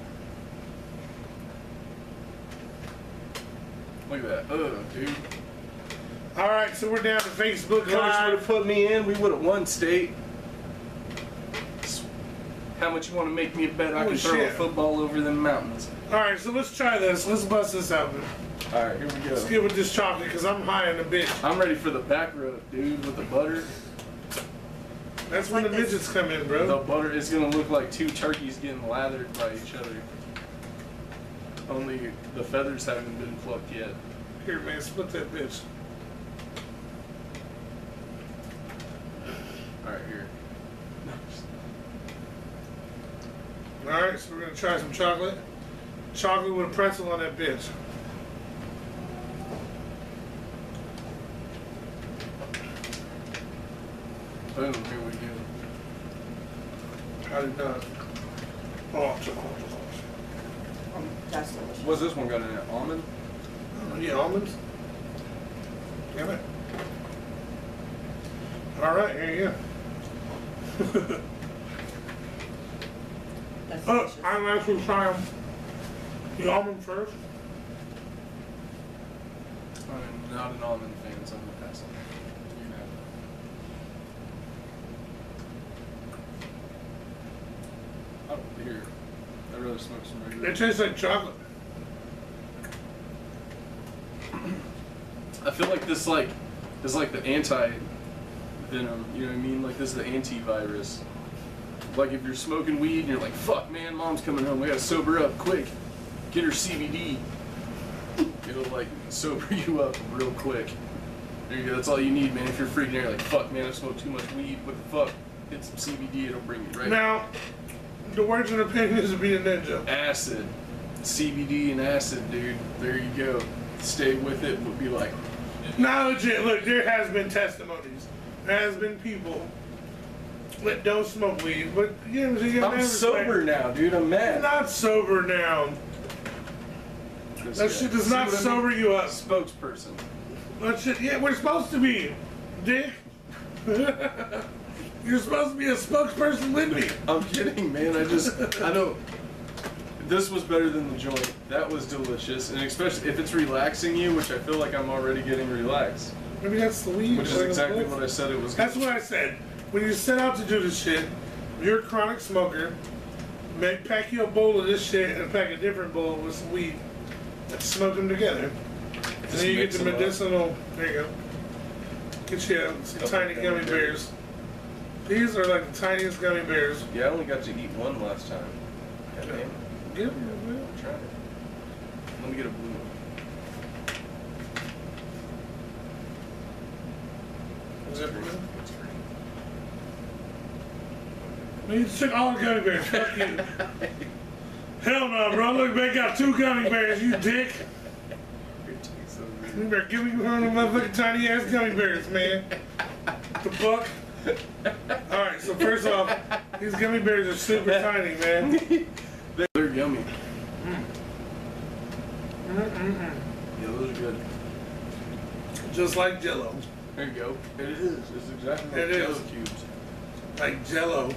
Look at that. Ugh, dude. Alright, so we're down to Facebook Coach would have Live. put me in, we would have won state. How much you want to make me a bet I can throw a football over them mountains? Alright, so let's try this. Let's bust this out. Alright, here we go. Let's get with this chocolate because I'm high on the bitch. I'm ready for the back rub, dude, with the butter. That's when the midgets come in, bro. The butter is going to look like two turkeys getting lathered by each other. Only the feathers haven't been plucked yet. Here, man, split that bitch. Alright, here. Alright, so we're going to try some chocolate. Chocolate with a pretzel on that bitch. Boom, here we go. How did that? Oh, chocolate. That's delicious. What's this one got in it? Almond? Yeah, almonds. Damn it. Alright, here you go. That's Oh, delicious. I'm actually trying the almond first. I'm not an almond fan, so I'm going to pass on that. You can have it. Oh, here. I'd rather smoke some regular. It tastes like chocolate. I feel like this is like the anti-venom, you know what I mean? Like this is the antivirus. Like if you're smoking weed and you're like, fuck man, mom's coming home, we gotta sober up, quick. Get her CBD. It'll like sober you up real quick. There you go, that's all you need, man. If you're freaking out, you're like, fuck man, I smoked too much weed, what the fuck? Get some CBD, it'll bring you right. Now, the words and opinions of being a ninja. Acid. CBD and acid, dude. There you go. Stay with it, would be like, Now, legit, look, there has been testimonies. There has been people that don't smoke weed, but you know what I'm saying? I'm sober now, dude. I'm mad. You're not sober now. That shit does not sober you up. Spokesperson. That shit, yeah, we're supposed to be, dick. You're supposed to be a spokesperson with me. I'm kidding, man. I don't. This was better than the joint. That was delicious, and especially if it's relaxing you, which I feel like I'm already getting relaxed. Maybe that's the weed. Which is exactly what I said it was. That's what I said. When you set out to do this shit, you're a chronic smoker. Pack you a bowl of this shit and pack a different bowl with some weed. And smoke them together. And then you get the medicinal. There you go. Get you some tiny gummy bears. These are like the tiniest gummy bears. Yeah, I only got to eat one last time. God damn it. Give them, man. I'm trying. Let me get a blue one. Is that blue? It's free. Man, you took all the gummy bears. Fuck you. Hell no, bro. Look, man, got 2 gummy bears, you dick. You better give me one of the motherfucking tiny ass gummy bears, man. The fuck? Alright, so first off, these gummy bears are super tiny, man. They're yummy. Yeah, those are good. Just like Jello. There you go. It is. It's exactly like It Jello is. cubes. Like Jello.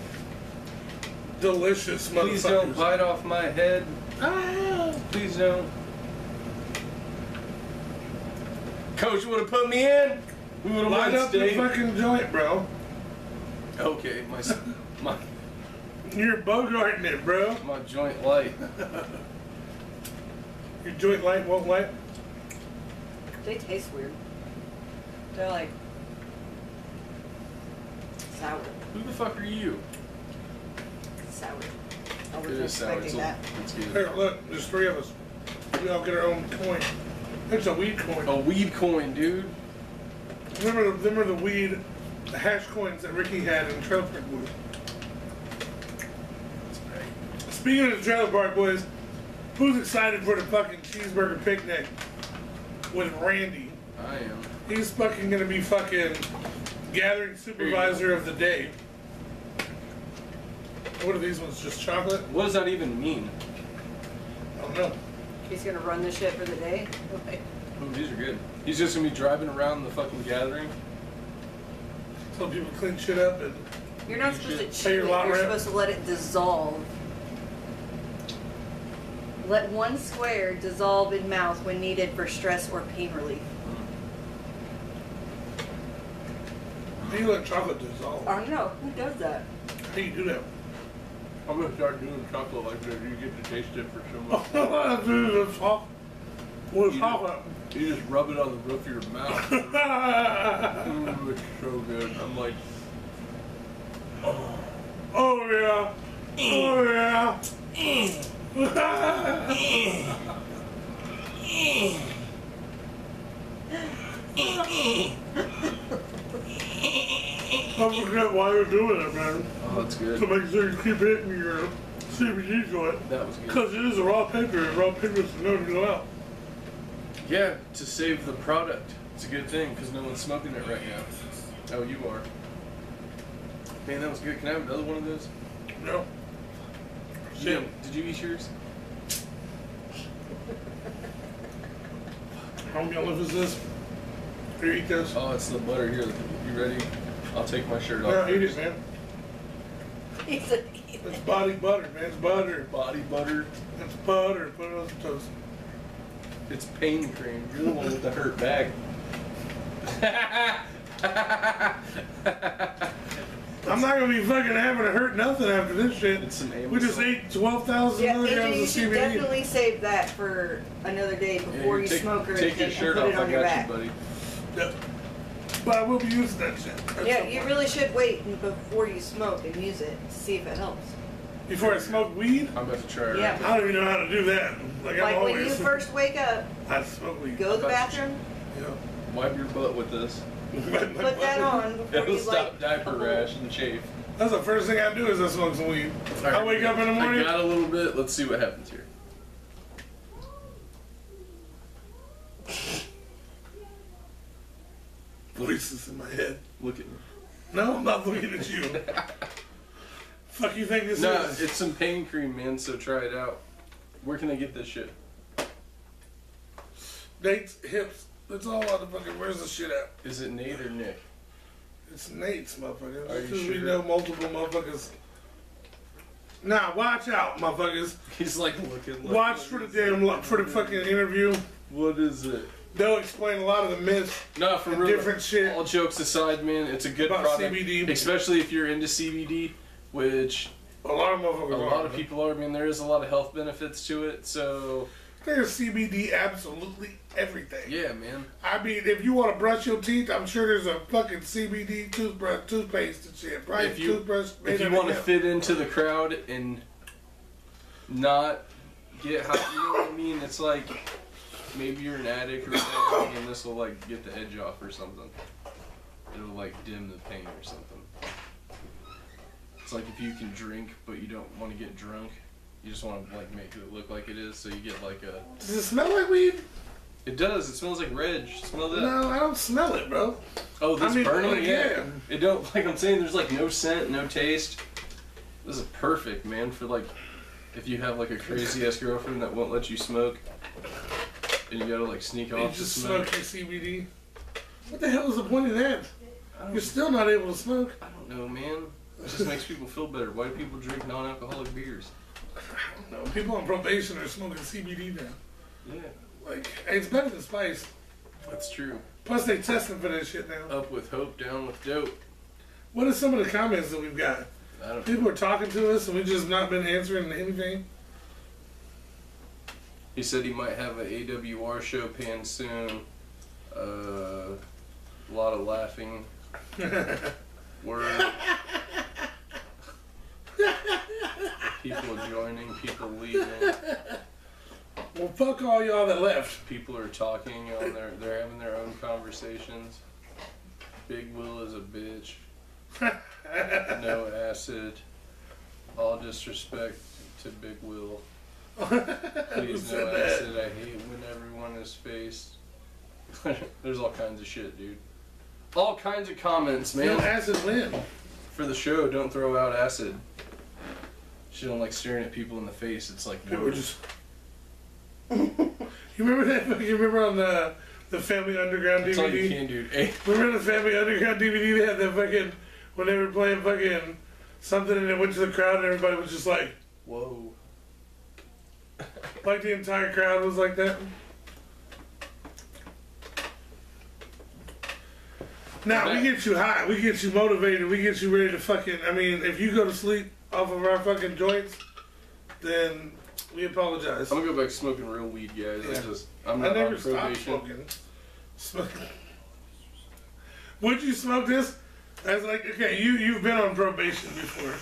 delicious motherfuckers. Please don't bite off my head. Ah. Please don't. Coach would have put me in. We would have Light won up the state. fucking joint, bro. Okay, my You're bogarting it, bro. my joint light. Your joint light won't light. They taste weird. They're like sour. Who the fuck are you? Sour. I It wasn't is sour. expecting that. It's good. Here, look, there's 3 of us. We all get our own coin. It's a weed coin. A weed coin, dude. Remember the weed, the hash coins that Ricky had in Trailer Park Boys. Speaking of the Trailer Park Boys, who's excited for the fucking cheeseburger picnic with Randy? I am. He's fucking gonna be fucking gathering supervisor of the day. What are these ones? Just chocolate? What does that even mean? I don't know. He's gonna run the shit for the day. Ooh, these are good. He's just gonna be driving around the fucking gathering. Tell people to clean shit up and You're not You supposed to should. chew Pay it. your lot You're rent. supposed to let it dissolve. Let 1 square dissolve in mouth when needed for stress or pain relief. how do you let chocolate dissolve? I don't know. Who does that? How do you do that? I'm gonna start doing chocolate like that. You get to taste it for so much. With chocolate. You just rub it on the roof of your mouth. Ooh, it's so good. I'm like, Oh yeah. Oh yeah. I forget why you're doing it, man. oh, that's good. To make sure you keep hitting your CBD joint. That was good. Because it is a raw paper, and raw pigments are known to go out. Yeah, to save the product. It's a good thing because no one's smoking it right now. Oh, you are. Man, that was good. Can I have another one of those? No. Yeah. Did you eat yours? How many olive is this? Here, eat this. Oh, it's the butter here. You ready? I'll take my shirt off. No, eat it, man. He's like, It's body butter, man. It's butter. Body butter. It's butter. Put it on some toast. It's pain cream. You're the one with the hurt back. I'm not gonna be fucking having to hurt nothing after this shit. It's some We just ate 12,000 yeah, milligrams AJ, you of should CBD. definitely save that for another day before you smoke or take anything your shirt and put off. it on I your got back. you, buddy. Yeah. But I will be using that shit. at Yeah, some you point. really should wait before you smoke and use it to see if it helps. Before I smoke weed, I'm about to try it. Yeah. Right I don't even know how to do that. Like I'm Like when you always. first wake up, I smoke weed. go to the About to bathroom, Yeah. Wipe your butt with this. put that on before It'll you stop like diaper a whole- rash and chafe. That's the first thing I do is I smoke some weed. I wake up in the morning. I got a little bit. Let's see what happens here. Voices in my head. Look at me. No, I'm not looking at you. Fuck you think this No, is? it's some pain cream, man. So try it out. Where can I get this shit? Nate's hips. That's all motherfucker. Where's the shit at? Is it Nate or Nick? It's Nate's motherfucker. Are you Because we sure? know multiple motherfuckers. Nah, watch out, motherfuckers. He's like looking. Like, Watch for the fucking interview. What is it? They'll explain a lot of the myths No, for and real. different shit All jokes aside, man, it's a good about product. CBD. Especially if you're into CBD, which A lot of motherfuckers a are. lot of people are. I mean, there is a lot of health benefits to it. So There's CBD absolutely everything. yeah, man. I mean, if you want to brush your teeth, I'm sure there's a fucking CBD toothpaste and shit. Right? If you toothbrush made if you out of want to hemp. fit into the crowd and not get high, you know what I mean? It's like maybe you're an addict or something, and this will like get the edge off or something. It'll like dim the pain or something. It's like if you can drink but you don't want to get drunk, you just want to like make it look like it is, so you get like a. Does it smell like weed? It does. It smells like Reg. Smell that. No, I don't smell it, bro. Oh, this I mean, burning? like, yeah. It don't, like I'm saying, there's like no scent, no taste. This is perfect, man, for like, if you have like a crazy ass girlfriend that won't let you smoke, and you gotta like sneak You off to just smoke. smoke your CBD. What the hell is the point of that? I don't, You're still not able to smoke. I don't know, man. It just makes people feel better. Why do people drink non-alcoholic beers? I don't know. People on probation are smoking CBD now. Yeah. Like, it's better than spice. That's true. Plus, they testing for that shit now. Up with hope, down with dope. What are some of the comments that we've got? I don't People know. are talking to us and we've just not been answering anything. He said he might have an AWR show planned soon. A lot of laughing. Word. People joining, people leaving. Well, fuck all y'all that left. People are talking on they're having their own conversations. Big Will is a bitch. No acid. All disrespect to Big Will. Please no acid. I hate when everyone is faced. There's all kinds of shit, dude. All kinds of comments, man. No acid when? For the show, don't throw out acid. She don't like staring at people in the face. It's like People just. You remember that? You remember on the Family Underground DVD? That's all you can, dude. Hey. Remember the Family Underground DVD? They had that fucking when they were playing fucking something and it went to the crowd and everybody was just like, Whoa. like the entire crowd was like that. Now, we get you high, we get you motivated, we get you ready to fucking, I mean, if you go to sleep off of our fucking joints, then we apologize. I'm gonna go back to smoking real weed, guys. Yeah. I'm not never on stopped probation. smoking. Would you smoke this? I was like, okay, you've been on probation before.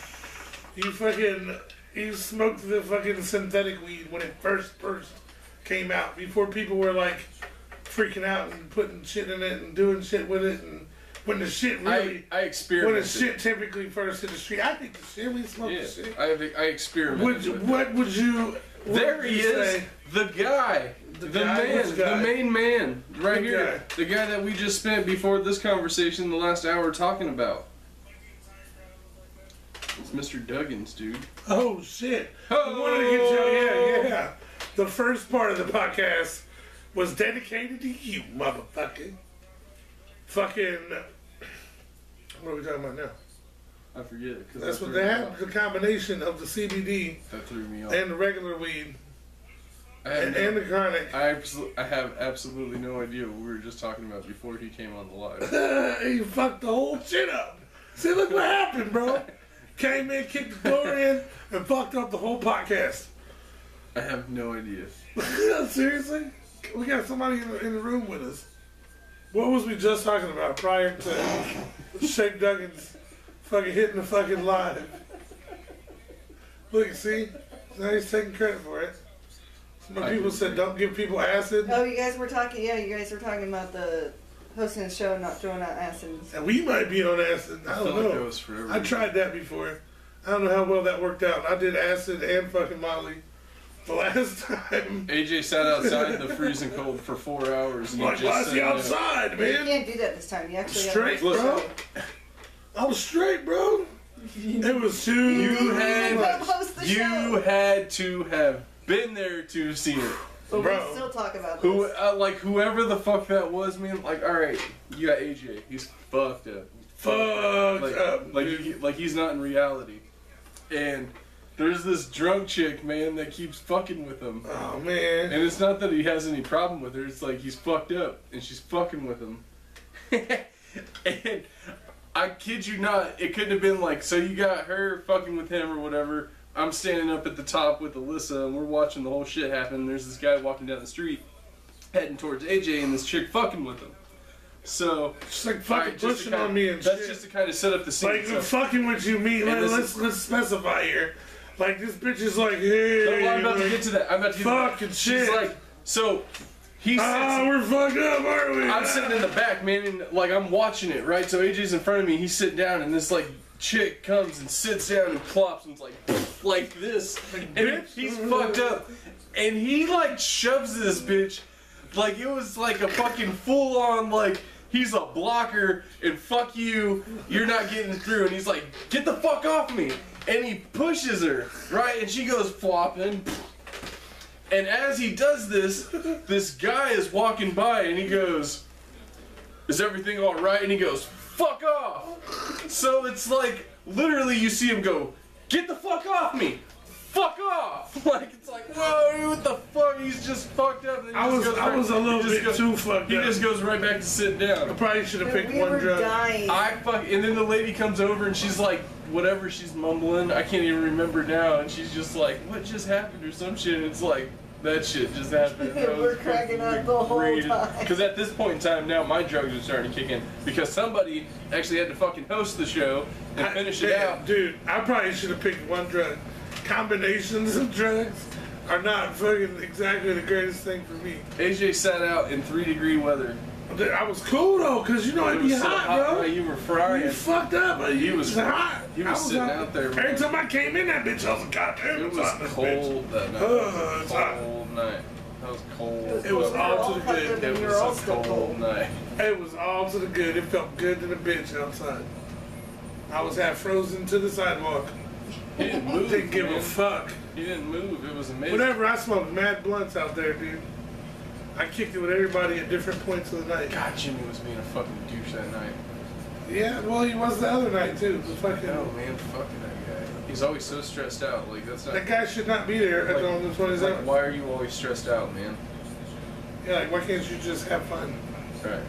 You smoked the fucking synthetic weed when it first came out, before people were like freaking out and putting shit in it and doing shit with it, and when the shit really, I experimented. when the shit typically first hit the street, I think the shit, we smoked the shit. I experimented. What would you? There he is, the guy, the man, the main man, right here, the guy that we just spent before this conversation the last hour talking about. It's Mr. Duggins, dude. Oh shit! Oh. I wanted to get you. Yeah. The first part of the podcast was dedicated to you, motherfucker. Fucking. What are we talking about now? I forget. That's what they have. The combination of the CBD that threw me off. and the regular weed and the chronic. I have absolutely no idea what we were just talking about before he came on the live. He fucked the whole shit up. See, look what happened, bro. Came in, kicked the door in, and fucked up the whole podcast. I have no idea. Seriously? We got somebody in the room with us. What was we just talking about prior to Shake Duggins fucking hitting the fucking live? Look, see? Now he's taking credit for it. Some people said don't give people acid. Oh, you guys were talking about the hosting the show and not throwing out acids. And we might be on acid. I don't know. Like that was forever. I tried that before. I don't know how well that worked out. I did acid and fucking Molly the last time. AJ sat outside in the freezing cold for 4 hours. And Like, why is he outside, You man? can't do that this time. You actually Straight, have bro. I was straight, bro. It was too You show. had to have been there to see it. But Bro. we still talk about this. Like whoever the fuck that was, man. Like, all right, you got AJ. He's fucked up. fucked up. Like he's not in reality. And there's this drunk chick, man, that keeps fucking with him. Oh man. And it's not that he has any problem with her. It's like he's fucked up, and she's fucking with him. And I kid you not, it couldn't have been like, so you got her fucking with him or whatever. I'm standing up at the top with Alyssa, and we're watching the whole shit happen. There's this guy walking down the street, heading towards AJ, and this chick fucking with him. So Just like fucking pushing on me and that's shit. just to kind of set up the scene. Like So, fucking what you mean. Let's specify here. Like this bitch is like, hey, I'm about to like, get to that. I'm about to get fucking to that. shit. She's like, so he sits. we're fucked up, aren't we? I'm sitting in the back, man, and like I'm watching it, right? So AJ's in front of me, he's sitting down, and this like chick comes and sits down and plops and it's like this, and he's fucked up, and he like shoves this bitch, like it was like a fucking full on like he's a blocker and fuck you, you're not getting through, and he's like, get the fuck off me, and he pushes her, right, and she goes flopping. And as he does this, this guy is walking by and he goes, is everything alright? And he goes, fuck off! So it's like, literally you see him go, "Get the fuck off me! Fuck off!" Like, it's like, whoa, dude, what the fuck? He's just fucked up. I was a little bit too fucked up. He just goes right back to sitting down. I probably should have picked one drug. Dying. And then the lady comes over and she's like, whatever she's mumbling, I can't even remember now, and she's just like, "What just happened?" or some shit, and it's like, that shit just happened. We're cracking up the whole time. Because at this point in time now, my drugs are starting to kick in, because somebody actually had to fucking host the show and finish it out. Dude, I probably should have picked one drug. Combinations of drugs are not fucking exactly the greatest thing for me. AJ sat out in 3-degree weather. I was cool though, cause you know it'd be hot, bro. You were frying. You fucked up, but you was hot. He was sitting out there, man. Every time I came in that bitch, I was like, goddamn, it was cold that night. It's hot. Cold night. That was cold. It was all to the good. It was a cold night. It was all to the good. It felt good to the bitch outside. I was half frozen to the sidewalk. He didn't move. Didn't give a fuck. He didn't move. It was amazing. Whenever I smoked mad blunts out there, dude, I kicked it with everybody at different points of the night. God, Jimmy was being a fucking douche that night. Yeah, well, he was the other night too. The fucking. Oh man, fucking that guy. He's always so stressed out. Like that's not. That guy should not be there at on the 27th. Like, why are you always stressed out, man? Yeah, like why can't you just have fun? Right.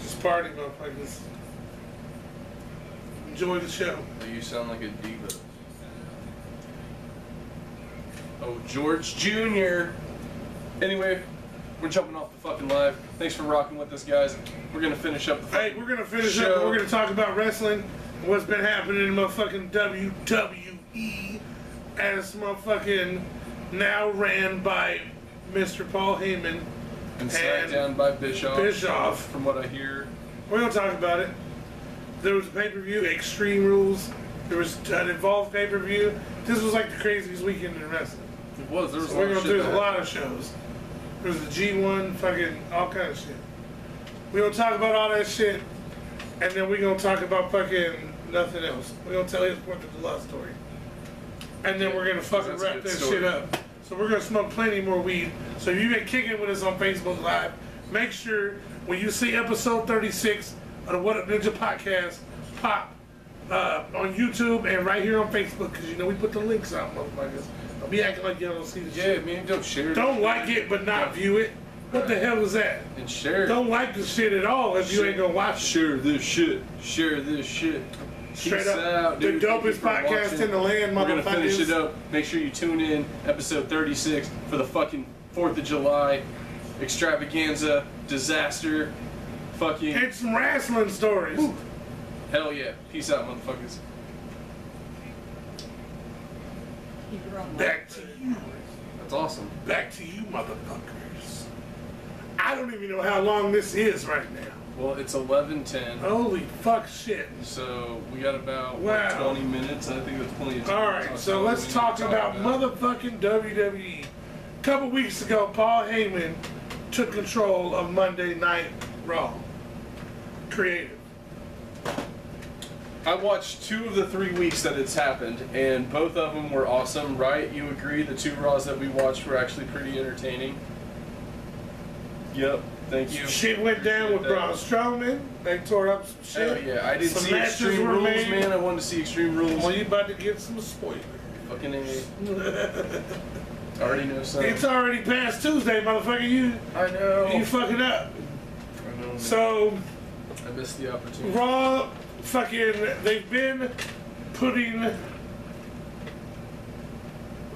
Just party, motherfuckers. Enjoy the show. Well, you sound like a diva. Oh, George Jr. Anyway, we're jumping off the fucking live. Thanks for rocking with us, guys. We're gonna finish up the Hey, we're gonna finish up. We're gonna talk about wrestling and what's been happening in motherfucking WWE as motherfucking now ran by Mr. Paul Heyman and SmackDown by Bischoff. From what I hear, we're gonna talk about it. There was a pay-per-view, Extreme Rules. There was an Evolve pay-per-view. This was like the craziest weekend in wrestling. It was. There was a lot of shows. There was the G1, fucking all kind of shit. We're gonna talk about all that shit, and then we're gonna talk about fucking nothing else. We're gonna tell his Fourth of July story, and then we're gonna fucking wrap that shit up. So we're gonna smoke plenty more weed. So if you've been kicking with us on Facebook Live, make sure when you see episode 36 of the What Up Ninja podcast pop on YouTube and right here on Facebook, because you know we put the links out, motherfuckers. Don't be acting like y'all don't see the shit. Yeah, man, don't share it. Don't like it but not view it. What the hell is that? And share it. Don't like the shit at all if you ain't gonna watch it. Share this shit. Share this shit. Straight Peace up, out, dude. the dopest podcast in the land, motherfuckers. We're gonna finish it up. Make sure you tune in episode 36 for the fucking 4th of July extravaganza, disaster, fucking. And some wrestling stories. Woo. Hell yeah. Peace out, motherfuckers. Back to you. That's awesome. Back to you, motherfuckers. I don't even know how long this is right now. Well, it's 11:10. Holy fuck shit. So we got about 20 minutes. I think that's plenty of time. Alright, so let's talk about motherfucking WWE. A couple weeks ago, Paul Heyman took control of Monday Night Raw. Creative. I watched 2 of the 3 weeks that it's happened, and both of them were awesome, right? You agree the 2 Raws that we watched were actually pretty entertaining? Yep, thank you. Shit went down with Braun Strowman. They tore up some shit. Hell yeah, I didn't Some see matches Extreme were Rules, made. man. I wanted to see Extreme Rules. Well, you about to get some spoilers. Fucking A. I already know something. It's already past Tuesday, motherfucker. I know. You fucking up. I know, man. So, I missed the opportunity. Raw, fucking, they've been putting,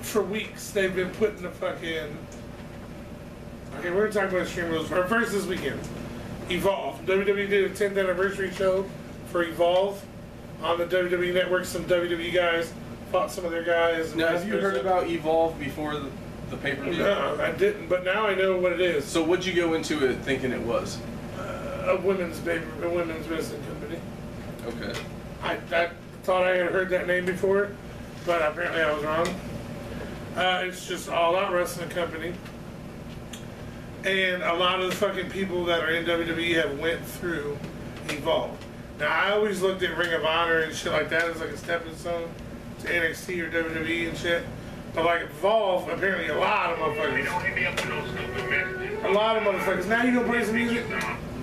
for weeks, they've been putting the fucking, okay, we're gonna talk about Extreme Rules. First this weekend, Evolve. WWE did a 10th anniversary show for Evolve on the WWE Network. Some WWE guys fought some of their guys. Now, have you heard about Evolve before the pay-per-view? No, I didn't, but now I know what it is. So what'd you go into it thinking it was? A women's wrestling company. Okay. I thought I had heard that name before, but apparently I was wrong. It's just all out wrestling company. And a lot of the fucking people that are in WWE have went through Evolve. Now, I always looked at Ring of Honor and shit like that as like a stepping stone to NXT or WWE and shit. But like Evolve, apparently a lot of motherfuckers. A lot of motherfuckers. Now you gonna play some music?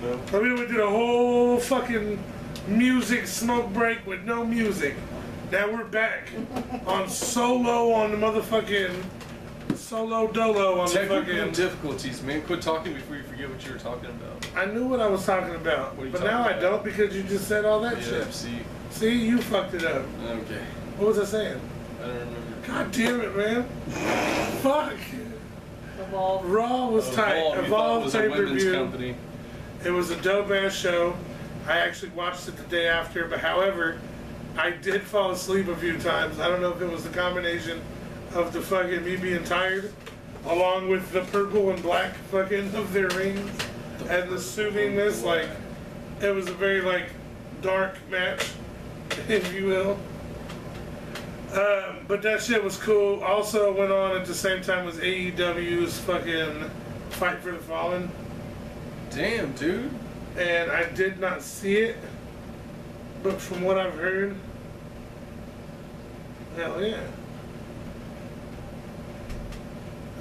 No. So we did a whole fucking music smoke break with no music. Now we're back on Solo on the motherfucking Solo Dolo on Technical the fucking difficulties, man. Quit talking before you forget what you were talking about. I knew what I was talking about, but now I don't because you just said all that shit. See, you fucked it up. Okay. What was I saying? I don't remember. God damn it, man. Fuck. Evolve. Raw was tight. Evolve was a women's pay-per-view. company. It was a dope ass show. I actually watched it the day after, but however, I did fall asleep a few times. I don't know if it was the combination of the fucking me being tired, along with the purple and black fucking of their rings, and the soothingness. Like, it was a very like dark match, if you will. But that shit was cool. Also went on at the same time as AEW's fucking Fight for the Fallen. Damn, dude. And I did not see it, but from what I've heard, hell yeah.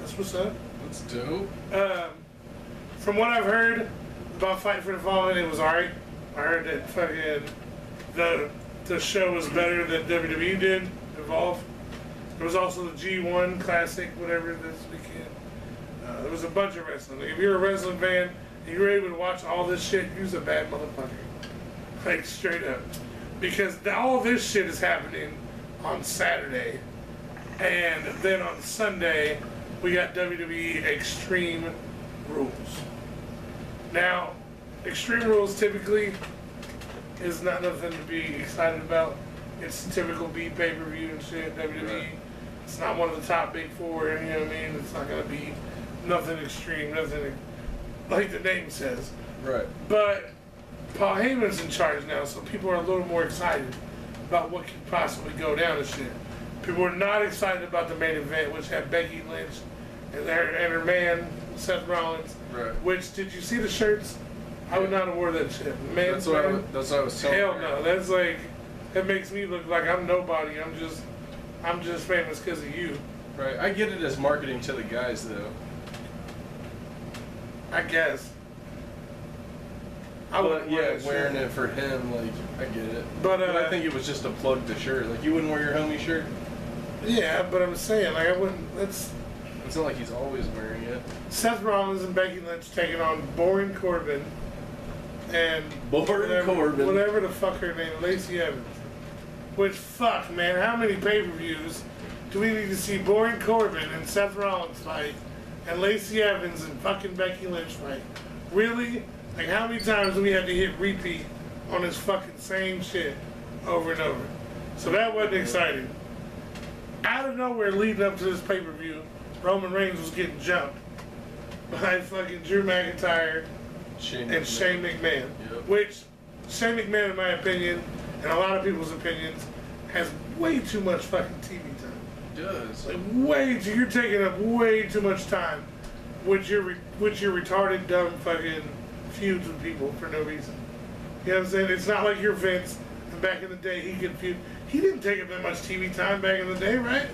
That's what's up. That's dope. From what I've heard about Fight for the Fallen, it was alright. I heard that fucking the show was better than WWE did, Evolve. There was also the G1 Classic, whatever, this weekend. There was a bunch of wrestling. Like, if you're a wrestling fan and you're able to watch all this shit, you're a bad motherfucker. Like, straight up. Because all this shit is happening on Saturday. And then on Sunday, we got WWE Extreme Rules. Now, Extreme Rules typically is not nothing to be excited about. It's typical B pay-per-view and shit, WWE. Right. It's not one of the top big four, you know what I mean? It's not going to be nothing extreme, nothing like the name says. Right. But Paul Heyman's in charge now, so people are a little more excited about what could possibly go down and shit. People were not excited about the main event, which had Becky Lynch and her man, Seth Rollins. Right. Which, did you see the shirts? I would not have wore that shit. Man, that's what I was telling you. Hell no. That's like, that makes me look like I'm nobody. I'm just famous because of you. Right. I get it as marketing to the guys, though. I guess. But yeah, wearing it for him, like, I get it. But I think it was just to plug the shirt. Like, you wouldn't wear your homie shirt? Yeah, but I'm saying, like, I wouldn't, that's... It's not like he's always wearing it. Seth Rollins and Becky Lynch taking on Boring Corbin and... whatever the fuck her name, Lacey Evans. Which, fuck, man, how many pay-per-views do we need to see Boring Corbin and Seth Rollins fight and Lacey Evans and fucking Becky Lynch fight? Really? Like, how many times do we have to hit repeat on this fucking same shit over and over? So that wasn't exciting. Out of nowhere, leading up to this pay-per-view, Roman Reigns was getting jumped by fucking Drew McIntyre and Shane McMahon. Yep. Which, Shane McMahon, in my opinion, and a lot of people's opinions, has way too much fucking TV time. It does. Like, way too, you're taking up way too much time with your retarded, dumb fucking feuds with people for no reason. You know what I'm saying? It's not like you're Vince, and back in the day he could feud. He didn't take up that much TV time back in the day, right?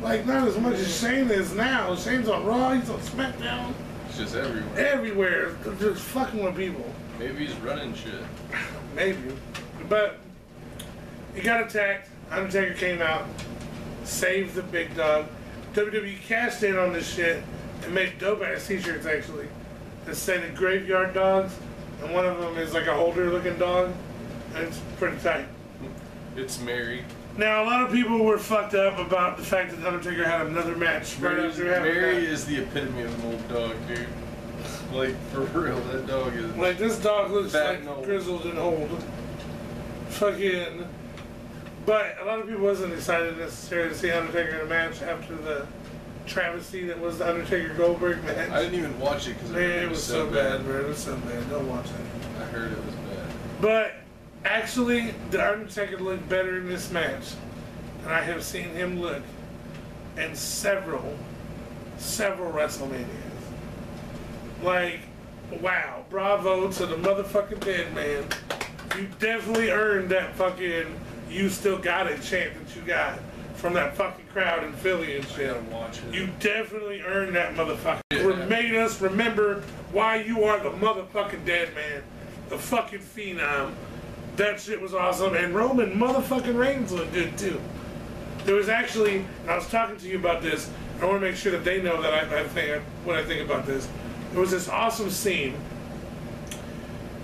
Like, not as much as Shane is now. Shane's on Raw, he's on SmackDown. It's just everywhere. Everywhere. Just fucking with people. Maybe he's running shit. Maybe. But he got attacked. Undertaker came out, saved the big dog. WWE cashed in on this shit and made dope-ass t-shirts, actually, that say the Graveyard Dogs, and one of them is like an older looking dog, and it's pretty tight. It's Mary. Now, a lot of people were fucked up about the fact that Undertaker had another match right after having Mary is the epitome of an old dog, dude. Like, for real, that dog is... Like, this dog looks like old. grizzled and old. Fucking... But a lot of people wasn't excited necessarily to see Undertaker in a match after the travesty that was the Undertaker Goldberg match. I didn't even watch it because it was so bad, bro. It was so bad. Don't watch it. I heard it was bad. But actually, the Undertaker looked better in this match than I have seen him look in several WrestleManias. Like, wow, bravo to the motherfucking dead man. You definitely earned that fucking "you still got it" chant that you got from that fucking crowd in Philly and shit. You definitely earned that motherfucker. Yeah. Made us remember why you are the motherfucking dead man, the fucking phenom, That shit was awesome, and Roman motherfucking Reigns looked good too. There was actually, and I was talking to you about this. I want to make sure that they know that I think what I think about this. There was this awesome scene,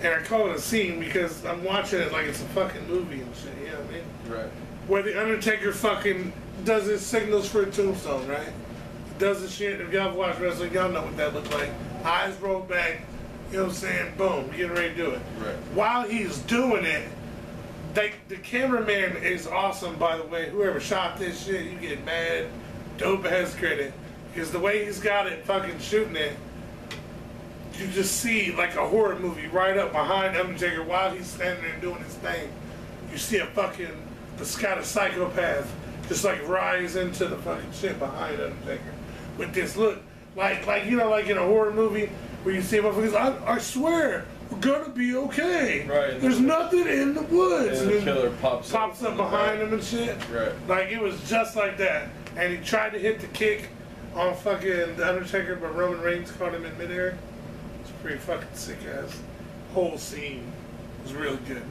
and I call it a scene because I'm watching it like it's a fucking movie and shit. You know what I mean? Right. Where the Undertaker fucking does his signals for a tombstone, right? Does the shit. If y'all watch wrestling, y'all know what that looked like. Eyes rolled back. You know what I'm saying? Boom, getting ready to do it. Right. While he's doing it, the cameraman is awesome, by the way. Whoever shot this shit, you get mad, dope ass credit. Because the way he's got it fucking shooting it, you just see like a horror movie right up behind Undertaker while he's standing there doing his thing. You see a fucking, this kind of psychopath just like rise into the fucking shit behind Undertaker. With this look, like you know, like in a horror movie, where you see motherfuckers, I swear, we're gonna be okay. Right. There's nothing in the woods. And the killer pops up behind him and shit. Right. Like it was just like that. And he tried to hit the kick on fucking The Undertaker, but Roman Reigns caught him in midair. It's pretty fucking sick ass. Whole scene was really good.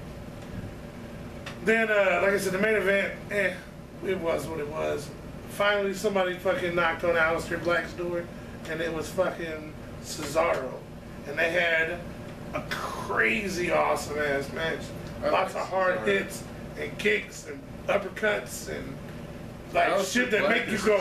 Then, like I said, the main event, it was what it was. Finally, somebody fucking knocked on Aleister Black's door, and it was fucking Cesaro. And they had a crazy awesome ass match. Lots of hard hits and kicks and uppercuts and like shit that make you go,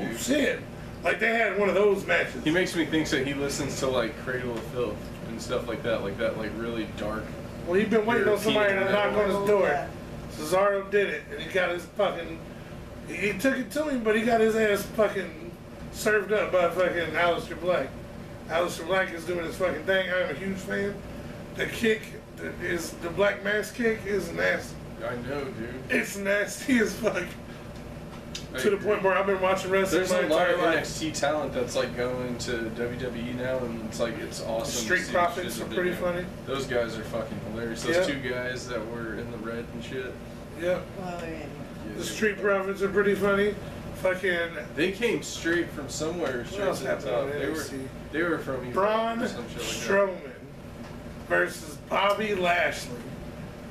ooh, shit. Like they had one of those matches. He makes me think that he listens to like Cradle of Filth and stuff like that like really dark. Well, he's been waiting on somebody to knock on his door. Yeah. Cesaro did it, and he got his fucking. He took it to him, but he got his ass fucking served up by fucking Aleister Black. Aleister Black is doing his fucking thing. I'm a huge fan. The kick is the Black Mass kick is nasty. I know, dude. It's nasty as fuck. To the point where I've been watching wrestling There's my a lot entire of life. NXT talent that's like going to WWE now, and it's like it's awesome. Street to see Profits shit are that pretty they're doing. funny. Those guys are fucking hilarious. Those Yep. two guys that were in the red and shit. Yep. Well, yeah. The Street Profits are pretty funny. Fucking They came straight from somewhere. Straight else to the happened top. on They NXT? were from Europe Braun or some shit like Strowman versus Bobby Lashley.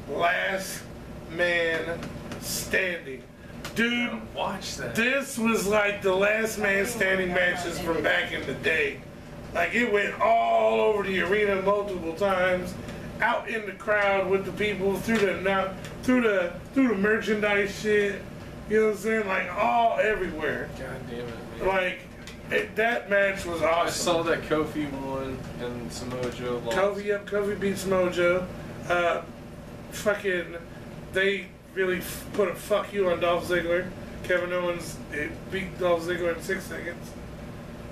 Last man standing. Dude, that. Watch that. this was like the last man standing matches from back in the day. Like it went all over the arena multiple times, out in the crowd with the people through the merchandise shit. You know what I'm saying? Like all everywhere. God damn it, man. Like that match was awesome. I saw that Kofi won and Samoa Joe lost. Kofi beat Samoa Joe. Fucking, they really put a fuck you on Dolph Ziggler. Kevin Owens beat Dolph Ziggler in 6 seconds.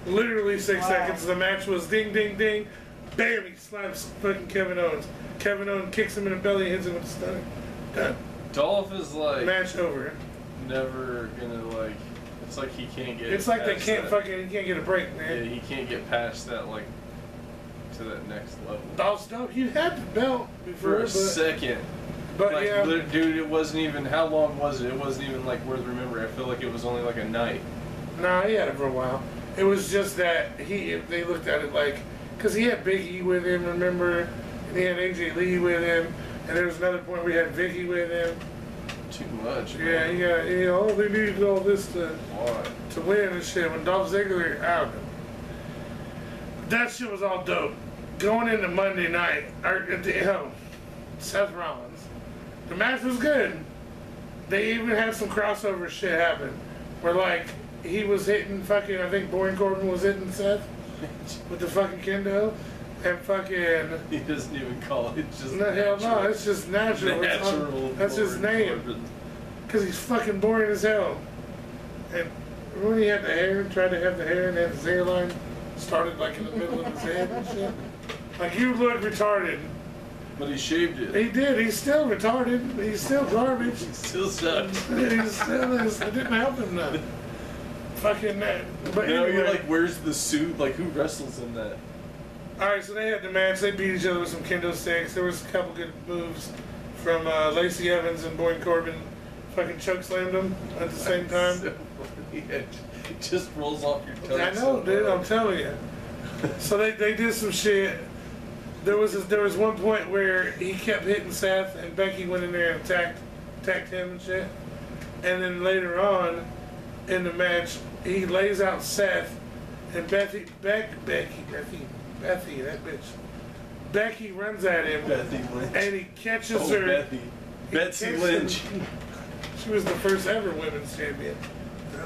Literally 6 seconds. The match was ding, ding, ding. Bam, he slaps fucking Kevin Owens. Kevin Owens kicks him in the belly and hits him with a stunner. Done. Dolph is like Match over. never gonna like. It's like he can't get. It's like they past can't that. fucking, he can't get a break, Yeah, man. he can't get past that like to that next level. Dolph's dope. He had the belt For before, a second. but Like, yeah. dude, it wasn't even. How long was it? It wasn't even like worth remembering. I feel like it was only like a night. Nah, he had it for a while. It was just that they looked at it like, because he had Big E with him, remember? And he had AJ Lee with him. And there was another point where he had Vicky with him. Too much. Yeah, Man. he got, you know, they needed all this Why? to win and shit. When Dolph Ziggler, I don't know. That shit was all dope. Going into Monday night, Seth Rollins. The match was good. They even had some crossover shit happen. Where like, he was hitting fucking, I think Baron Corbin was hitting Seth with the fucking kendo. And fucking... He doesn't even call it. It's just No, hell no, natural. it's just natural. That's his Baron name. Corbin. Because he's fucking boring as hell. And when he had the hair, tried to have the hair and had his hairline started like in the middle of his head and shit. Like, you look retarded. But he shaved it. He did. He's still retarded. He's still garbage. He still sucks. He still is. It didn't help him none. Fucking that. But You know, anyway. you're like, where's the suit? Like, who wrestles in that? Alright, so they had the match. They beat each other with some kendo sticks. There was a couple good moves from Lacey Evans and Baron Corbin. Fucking choke slammed them at the same time. So funny. It just rolls off your tongue. I know, so dude. well. I'm telling you. So they did some shit. There was one point where he kept hitting Seth, and Becky went in there and attacked him and shit. And then later on in the match, he lays out Seth, and Becky, that bitch. Becky runs at him, and he catches her. Betsy Lynch. She was the first ever women's champion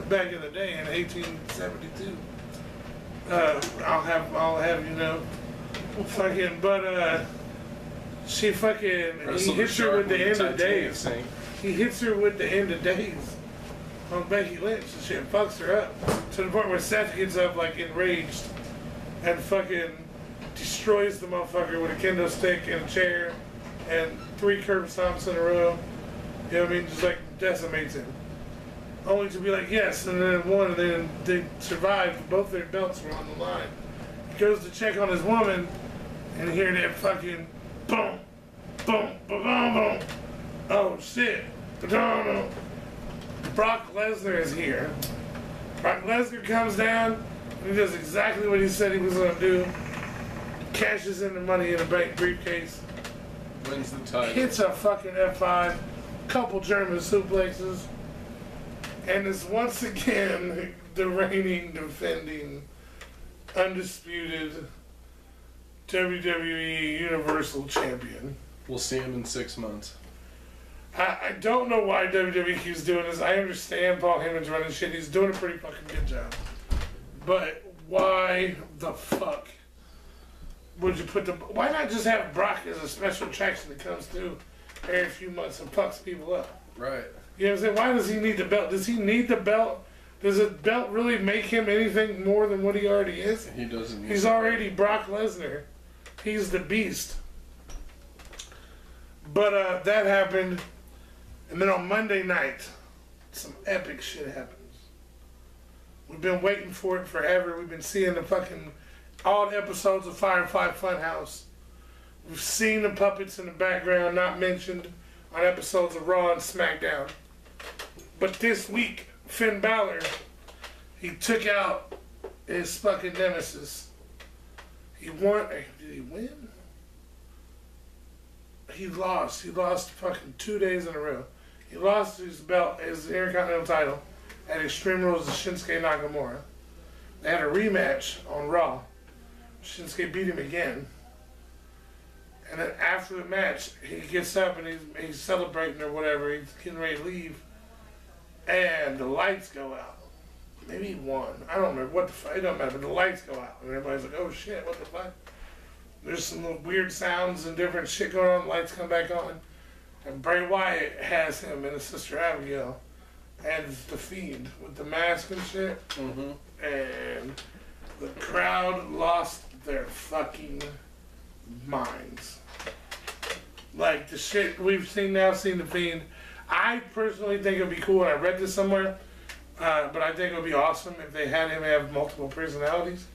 back in the day in 1872. I'll have you know, fucking, but she fucking, he hits her with the end of days. He hits her with the end of days on Becky Lynch and shit, fucks her up to the point where Seth gets up like enraged and fucking destroys the motherfucker with a kendo stick and a chair and 3 curb stomps in a row. You know what I mean? Just like decimates him. Only to be like, yes, and then won, and then they survived. Both their belts were on the line. He goes to check on his woman, and hear that fucking boom, boom, boom, boom, boom. Oh shit. Brock Lesnar is here. Brock Lesnar comes down, and he does exactly what he said he was going to do. Cashes in the Money in the Bank briefcase. Wins the title. Hits a fucking F5. Couple German suplexes. And is once again the reigning, defending, undisputed WWE Universal Champion. We'll see him in 6 months. I don't know why WWE keeps doing this. I understand Paul Heyman's running shit. He's doing a pretty fucking good job. But why the fuck would you put the... Why not just have Brock as a special attraction that comes through every few months and fucks people up? Right. You know what I'm saying? Why does he need the belt? Does he need the belt? Does the belt really make him anything more than what he already is? He doesn't need He's already Brock Lesnar. He's the beast. But that happened. And then on Monday night, some epic shit happens. We've been waiting for it forever. We've been seeing the fucking all the episodes of Firefly Funhouse. We've seen the puppets in the background not mentioned on episodes of Raw and SmackDown. But this week, Finn Balor, he took out his fucking nemesis. He won. Did he win? He lost. He lost fucking 2 days in a row. He lost his belt, his Intercontinental title, at Extreme Rules to Shinsuke Nakamura. They had a rematch on Raw. Shinsuke beat him again. And then after the match, he gets up and he's celebrating or whatever. He's getting ready to leave. And the lights go out. Maybe he won. I don't remember what the fuck. It don't matter. But the lights go out. And everybody's like, oh shit, what the fuck? There's some little weird sounds and different shit going on. The lights come back on. And Bray Wyatt has him and his sister Abigail as the Fiend with the mask and shit. Mm-hmm. And the crowd lost their fucking minds. Like the shit we've seen the Fiend. I personally think it would be cool, and I read this somewhere, but I think it would be awesome if they had him have multiple personalities.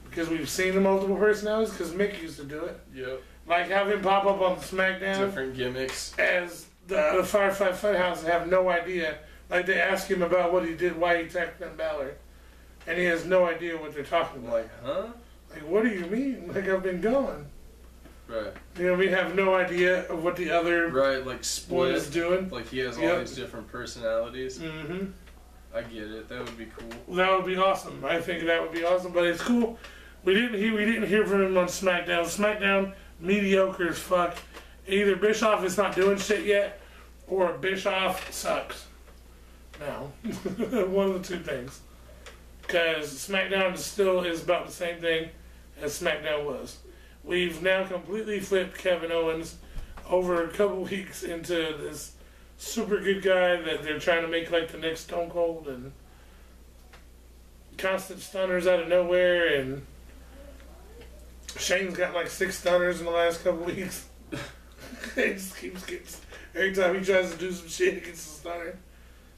Because we've seen the multiple personalities, because Mick used to do it. Yep. Like have him pop up on SmackDown. Different gimmicks. As the Firefly Funhouse and have no idea. Like they ask him about what he did, why he attacked Finn Balor. And he has no idea what they're talking about. Like, huh? Like, what do you mean? Like, I've been gone. Right. You know, we have no idea of what the other like split one is doing. Like he has all these different personalities. Mm-hmm. I get it. That would be cool. That would be awesome. I think that would be awesome. But it's cool. We didn't hear from him on SmackDown. SmackDown mediocre as fuck. Either Bischoff is not doing shit yet, or Bischoff sucks. Now, one of the two things. Because SmackDown still is about the same thing as SmackDown was. We've now completely flipped Kevin Owens over a couple weeks into this super good guy that they're trying to make like the next Stone Cold, and constant stunners out of nowhere, and Shane's got like 6 stunners in the last couple weeks. He just keeps getting, every time he tries to do some shit, he gets a stunner.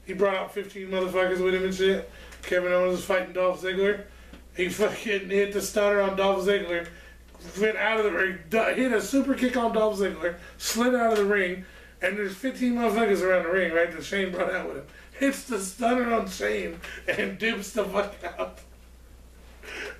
He brought out 15 motherfuckers with him and shit. Kevin Owens was fighting Dolph Ziggler. He fucking hit the stunner on Dolph Ziggler, went out of the ring, hit a super kick on Dolph Ziggler, slid out of the ring, and there's 15 motherfuckers around the ring, right, that Shane brought out with him. Hits the stunner on Shane and dips the fuck out.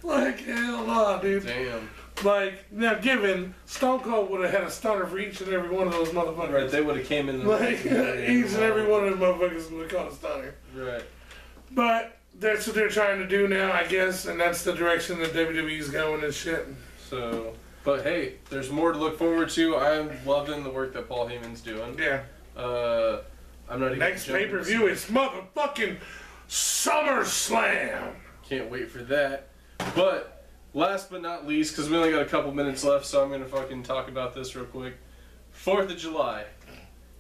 Like, hell no, dude. Damn. Like, now given, Stone Cold would have had a stunner for each and every one of those motherfuckers. Right, they would have came in the like, each and every one of them motherfuckers would have caught a stunner. Right. But that's what they're trying to do now, I guess, and that's the direction that WWE's going and shit. So, but hey, there's more to look forward to. I'm loving the work that Paul Heyman's doing. Yeah. I'm not even Next pay-per-view is motherfucking SummerSlam. Can't wait for that. But last but not least, because we only got a couple minutes left, so I'm gonna fucking talk about this real quick. 4th of July.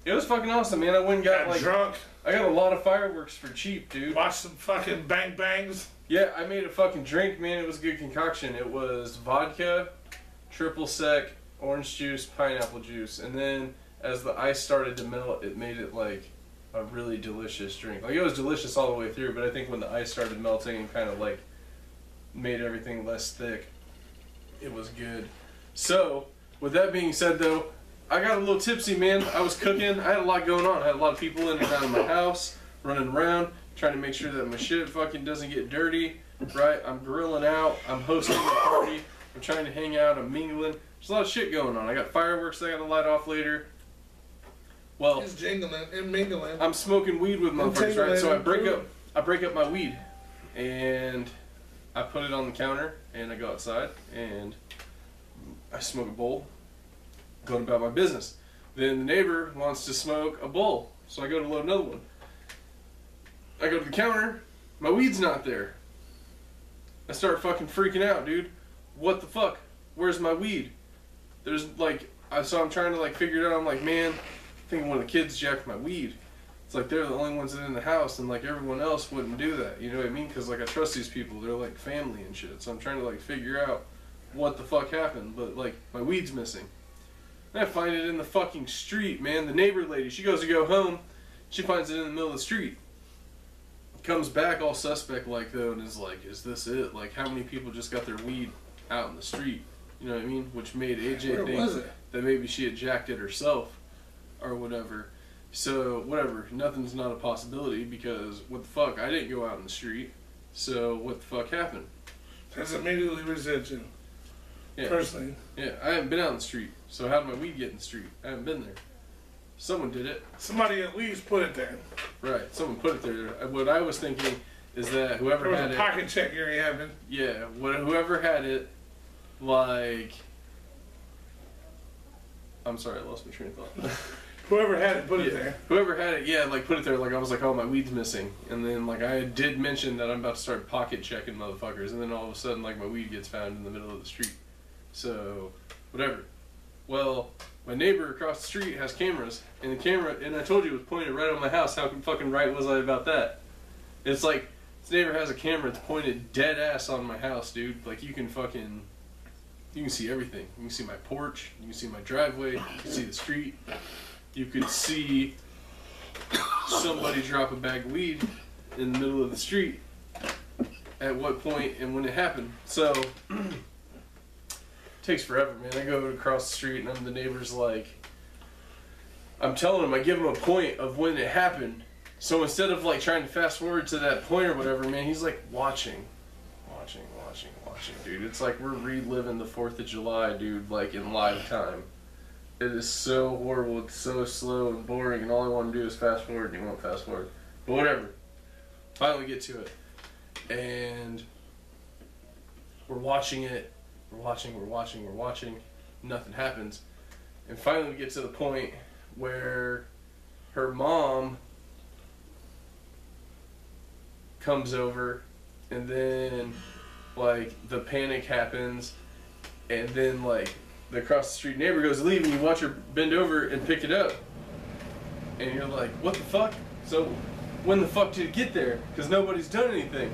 It was fucking awesome, man. I went and got like drunk. I got a lot of fireworks for cheap, dude. Watched some fucking bang bangs. Yeah, I made a fucking drink, man. It was a good concoction. It was vodka, triple sec, orange juice, pineapple juice, and then as the ice started to melt, it made it like a really delicious drink. Like, it was delicious all the way through, but I think when the ice started melting and kind of like made everything less thick, it was good. So, with that being said though, I got a little tipsy, man. I was cooking. I had a lot going on. I had a lot of people in and out of my house, running around, trying to make sure that my shit fucking doesn't get dirty, right? I'm grilling out. I'm hosting a party. I'm trying to hang out. I'm mingling. There's a lot of shit going on. I got fireworks I got to light off later. Well, he's jingling and mingling. I'm smoking weed with motherfuckers, right? So I break up my weed, and I put it on the counter, and I go outside, and I smoke a bowl, going about my business. Then the neighbor wants to smoke a bowl, so I go to load another one. I go to the counter, my weed's not there. I start fucking freaking out, dude. What the fuck? Where's my weed? There's like, so I'm trying to like figure it out. I'm like, man, I think one of the kids jacked my weed. It's like they're the only ones that are in the house, and like everyone else wouldn't do that. You know what I mean? Because like I trust these people. They're like family and shit. So I'm trying to like figure out what the fuck happened. But like my weed's missing. And I find it in the fucking street, man. The neighbor lady, she goes to go home. She finds it in the middle of the street. Comes back all suspect like though, and is like, is this it? Like, how many people just got their weed out in the street? You know what I mean? Which made AJ think that maybe she had jacked it herself or whatever. So whatever, nothing's not a possibility because what the fuck? I didn't go out in the street. So what the fuck happened? That's immediately resent you. Yeah. Personally. Yeah, I haven't been out in the street. So how did my weed get in the street? I haven't been there. Someone did it. Somebody at least put it there. Right, someone put it there. What I was thinking is that whoever had it... There was a pocket check area happened. Yeah, whoever had it, like... I'm sorry, I lost my train of thought. Whoever had it, put it there. Whoever had it, yeah, like put it there. Like I was like, oh, my weed's missing. And then like I did mention that I'm about to start pocket checking motherfuckers. And then all of a sudden, like my weed gets found in the middle of the street. So, whatever. Well... My neighbor across the street has cameras, and the camera, and I told you it was pointed right on my house. How fucking right was I about that? It's like, this neighbor has a camera that's pointed dead ass on my house, dude. Like, you can see everything. You can see my porch, you can see my driveway, you can see the street. You could see somebody drop a bag of weed in the middle of the street at what point and when it happened. So... takes forever, man. I go across the street and the neighbor's like, I'm telling him, I give him a point of when it happened. So instead of like trying to fast forward to that point or whatever, man, he's like watching, dude. It's like we're reliving the 4th of July, dude, like in live time. It is so horrible, it's so slow and boring, and all I want to do is fast forward, and he won't fast forward. But whatever. Finally get to it. And we're watching it. We're watching, nothing happens. And finally we get to the point where her mom comes over, and then like the panic happens, and then like the across the street neighbor goes to leave, and you watch her bend over and pick it up. And you're like, what the fuck? So when the fuck did it get there? Because nobody's done anything.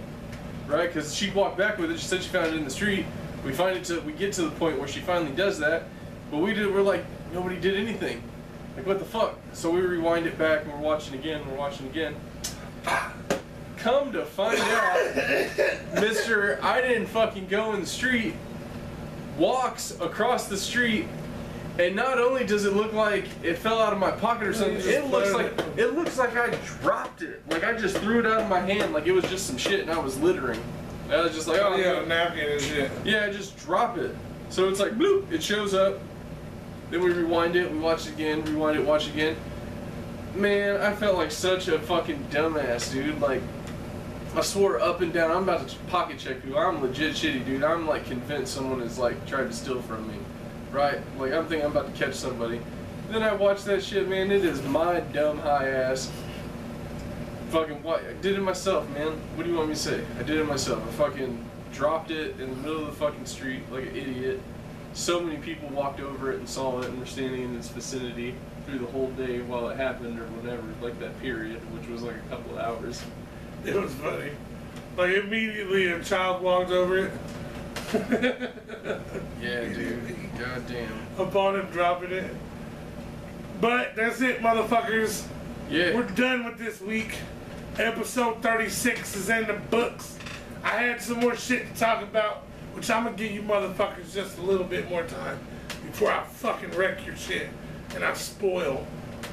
Right? Because she walked back with it, she said she found it in the street. We get to the point where she finally does that, but we're like, nobody did anything. Like, what the fuck? So we rewind it back, and we're watching again. Come to find out, Mr. I didn't fucking go in the street, walks across the street, and not only does it look like it fell out of my pocket or something, it looks like I dropped it. Like I just threw it out of my hand, like it was just some shit, and I was littering. I was just like, oh yeah, a napkin and shit. Yeah, I just drop it. So it's like, bloop, it shows up. Then we rewind it, we watch it again, rewind it, watch it again. Man, I felt like such a fucking dumbass, dude. Like, I swore up and down, I'm about to pocket check you. I'm legit shitty, dude. I'm like convinced someone is like trying to steal from me. Right? Like, I'm thinking I'm about to catch somebody. Then I watch that shit, man. It is my dumb high ass. Fucking what? I did it myself, man. What do you want me to say? I did it myself. I fucking dropped it in the middle of the fucking street like an idiot. So many people walked over it and saw it and were standing in its vicinity through the whole day while it happened or whatever, like that period, which was like a couple of hours. It was funny. Like, immediately a child walked over it. Yeah, dude. Goddamn. Upon him dropping it. But that's it, motherfuckers. Yeah. We're done with this week. Episode 36 is in the books. I had some more shit to talk about, which I'm gonna give you motherfuckers just a little bit more time before I fucking wreck your shit and I spoil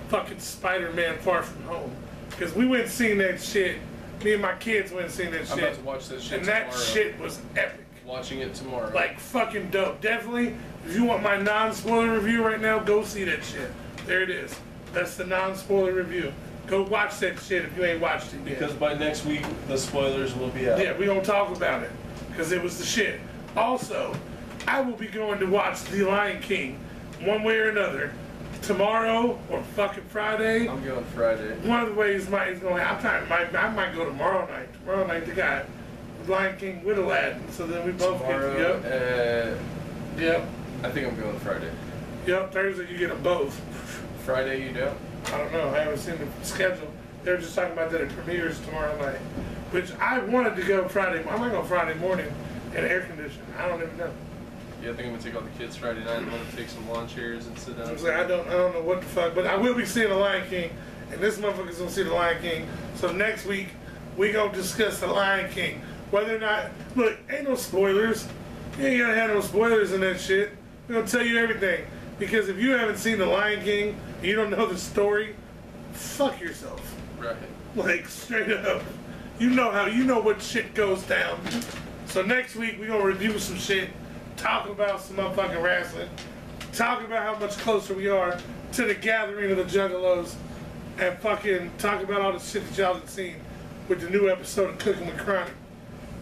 fucking Spider-Man Far From Home. Because we went and seen that shit. Me and my kids went and seen that shit. I'm about to watch that shit and tomorrow. that shit was epic. Watching it tomorrow. Like fucking dope. Definitely, if you want my non-spoiler review right now, go see that shit. There it is. That's the non-spoiler review. Go watch that shit if you ain't watched it yet. Because by next week, the spoilers will be out. Yeah, we gonna talk about it. Because it was the shit. Also, I will be going to watch The Lion King, one way or another, tomorrow or fucking Friday. I'm going Friday. One of the ways is going. I might go tomorrow night. Tomorrow night, they got Lion King with Aladdin. So then we both Tomorrow, get. Yep. I think I'm going Friday. Yep. Thursday you get them both. Friday you don't? I don't know. I haven't seen the schedule. They were just talking about that it premieres tomorrow night, which I wanted to go Friday. I might go Friday morning in air conditioning. I don't even know. Yeah, I think I'm gonna take all the kids Friday night. I'm gonna take some lawn chairs and sit down. I was like, I don't know what the fuck, but I will be seeing The Lion King, and this motherfucker's gonna see The Lion King. So next week we gonna discuss The Lion King. Whether or not, look, ain't no spoilers. You ain't gotta have no spoilers in that shit. We're gonna tell you everything. Because if you haven't seen The Lion King and you don't know the story, fuck yourself. Right. Like, straight up. You know what shit goes down. So next week we gonna review some shit, talk about some motherfucking wrestling, talk about how much closer we are to the gathering of the Juggalos, and fucking talk about all the shit that y'all have seen with the new episode of Cooking with Chronic.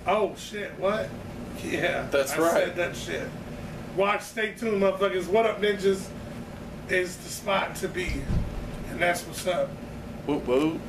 Oh shit, what? Yeah, That's I right. said that shit. Watch, stay tuned, motherfuckers. What Up Ninjas is the spot to be. And that's what's up. Whoop whoop.